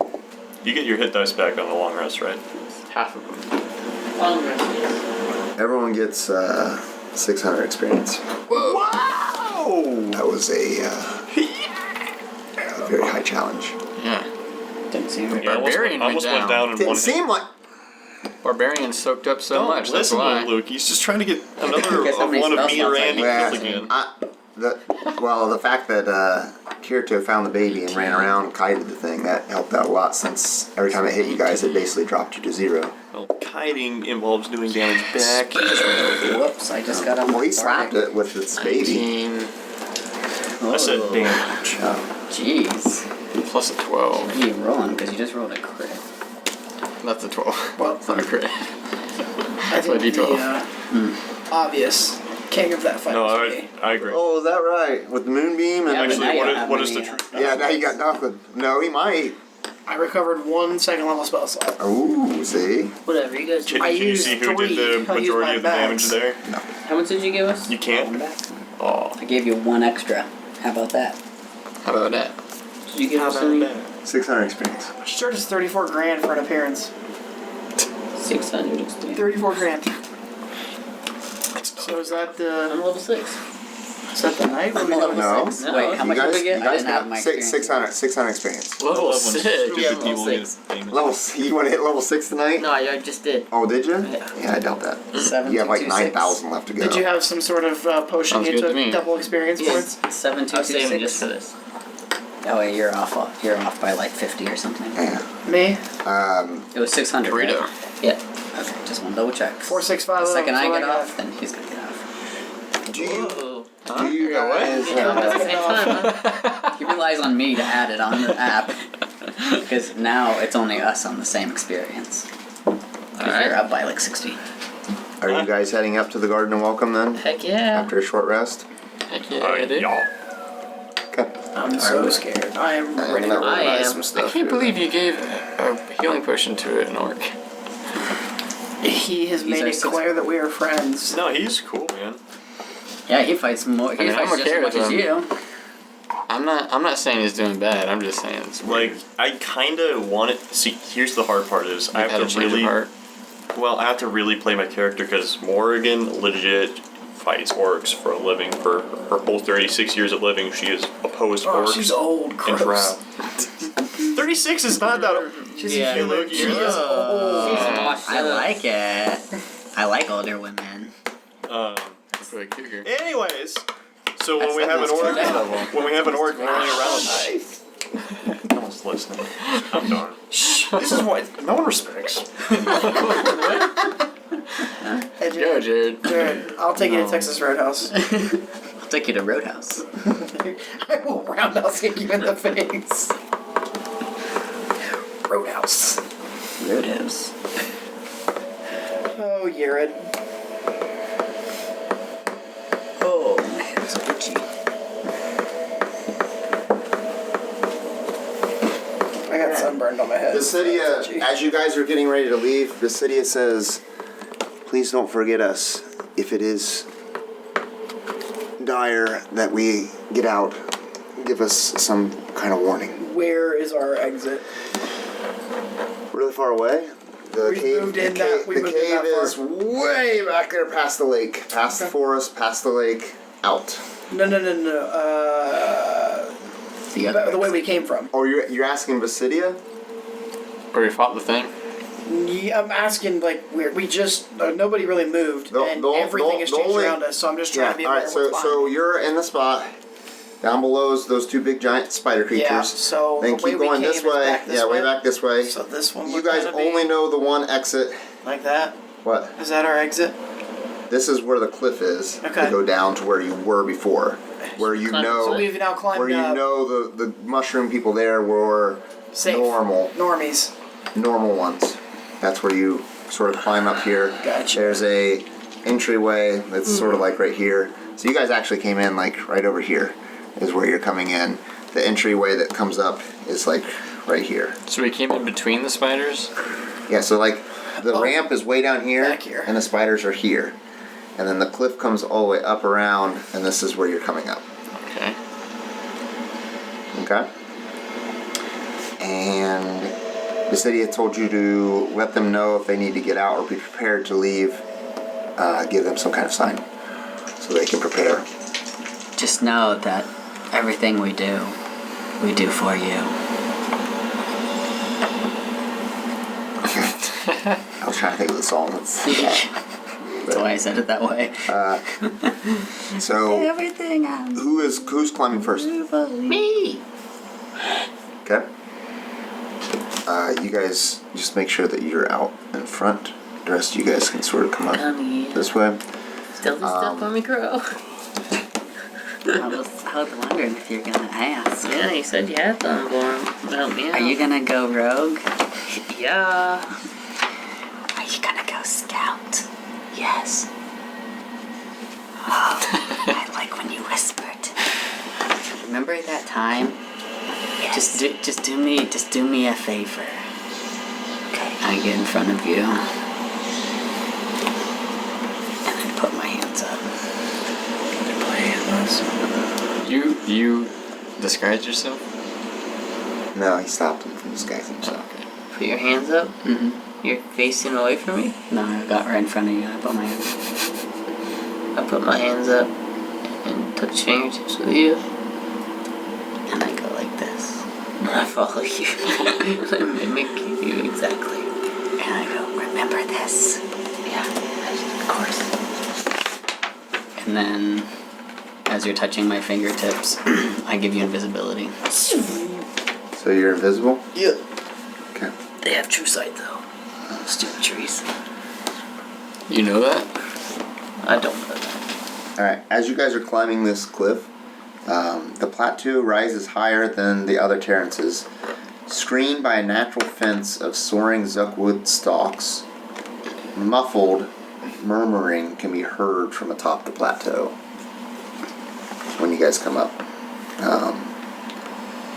You get your hit dice back on the long rest, right? Half of them. Long rest, yes. Everyone gets 600 experience. Whoa! That was a very high challenge. Yeah. Didn't seem Yeah, Barbarian almost went went down. down in Didn't one seem like. Barbarian soaked up so much. That's Listen why. to Luke. He's just trying to get another Guess how many one of spell me or slots I Andy got? killed again. The fact that Kirito found the baby and ran around and kited the thing, that helped out a lot, since every time it hit you guys, it basically dropped you to 0. Well, kiting involves doing damage back. Whoops, I just got on Well, he slapped it with its baby. 19 I said damage. Jeez. plus a 12. What are you rolling? Because you just rolled a crit. That's a 12. Well, It's not a crit. I That's my think D12. the obvious king of that fight No, was me. I agree. Oh, is that right? With the moonbeam and Yeah, but now Actually, you don't have what is any, the truth? yeah, now you got nothing. No, he might. I recovered 1 second level spell slot. Ooh, see? Whatever, you guys. Can I you used see who 3. did the I'll use majority my of the damage bags. there? How much did you give us? You can't. Oh. I gave you 1 extra. How about that? How about that? Did you give How us about any? that? 600 experience. She charges 34 grand for an appearance. 600 experience. 34 grand. So is that I'm the level 6. night? What are we Level doing? No. six. No. Wait, how You much did guys, we get? you I guys didn't have got my six, experience. 600 experience. Level When 6. stupid Yeah, people level get 6. famous. You want to hit level 6 tonight? No, I just did. Oh, did you? Yeah. Yeah, I doubt that. 7, You have like 2, 6. 9,000 left to go. Did you have some sort of potion Sounds you good to took me. double experience Yes. points? 7, 2, I was 2, saving just 6. for this. Oh wait, you're off by like 50 or something. Yeah. Me? It was 600. Kirito. Right? Yeah. Okay, just want to double check. 465. The second I that's get what off, then he's gonna get off. Do you, Whoa. do you guys... Yeah, at the same time, huh? He relies on me to add it on the app. Because now it's only us on the same experience. Because you're up by like 60. Are you guys heading up to the Garden of Welcome then? Heck yeah. After a short rest? Heck yeah, dude. Y'all. Okay. I'm so scared. I am ready to I'm gonna I buy am. some I stuff can't here. believe you gave a healing potion to an orc. He has These made are it six- clear that we are friends. No, he's cool, man. Yeah, he fights more. He I mean, fights I'm just okay as much with as him. you. I'm not saying he's doing bad. I'm just saying it's Like, weird. I kind of want it. See, here's the hard part is I You've had a have to change of really. heart. Well, I have to really play my character because Morrigan legit fights orcs for a living. For her whole 36 years of living, she has opposed Oh, orcs she's old. and Gross. drow. 36 is not that. She's Yeah. a human. She is She's old. washed I up. like it. I like older women. That's like cougar. Anyways, so when I we said have an this orc, too. when we have an orc running around, no one's listening. I'm done. This is what no one respects. Hey, Go, Jared. Jared, I'll take you to Texas Roadhouse. I'll take you to Roadhouse. I will roundhouse kick you in the face. Roadhouse. Roadhouse. Oh, Jared. Oh, my head's itchy. I got sunburned on my head. The city, as you guys are getting ready to leave, the city says, please don't forget us if it is dire that we get out. Give us some kind of warning. Where is our exit? Really far away? The We've cave, moved the in cave, that- we the moved in cave that is far. way back there past the lake. Past the forest, past the lake, out. No. The way we came from. Oh, you're asking Basidia? Where we fought the thing. Yeah, I'm asking, like, we just, nobody really moved, and everything has changed around us, so I'm just trying Yeah, to be alright, aware of what's so behind you're in the spot. Down below is those two big giant spider creatures. Yeah, so then the way keep we going came this is way. back this way way. back this way. So this one You would guys kinda be- only know the one exit Like that? What? Is that our exit? This is where the cliff is. Okay. To go down to where you were before. Where you Climb- know... So we've now climbed Where you up. know the mushroom people there were Safe. Normies. normal ones. That's where you sort of climb up here. Gotcha. There's a entryway that's sort of like right here. So you guys actually came in like right over here is where you're coming in. The entryway that comes up is like right here. So we came in between the spiders? Yeah, so like the ramp is way down here, Back here. and the spiders are here. And then the cliff comes all the way up around, and this is where you're coming up. Okay. Okay? And the city had told you to let them know if they need to get out or be prepared to leave. Give them some kind of sign so they can prepare. Just know that everything we do for you. I was trying to think of the song. That's why I said it that way. So, Everything I'm who's climbing first? Me! Okay. You guys just make sure that you're out in front. The rest of you guys can sort of come up this way. Stealthy stuff for me, Crow. I was wondering if you're gonna ask. Yeah, you said you had them for him. Help me out. Are you gonna go rogue? Yeah. Are you gonna go scout? Yes. Oh, I like when you whispered. Remember that time? Yes. Just do me a favor. Okay, I get in front of you. And then put my hands up. You disguised yourself? No, he stopped him from disguising himself. Put your hands up. Mm-hmm. You're facing away from me. No, I got right in front of you and I put my hands up. I put my hands up and touch fingertips with you. And I go like this. I follow you. I mimic you exactly. And I go, remember this. Yeah, of course. And then, as you're touching my fingertips, I give you invisibility. So you're invisible? Yeah. Okay. They have true sight though. Stupid trees. You know that? I don't know that. Alright, as you guys are climbing this cliff, the plateau rises higher than the other terraces, screened by a natural fence of soaring zuckwood stalks. Muffled murmuring can be heard from atop the plateau when you guys come up.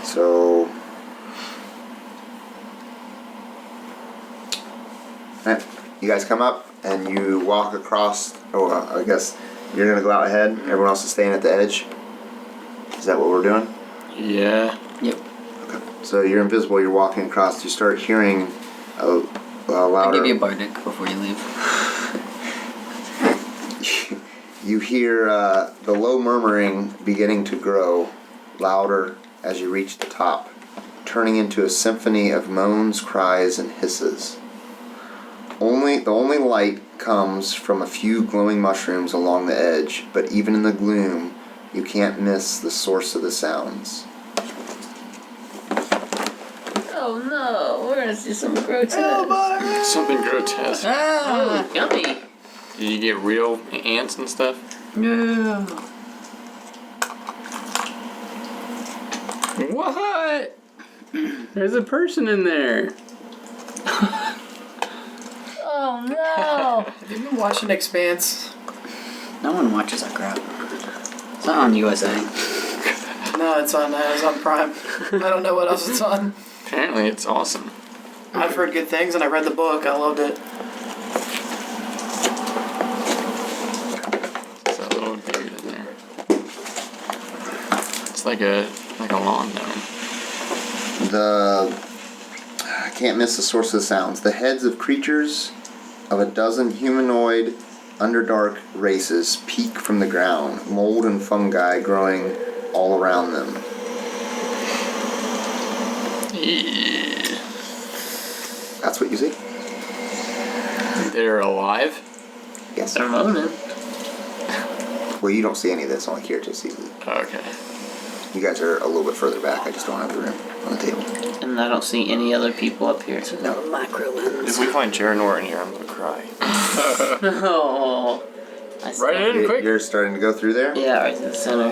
So... Alright, you guys come up and you walk across. I guess you're gonna go out ahead. Everyone else is staying at the edge. Is that what we're doing? Yeah. Yep. Okay. So you're invisible. You're walking across. You start hearing a louder. I'll give you a bardic before you leave. You hear the low murmuring beginning to grow louder as you reach the top, turning into a symphony of moans, cries, and hisses. The only light comes from a few glowing mushrooms along the edge, but even in the gloom, you can't miss the source of the sounds. Oh no, we're gonna see some grotesque. Something grotesque. Oh, yummy. Did you get real ants and stuff? No. What? There's a person in there. Oh no. Have you been watching Expanse? No one watches that crap. It's not on USA. No, it's on Amazon Prime. I don't know what else it's on. Apparently it's awesome. I've heard good things and I read the book. I loved it. There's that little dude in there. It's like a lawn gnome. I can't miss the source of the sounds. The heads of creatures of a dozen humanoid underdark races peek from the ground, mold and fungi growing all around them. Yeah. That's what you see? They're alive? Yes. They're moaning. Well, you don't see any of this, only Kirito sees it. Okay. You guys are a little bit further back, I just don't have the room on the table. And I don't see any other people up here. No micro lens. If we find Jaranor in here, I'm gonna cry. Oh. I Right in, quick. You're starting to go through there? Yeah, right to the center.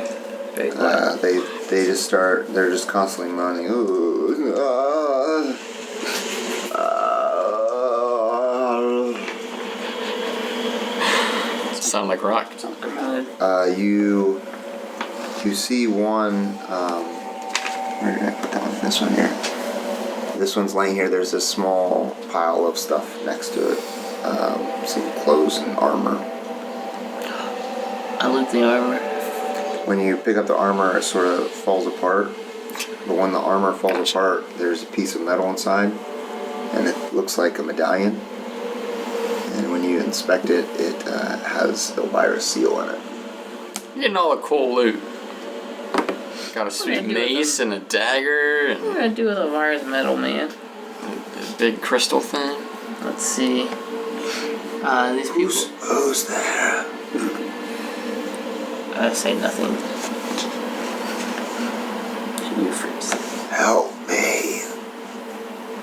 Very quiet. They just start. They're just constantly moaning. Ooh, Sound like rock. you see one. Where did I put that one? This one here. This one's laying here. There's this small pile of stuff next to it. Some clothes and armor. I loot the armor. When you pick up the armor, it sort of falls apart. But when the armor falls apart, there's a piece of metal inside, and it looks like a medallion. And when you inspect it, it has the virus seal in it. You're getting all the cool loot. Got a sweet do with mace and a dagger What and am I do with a virus metal, man? a big crystal thing. Let's see. These people. Who's there? I say nothing. You freaks. Help me.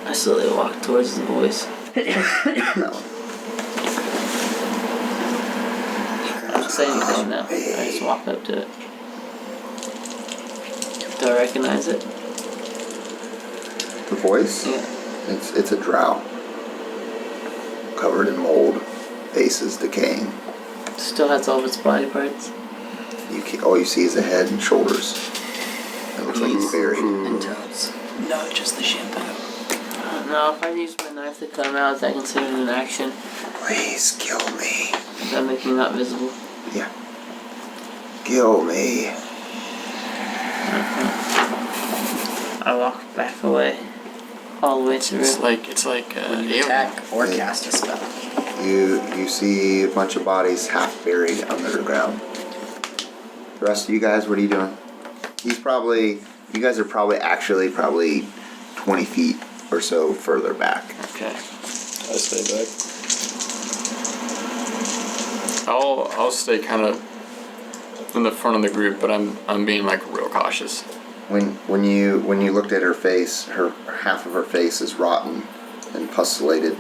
I slowly walk towards the boys. No. I don't say anything now. I just walk up to it. Do I recognize it? The voice? Yeah. It's a drow. Covered in mold. Face is decaying. Still has all of its body parts. All you see is the head and shoulders. It looks like he's buried. And toes. No, just the shampoo. No, if I use my knife to cut him out, is that considered an action? Please kill me. Does that make me not visible? Yeah. Kill me. I walk back away. All the way through. It's like When you alien. attack or cast a spell. You see a bunch of bodies half buried under the ground. The rest of you guys, what are you doing? You guys are probably 20 feet or so further back. Okay. I stay back. I'll stay kind of in the front of the group, but I'm being like real cautious. When you looked at her face, half of her face is rotten and pustullated,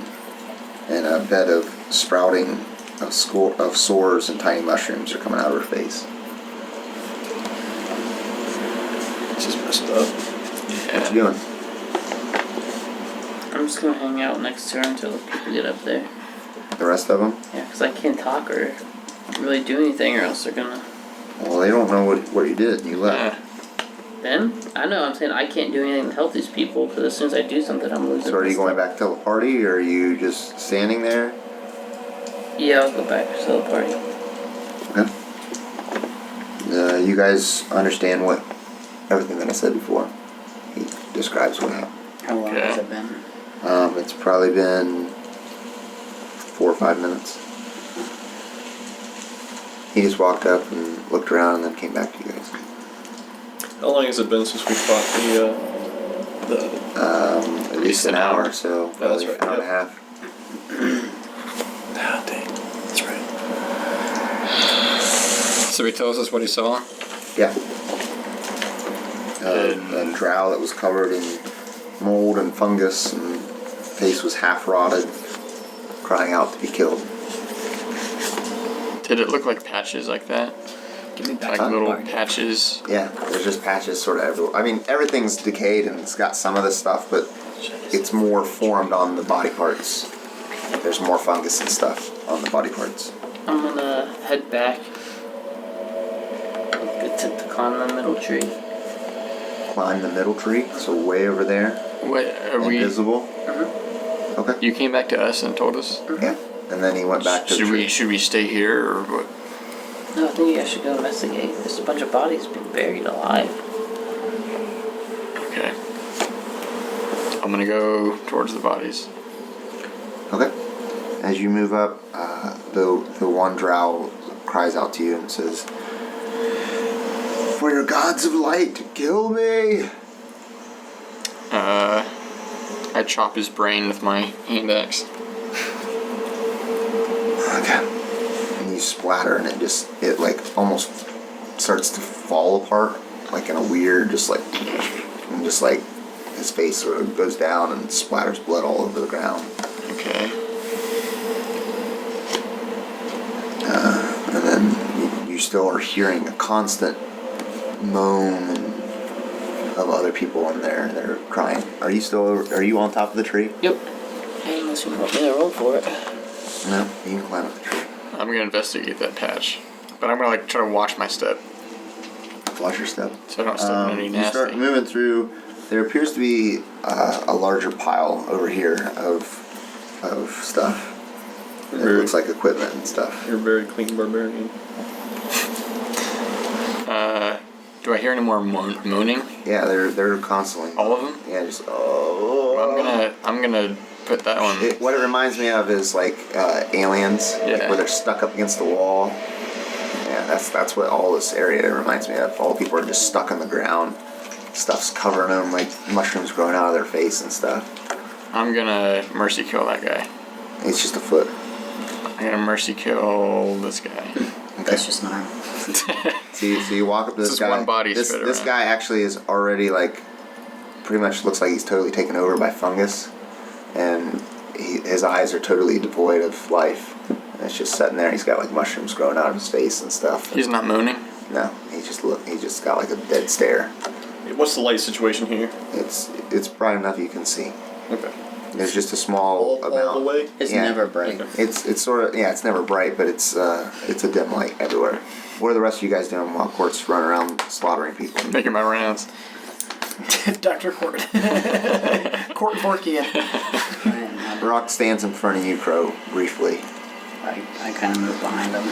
and a bed of sprouting of sores and tiny mushrooms are coming out of her face. It's just messed up. What you doing? I'm just gonna hang out next to her until the people get up there. The rest of them? Yeah, because I can't talk or really do anything, or else they're gonna. Well, they don't know what you did. You left. Then I know. I'm saying I can't do anything to help these people because as soon as I do something, I'm losing. So are my you going stuff. back to the party, or are you just standing there? Yeah, I'll go back to the party. Okay. You guys understand everything that I said before. He describes what happened. How long Okay. has it been? It's probably been 4 or 5 minutes. He just walked up and looked around and then came back to you guys. How long has it been since we fought the At least an hour, so that's probably right, an hour and a yep. half. Ah, dang. That's right. So he tells us what he saw. Yeah. A drow that was covered in mold and fungus, and face was half rotted, crying out to be killed. Did it look like patches like that? Give me back Like the little bark. patches? Yeah, there's just patches sort of everywhere. I mean, everything's decayed and it's got some of this stuff, but it's more formed on the body parts. There's more fungus and stuff on the body parts. I'm gonna head back. Get to climb the middle tree. Climb the middle tree, so way over there, What are we? invisible. Okay. You came back to us and told us. Yeah. And then he went back to the tree. Should we stay here or what? No, I think you guys should go investigate. There's a bunch of bodies being buried alive. Okay. I'm gonna go towards the bodies. Okay. As you move up, the one drow cries out to you and says, "For your gods of light, kill me!" I chop his brain with my hand axe. Okay. And you splatter, and it like almost starts to fall apart, like in a weird, just like his face sort of goes down and splatters blood all over the ground. Okay. still are hearing a constant moan of other people in there that are crying. Are you on top of the tree? Yep. Unless you want me to roll for it. No, you can climb up the tree. I'm gonna investigate that patch, but I'm gonna like try to watch my step Watch your step. so I don't step in any You nasty. start moving through. There appears to be a larger pile over here of stuff. It looks like equipment and stuff. You're a very clean barbarian. Do I hear any more moaning? Yeah, they're constantly. All of them? Yeah, just oh. Well, I'm gonna put that one. What it reminds me of is like aliens, like Yeah. where they're stuck up against the wall. Yeah, that's what all this area reminds me of. All the people are just stuck on the ground. Stuff's covering them, like mushrooms growing out of their face and stuff. I'm gonna mercy kill that guy. It's just a foot. I'm gonna mercy kill this guy. Okay. That's just an arm. So you walk up to this Just guy. one body this spit this around. guy actually is already like, pretty much looks like he's totally taken over by fungus, and his eyes are totally devoid of life. And it's just sitting there. He's got like mushrooms growing out of his face and stuff. He's not moaning. No, he just got like a dead stare. What's the light situation here? It's bright enough you can see. Okay. There's just a small amount. All the way? It's Yeah. never bright. It's sort of it's never bright, but it's a dim light everywhere. What are the rest of you guys doing while Kort's running around slaughtering people? Making my rounds. Dr. Kort. Kort Forkian. Rock stands in front of you, Crow, briefly, I kind of move behind him.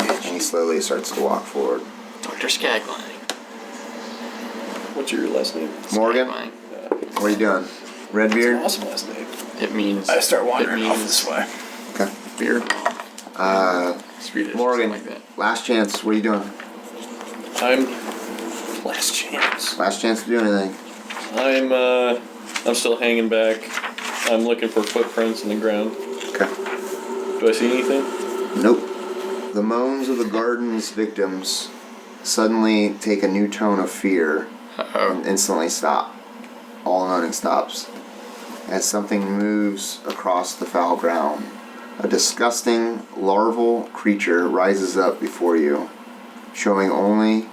and he slowly starts to walk forward. Dr. Skagline. What's your last name? Morgan, Skagline. what are you doing? Redbeard? Awesome last name. It means. I start it wandering off means this way. Okay. beard. Swedish. Morgan, Something like that. last chance. What are you doing? I'm last chance. Last chance to do anything. I'm still hanging back. I'm looking for footprints in the ground. Okay. Do I see anything? Nope. The moans of the garden's victims suddenly take a new tone of fear and instantly stop. All moaning stops as something moves across the foul ground. A disgusting larval creature rises up before you, showing only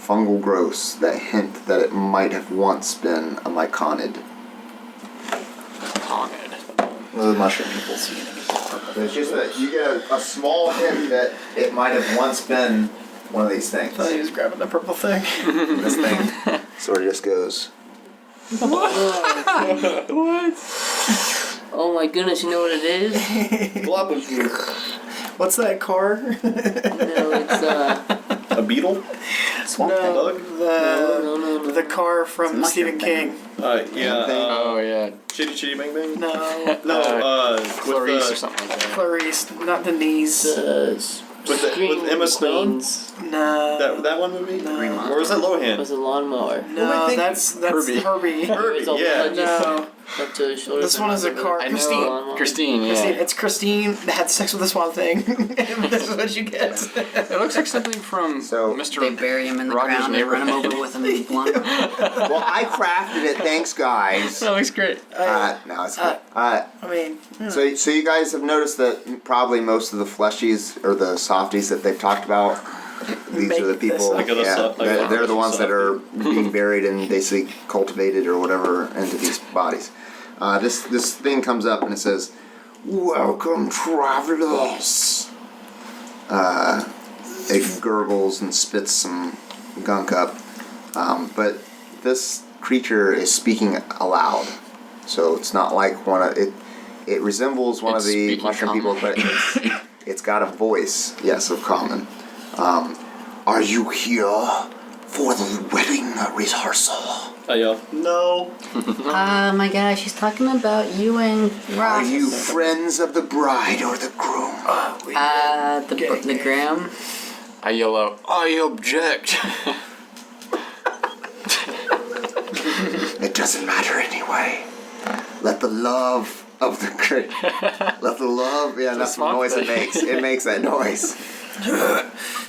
fungal growths that hint that it might have once been a myconid. The mushroom people. It's just that you get a small hint that it might have once been one of these things. I thought he was grabbing the purple thing. This thing sort of just goes. Oh my goodness, you know what it is? What's that car? No, it's A beetle? Swamp No, thing. the no. car It's a from mushroom Stephen thing. King. Yeah. Oh yeah, Chitty Chitty Bang Bang? No, No, Clarice or something like that. Clarice, not Denise. with Emma Stone? Queens. No, That one movie? No. Or was that Lohan? Was a lawnmower. no, that's Herbie. Herbie. Herbie, It was all yeah. pudgy No, up to his shoulders. this one is a car. I Christine. know. Christine, yeah. Christine. It's Christine that had sex with the Swamp Thing. This is what you get. It looks like something from So- Mr. They bury him in the Roger's ground and run him neighborhood. over with a blunt. Well, I crafted it. Thanks, guys. That looks great. No, it's good. I mean, So you guys have noticed that probably most of the fleshies or the softies that they've talked about, these Make are the this people. up. I got a Yeah, soft- I they're, got a they're the ones that are softie. being buried and basically cultivated or whatever into these bodies. This thing comes up and it says, "Welcome, travelers." It gurgles and spits some gunk up, but this creature is speaking aloud, so it's not like one of it. It resembles one It's of the speaking mushroom people, common. but it's got a voice. Yes, of common. Are you here for the wedding rehearsal? I yell, no. Oh my gosh, he's talking about you and Are Ross. you friends of the bride or the groom? The Graham. I yell out, I object. It doesn't matter anyway. Let the love of the great. Let the love. Yeah, that's the smart noise it thing. makes. It makes that noise.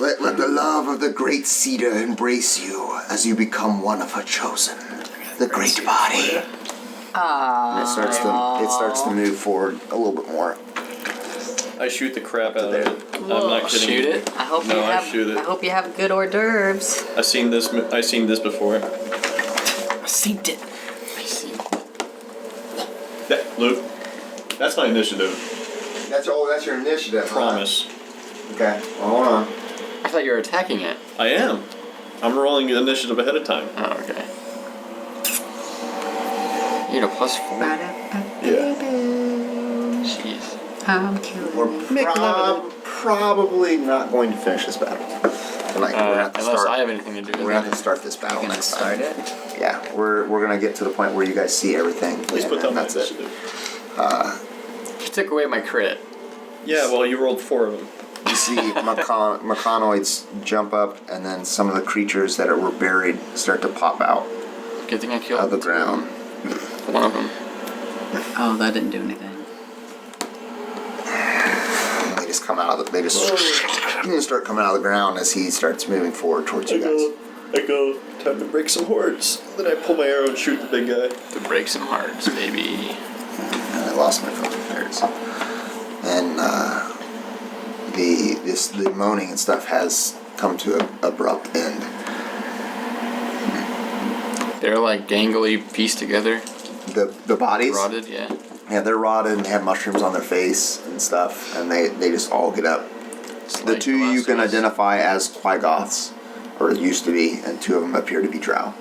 Let the love of the great cedar embrace you as you become one of her chosen. The great body. And it starts to move forward a little bit more. I shoot the crap out of it. I'm Whoa. not kidding. Shoot it? I hope No, you I have. shoot it. I hope you have good hors d'oeuvres. I've seen this before. I synced it. Luke, that's my initiative. That's your initiative. huh? Promise. Okay. Well, hold on. I thought you were attacking it. I am. I'm rolling initiative ahead of time. Oh, okay. You get a +4. Yeah. Jeez. I'm killing We're probably not going to finish this battle tonight. We're gonna have to Unless start. I have anything to do with We're gonna have it. to start this battle Gonna next start time. it. Yeah, we're gonna get to the point where you guys see everything. Please and put down my that's it. initiative. You took away my crit. Yeah, well, you rolled 4 of them. You see mechanoids jump up, and then some of the creatures that were buried start to pop out Good thing I killed of the ground. one of them. Oh, that didn't do anything. And they just come out of they just start coming out of the ground as he starts moving forward towards you guys. I go, time to break some hordes. Then I pull my arrow and shoot the big guy. To break some hearts, baby. And I lost my phone. There it is. And the moaning and stuff has come to an abrupt end. They're like gangly pieced together. The bodies, Rotted, yeah. yeah, they're rotted and have mushrooms on their face and stuff, and they just all get up. It's The like two The you Last can of Us. identify as Quagoths, or used to be, and 2 of them appear to be Drow,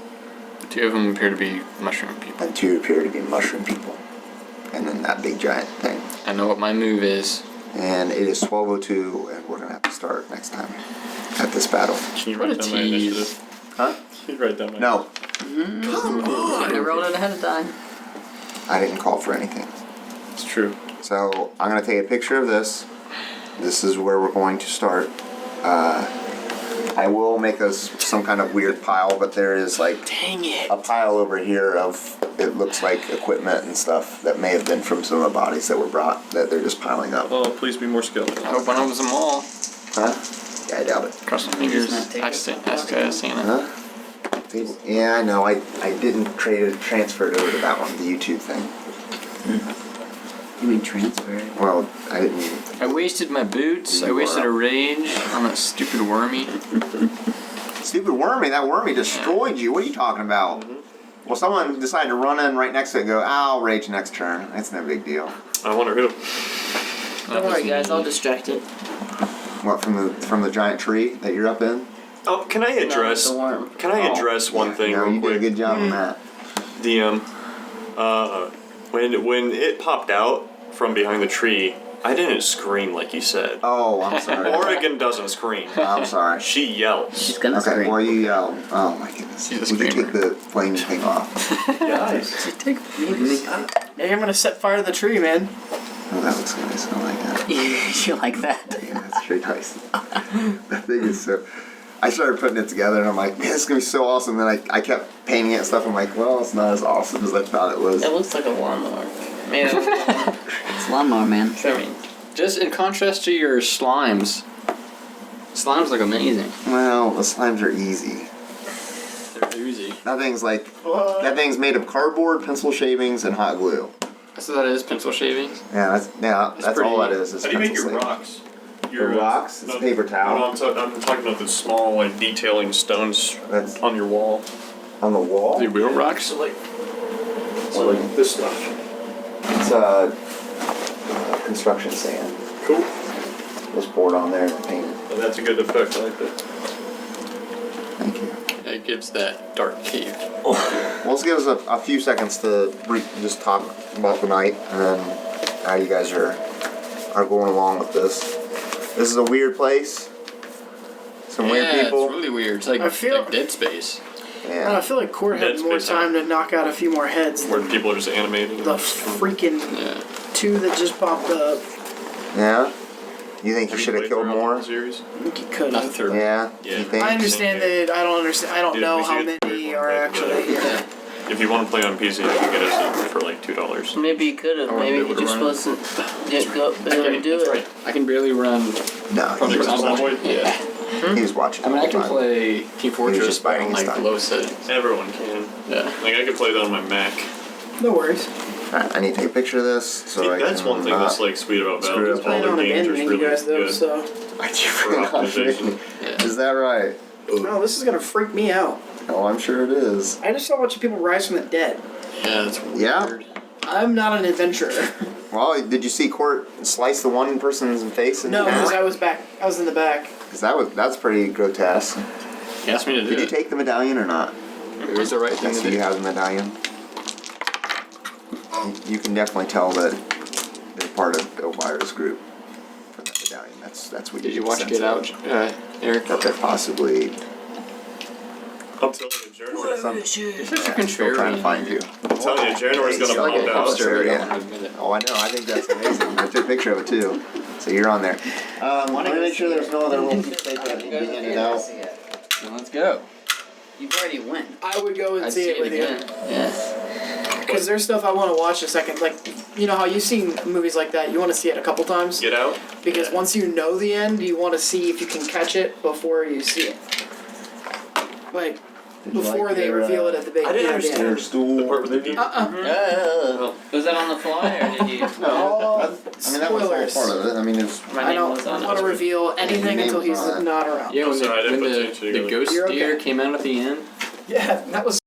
The 2 of them appear to be mushroom people. and 2 appear to be mushroom people, and then that big giant thing. I know what my move is. And it is 12:02, and we're gonna have to start next time at this battle. Can you What write a down my tease. initiative? Huh? Can you write down my No, I rolled it ahead of time. I didn't call for anything. It's true. So I'm gonna take a picture of this. This is where we're going to start. I will make us some kind of weird pile, but there is like Dang it. a pile over here of it looks like equipment and stuff that may have been from some of the bodies that were brought that they're just piling up. Oh, please be more skilled. I hope one of them's a mole. Huh? Yeah, I doubt it. Cross my fingers. not take Ask Santa. Huh? Yeah, I know. I didn't transfer it over to that one, the YouTube thing. You mean transfer? Well, I didn't. I wasted my boots. I wasted a rage on that stupid wormy. Stupid wormy. That wormy destroyed you. What are you talking about? Well, someone decided to run in right next to it and go, I'll rage next turn. That's no big deal. I wonder who. Don't worry, guys. I'll distract it. What, from the giant tree that you're up in? Oh, can I address? No, the worm. Can I address one thing No, real you quick? did a good job on that. DM. When it popped out from behind the tree, I didn't scream like you said. Oh, I'm sorry. Morrigan doesn't scream. I'm sorry. She yells. She's gonna Okay, scream. well you yelled. Oh my goodness. She's a Would you screamer. take the flaming thing off? Guys. Hey, I'm gonna set fire to the tree, man. Oh, that looks nice. I like that. You like that? Yeah, that's very nice. That thing is so. I started putting it together and I'm like, man, it's gonna be so awesome. Then I kept painting it and stuff. I'm like, well, it's not as awesome as I thought it was. It looks like a lawnmower. Man, It's lawnmower, man. I mean, Just in contrast to your slimes. Slimes look amazing. Well, the slimes are easy. They're oozy. That thing's made of cardboard, pencil shavings, and hot glue. So that is pencil shavings. Yeah, that's all that pretty- is. How do you make pencil your shavings. rocks? The rocks? It's paper towel. No, I'm talking about the small, like, detailing stones That's on your wall. on the wall. The wheel rocks. So like this stuff. It's construction sand. Cool. Was poured on there and painted. Oh, that's a good effect. I like that. Thank you. It gives that dark cave. Well, let's give us a few seconds to just talk about the night and then how you guys are going along with this. This is a weird place. Some weird people. It's really weird. It's like, I feel- like Dead Space. I Yeah. feel like Kort had Dead more Space time to knock out a few more heads Where than people are just animated. the freaking Yeah. 2 that just popped up. Yeah. You think you Have should have played killed through all more? the series? I think you could Not the have. third. Yeah. Yeah. You think? I understand that. I don't understand. I don't Dude, know we how should get many the are third one actually together. here. If you want to play on PC, you can get it for like $2. maybe you could have. I wouldn't Maybe be you're able to just run supposed to go and do That's it. right. I can barely run No. Project Zomboid. Yeah. He was watching. I mean, I the can whole time. play Team Fortress just but biting on his like tongue. low settings. Everyone can. Yeah. Like I could play that on my Mac. No worries. Alright, I need to take a picture of this so See, I that's can one thing that's like sweet about screw Valve. up All I plan their on games are abandoning really you guys though, good. so. I do For plan on optimization. doing- Is that right? No, this is gonna freak me out. Oh, I'm sure it is. I just saw a bunch of people rise from the dead. Yeah, that's weird. Yeah? I'm not an adventurer. Well, did you see Kort slice the one person's face in No, half? because I was back. I was in the back. 'Cause that's pretty grotesque. He asked me to do Did you it. take the medallion or not? It was the right thing Yes, to you do. have the medallion. You can definitely tell that they're part of Elvira's group for that medallion. That's what Did you can watch sense Get it. Out, Eric? That they're possibly I'm telling you, January's You're such a still trying to contrarian. find you. I'm telling you, January's gonna Like pop a out. hipster, Yeah. yeah. Oh, I know. I think that's amazing. I took a picture of it too. So you're on there. Let me make sure there's no other little piece of paper that can be handed out. Well, let's go. You've already went. I would go and I'd see it with you. again. Yes. Because there's stuff I want to watch a second. Like, you know how you've seen movies like that, you want to see it a couple times? Get out. Because once you know the end, you want to see if you can catch it before you see it. Like, before they reveal it at the beginning. I didn't understand. Your stool. The part with the deep. Was that on the fly or did you? No, I mean that was Spoilers. all part of it. I mean, it's My I name don't was on want to it. reveal anything Your until name was he's on it. not around. Yeah, when, sorry, I the, didn't when put two the, and two together. the ghost You're okay. deer came out at the end. Yeah, that was